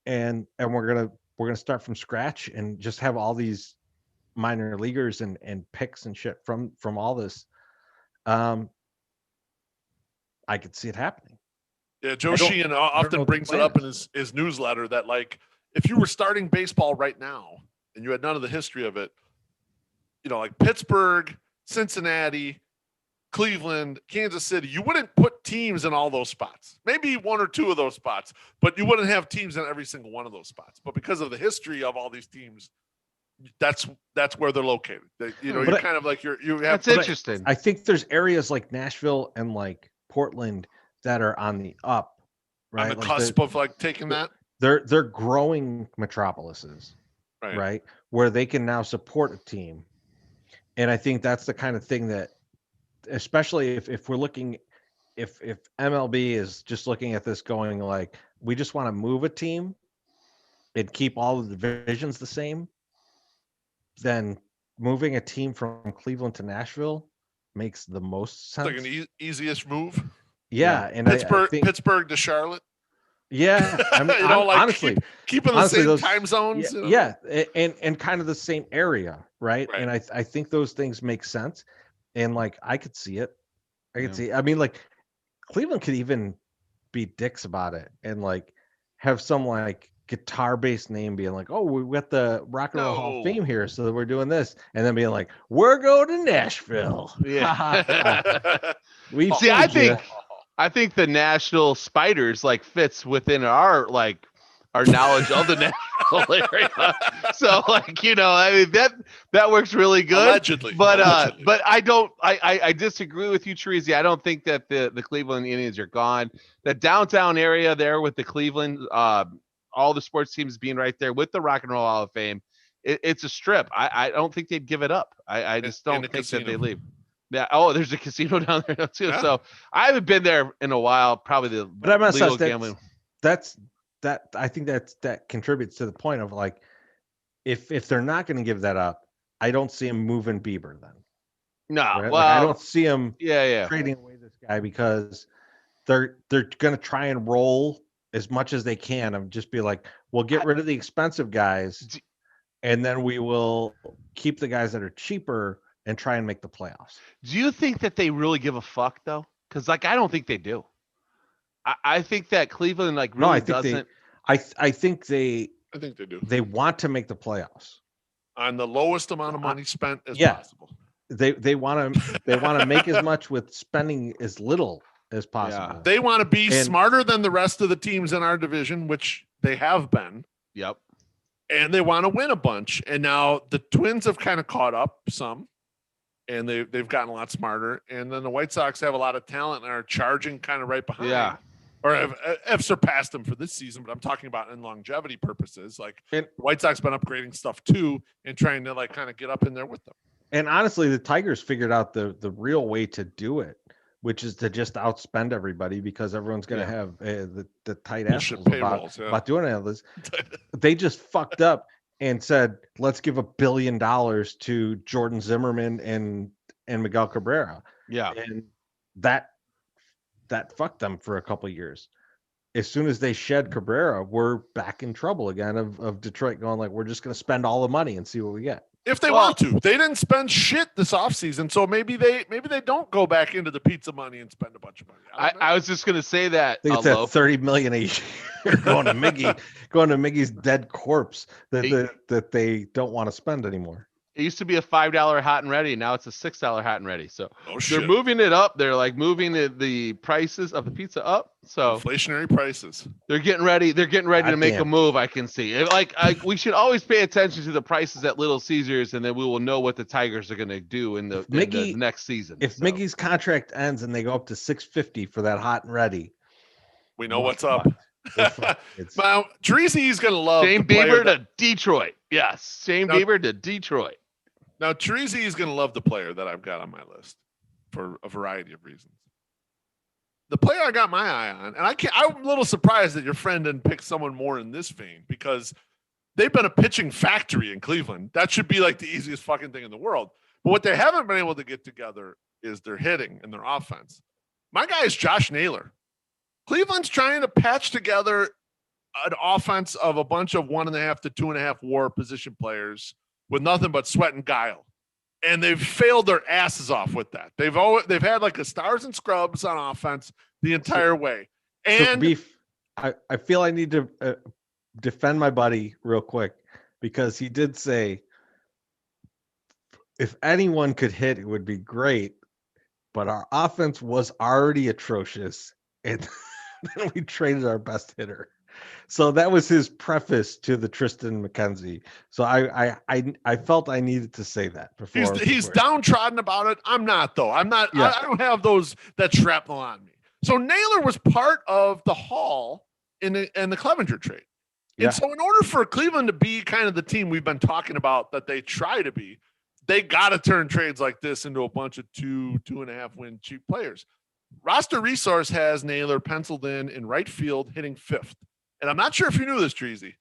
and we're going to start from scratch and just have all these minor leaguers and picks and shit from all this. I could see it happening. Yeah, Joe Sheehan often brings it up in his newsletter that, like, if you were starting baseball right now and you had none of the history of it, like Pittsburgh, Cincinnati, Cleveland, Kansas City, you wouldn't put teams in all those spots. Maybe one or two of those spots, but you wouldn't have teams in every single one of those spots. But because of the history of all these teams, that's where they're located. You're kind of like you have. That's interesting. I think there's areas like Nashville and like Portland that are on the up, right? On the cusp of like taking that. They're growing metropolises, right? Where they can now support a team. And I think that's the kind of thing that, especially if we're looking, if MLB is just looking at this going like, we just want to move a team and keep all the divisions the same, then moving a team from Cleveland to Nashville makes the most sense. It's like an easiest move. Yeah, and I think Pittsburgh to Charlotte. Yeah, I mean, honestly, keeping the same time zones. Yeah, and kind of the same area, right? And I think those things make sense, and like I could see it. I could see. I mean, like Cleveland could even be dicks about it and like have some like guitar-based name being like, "Oh, we got the Rock and Roll Hall of Fame here, so we're doing this," and then being like, "We're going to Nashville." Yeah. We see. I think the National Spiders like fits within our knowledge of the national area. So like, I mean that works really good. Allegedly. But I disagree with you, Teresi. I don't think that the Cleveland Indians are gone. The downtown area there with the Cleveland, all the sports teams being right there with the Rock and Roll Hall of Fame, it's a strip. I don't think they'd give it up. I just don't think that they leave. Yeah. Oh, there's a casino down there too. Yeah. So I haven't been there in a while. Probably the legal gambling. I think that contributes to the point of like, if they're not going to give that up, I don't see him moving Bieber then. No, right? well, like, I don't see him trading away this guy because they're going to try and roll as much as they can and just be like, we'll get rid of the expensive guys, and then we will keep the guys that are cheaper and try and make the playoffs. Do you think that they really give a fuck though? Because like I don't think they do. I think that Cleveland doesn't. I think they do. They want to make the playoffs on the lowest amount of money spent as possible. They want to make as much with spending as little as possible. Yeah. They want to be smarter than the rest of the teams in our division, which they have been. Yep. And they want to win a bunch. And now the Twins have kind of caught up some. And they've gotten a lot smarter. And then the White Sox have a lot of talent and are charging kind of right behind. Yeah. Or have surpassed them for this season, but I'm talking about in longevity purposes. Like the White Sox been upgrading stuff too and trying to like kind of get up in there with them. And honestly, the Tigers figured out the real way to do it, which is to just outspend everybody because everyone's going to have the tight assholes about doing all this. They just fucked up and said, let's give $1 billion to Jordan Zimmerman and Miguel Cabrera. Yeah. And that fucked them for a couple of years. As soon as they shed Cabrera, we're back in trouble again of Detroit going like, we're just going to spend all the money and see what we get. If they want to. They didn't spend shit this offseason, so maybe they don't go back into the pizza money and spend a bunch of money. I was just going to say that. I think it's that $30 million a year going to Miggy's dead corpse that they don't want to spend anymore. It used to be a $5 hot and ready. Now it's a $6 hot and ready. So they're moving it up. They're like moving the prices of the pizza up. So inflationary prices. They're getting ready. They're getting ready to make a move. I can see. We should always pay attention to the prices at Little Caesars, and then we will know what the Tigers are going to do in the next season. If Miggy's contract ends and they go up to $650 for that hot and ready, we know what's up. Now, Teresi's going to love Shane Bieber to Detroit. Yes, Shane Bieber to Detroit. Now, Teresi is going to love the player that I've got on my list for a variety of reasons. The player I got my eye on, and I'm a little surprised that your friend didn't pick someone more in this vein because they've been a pitching factory in Cleveland. That should be like the easiest fucking thing in the world. But what they haven't been able to get together is their hitting and their offense. My guy is Josh Naylor. Cleveland's trying to patch together an offense of a bunch of 1.5 to 2.5 WAR position players with nothing but sweat and guile. And they've failed their asses off with that. They've had like a stars and scrubs on offense the entire way. And I feel I need to defend my buddy real quick because he did say if anyone could hit, it would be great. But our offense was already atrocious. And then we traded our best hitter. So that was his preface to the Tristan McKenzie. So I felt I needed to say that before. He's downtrodden about it. I'm not though. I'm not. Yeah. I don't have that shrapnel on me. So Naylor was part of the haul in the Clevenger trade. And so in order for Cleveland to be kind of the team we've been talking about that they try to be, they got to turn trades like this into a bunch of 2.5 win cheap players. Roster Resource has Naylor penciled in right field, hitting 5th. And I'm not sure if you knew this, Treasy.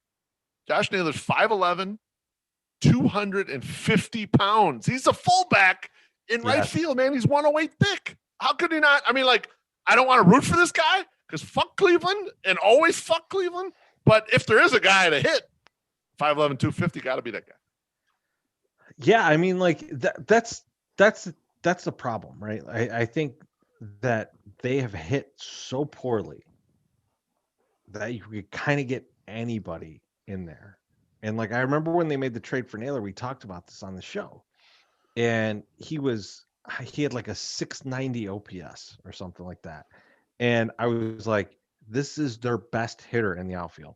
Josh Naylor's 5'11", 250 pounds. He's a fullback in right field, man. He's 108 thick. How could he not? I mean, like, I don't want to root for this guy because fuck Cleveland and always fuck Cleveland. But if there is a guy to hit, 5'11", 250, got to be that guy. Yeah, I mean, like that's the problem, right? I think that they have hit so poorly that you could kind of get anybody in there. And like I remember when they made the trade for Naylor, we talked about this on the show, and he had like a 690 OPS or something like that, and I was like, this is their best hitter in the outfield.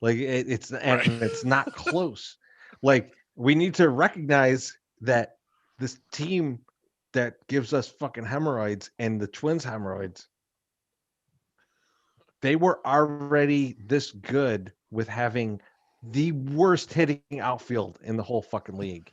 Like it's not close. Like we need to recognize that this team that gives us fucking hemorrhoids and the Twins hemorrhoids, they were already this good with having the worst hitting outfield in the whole fucking league.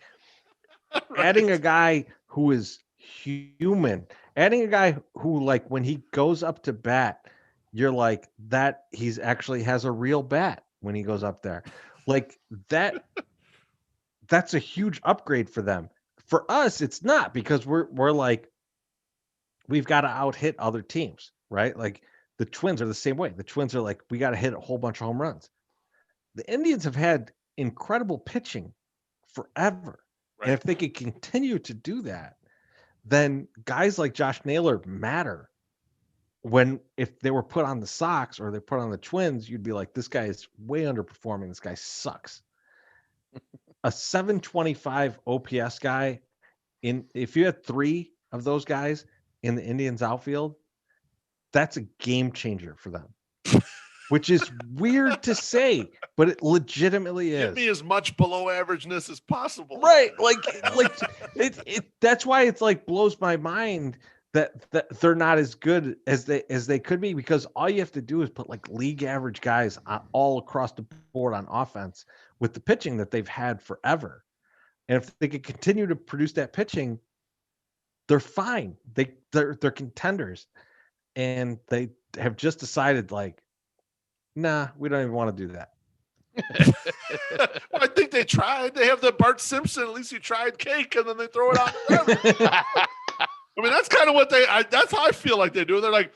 Right. Adding a guy who is human, adding a guy who, like, when he goes up to bat, you're like, that he's actually has a real bat when he goes up there. Like that, that's a huge upgrade for them. For us, it's not, because we're like, we've got to out hit other teams, right? Like the Twins are the same way. The Twins are like, we got to hit a whole bunch of home runs. The Indians have had incredible pitching forever. Right. And if they could continue to do that, then guys like Josh Naylor matter. If they were put on the Sox or they put on the Twins, you'd be like, this guy is way underperforming. This guy sucks. A 725 OPS guy, if you had 3 of those guys in the Indians outfield, that's a game changer for them. Which is weird to say, but it legitimately is. Give me as much below averageness as possible. Right. Like it that's why it's like blows my mind that they're not as good as they could be, because all you have to do is put like league average guys all across the board on offense with the pitching that they've had forever. And if they could continue to produce that pitching, they're fine. They're contenders. And they have just decided, like, nah, we don't even want to do that. Well, I think they tried. They have the Bart Simpson. At least he tried cake, and then they throw it out. I mean, that's kind of what that's how I feel like they do. They're like,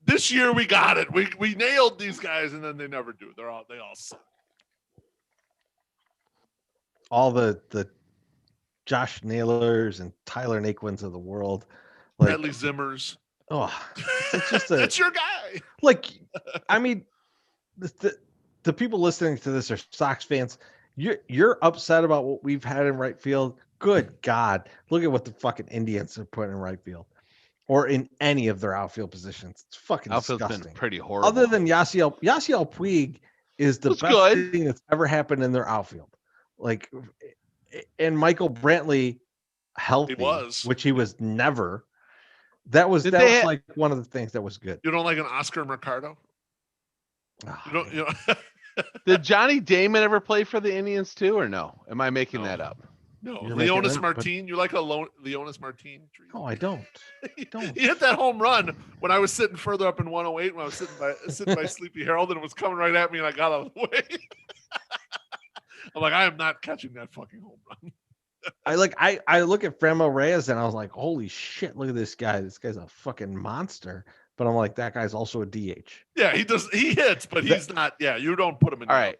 this year we got it. We nailed these guys, and then they never do. They all suck. All the Josh Naylors and Tyler Naquins of the world, like Bradley Zimmers. Oh, it's just that's your guy. Like, I mean, the people listening to this are Sox fans. You're upset about what we've had in right field. Good God, look at what the fucking Indians are putting in right field, or in any of their outfield positions. It's fucking disgusting. Been pretty horrible. Other than Yasiel Puig is the best thing that's ever happened in their outfield. Like, and Michael Brantley healthy, which he was never. That was like one of the things that was good. You don't like an Oscar Mercado? Oh, you know. Did Johnny Damon ever play for the Indians too, or no? Am I making that up? No. Leonis Martin. You like a Leonis Martin tree? No, I don't. He hit that home run when I was sitting further up in 108 when I was sitting by Sleepy Harold, and it was coming right at me, and I got out of the way. I'm like, I am not catching that fucking home run. I look at Franmil Reyes and I was like, holy shit, look at this guy. This guy's a fucking monster. But I'm like, that guy's also a DH. Yeah, he hits, but he's not. Yeah, you don't put him in. All right.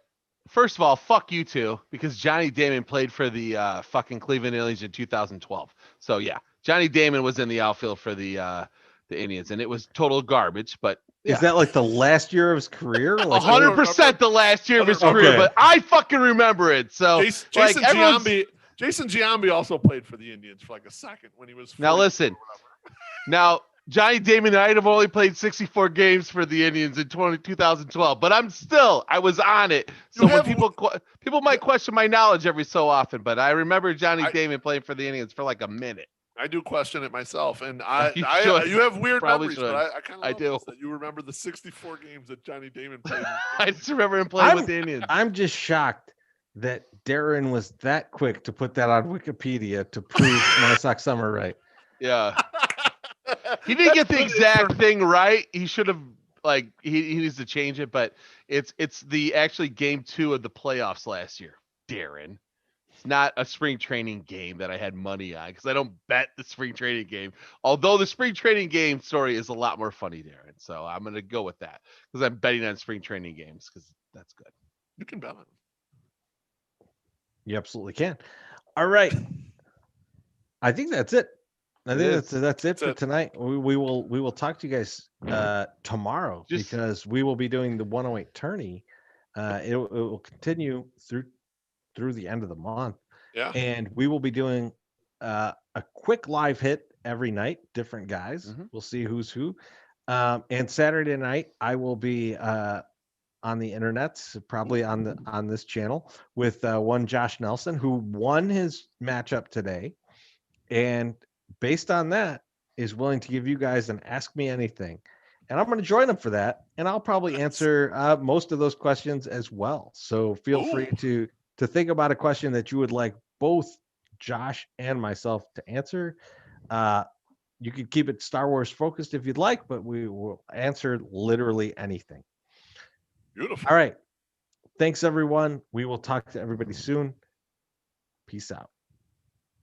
First of all, fuck you two, because Johnny Damon played for the fucking Cleveland Indians in 2012. So yeah, Johnny Damon was in the outfield for the Indians, and it was total garbage. But yeah. Is that like the last year of his career? 100% the last year of his career, but I fucking remember it. So Jason Giambi also played for the Indians for like a second when he was. Now listen, now Johnny Damon, I'd have only played 64 games for the Indians in 2012, but I was on it. So when people might question my knowledge every so often, but I remember Johnny Damon playing for the Indians for like a minute. I do question it myself, and you have weird memories, but I kind of do. That you remember the 64 games that Johnny Damon played. I just remember him playing with the Indians. I'm just shocked that Darren was that quick to put that on Wikipedia to prove my Sox summer right. Yeah. He didn't get the exact thing right. He should have, like, he needs to change it, but it's the actually game 2 of the playoffs last year, Darren. It's not a spring training game that I had money on because I don't bet the spring training game. Although the spring training game story is a lot more funny, Darren. So I'm going to go with that because I'm betting on spring training games because that's good. You can bet on it. You absolutely can. All right. I think that's it. I think that's it for tonight. We will talk to you guys tomorrow because we will be doing the 108 tourney. It will continue through the end of the month. Yeah. And we will be doing a quick live hit every night, different guys. Mm-hmm. We'll see who's who. And Saturday night, I will be on the internet, probably on this channel with one Josh Nelson, who won his matchup today. And based on that, is willing to give you guys an Ask Me Anything. And I'm going to join him for that. And I'll probably answer most of those questions as well. So feel free to think about a question that you would like both Josh and myself to answer. You could keep it Star Wars focused if you'd like, but we will answer literally anything. Beautiful. All right. Thanks, everyone. We will talk to everybody soon. Peace out.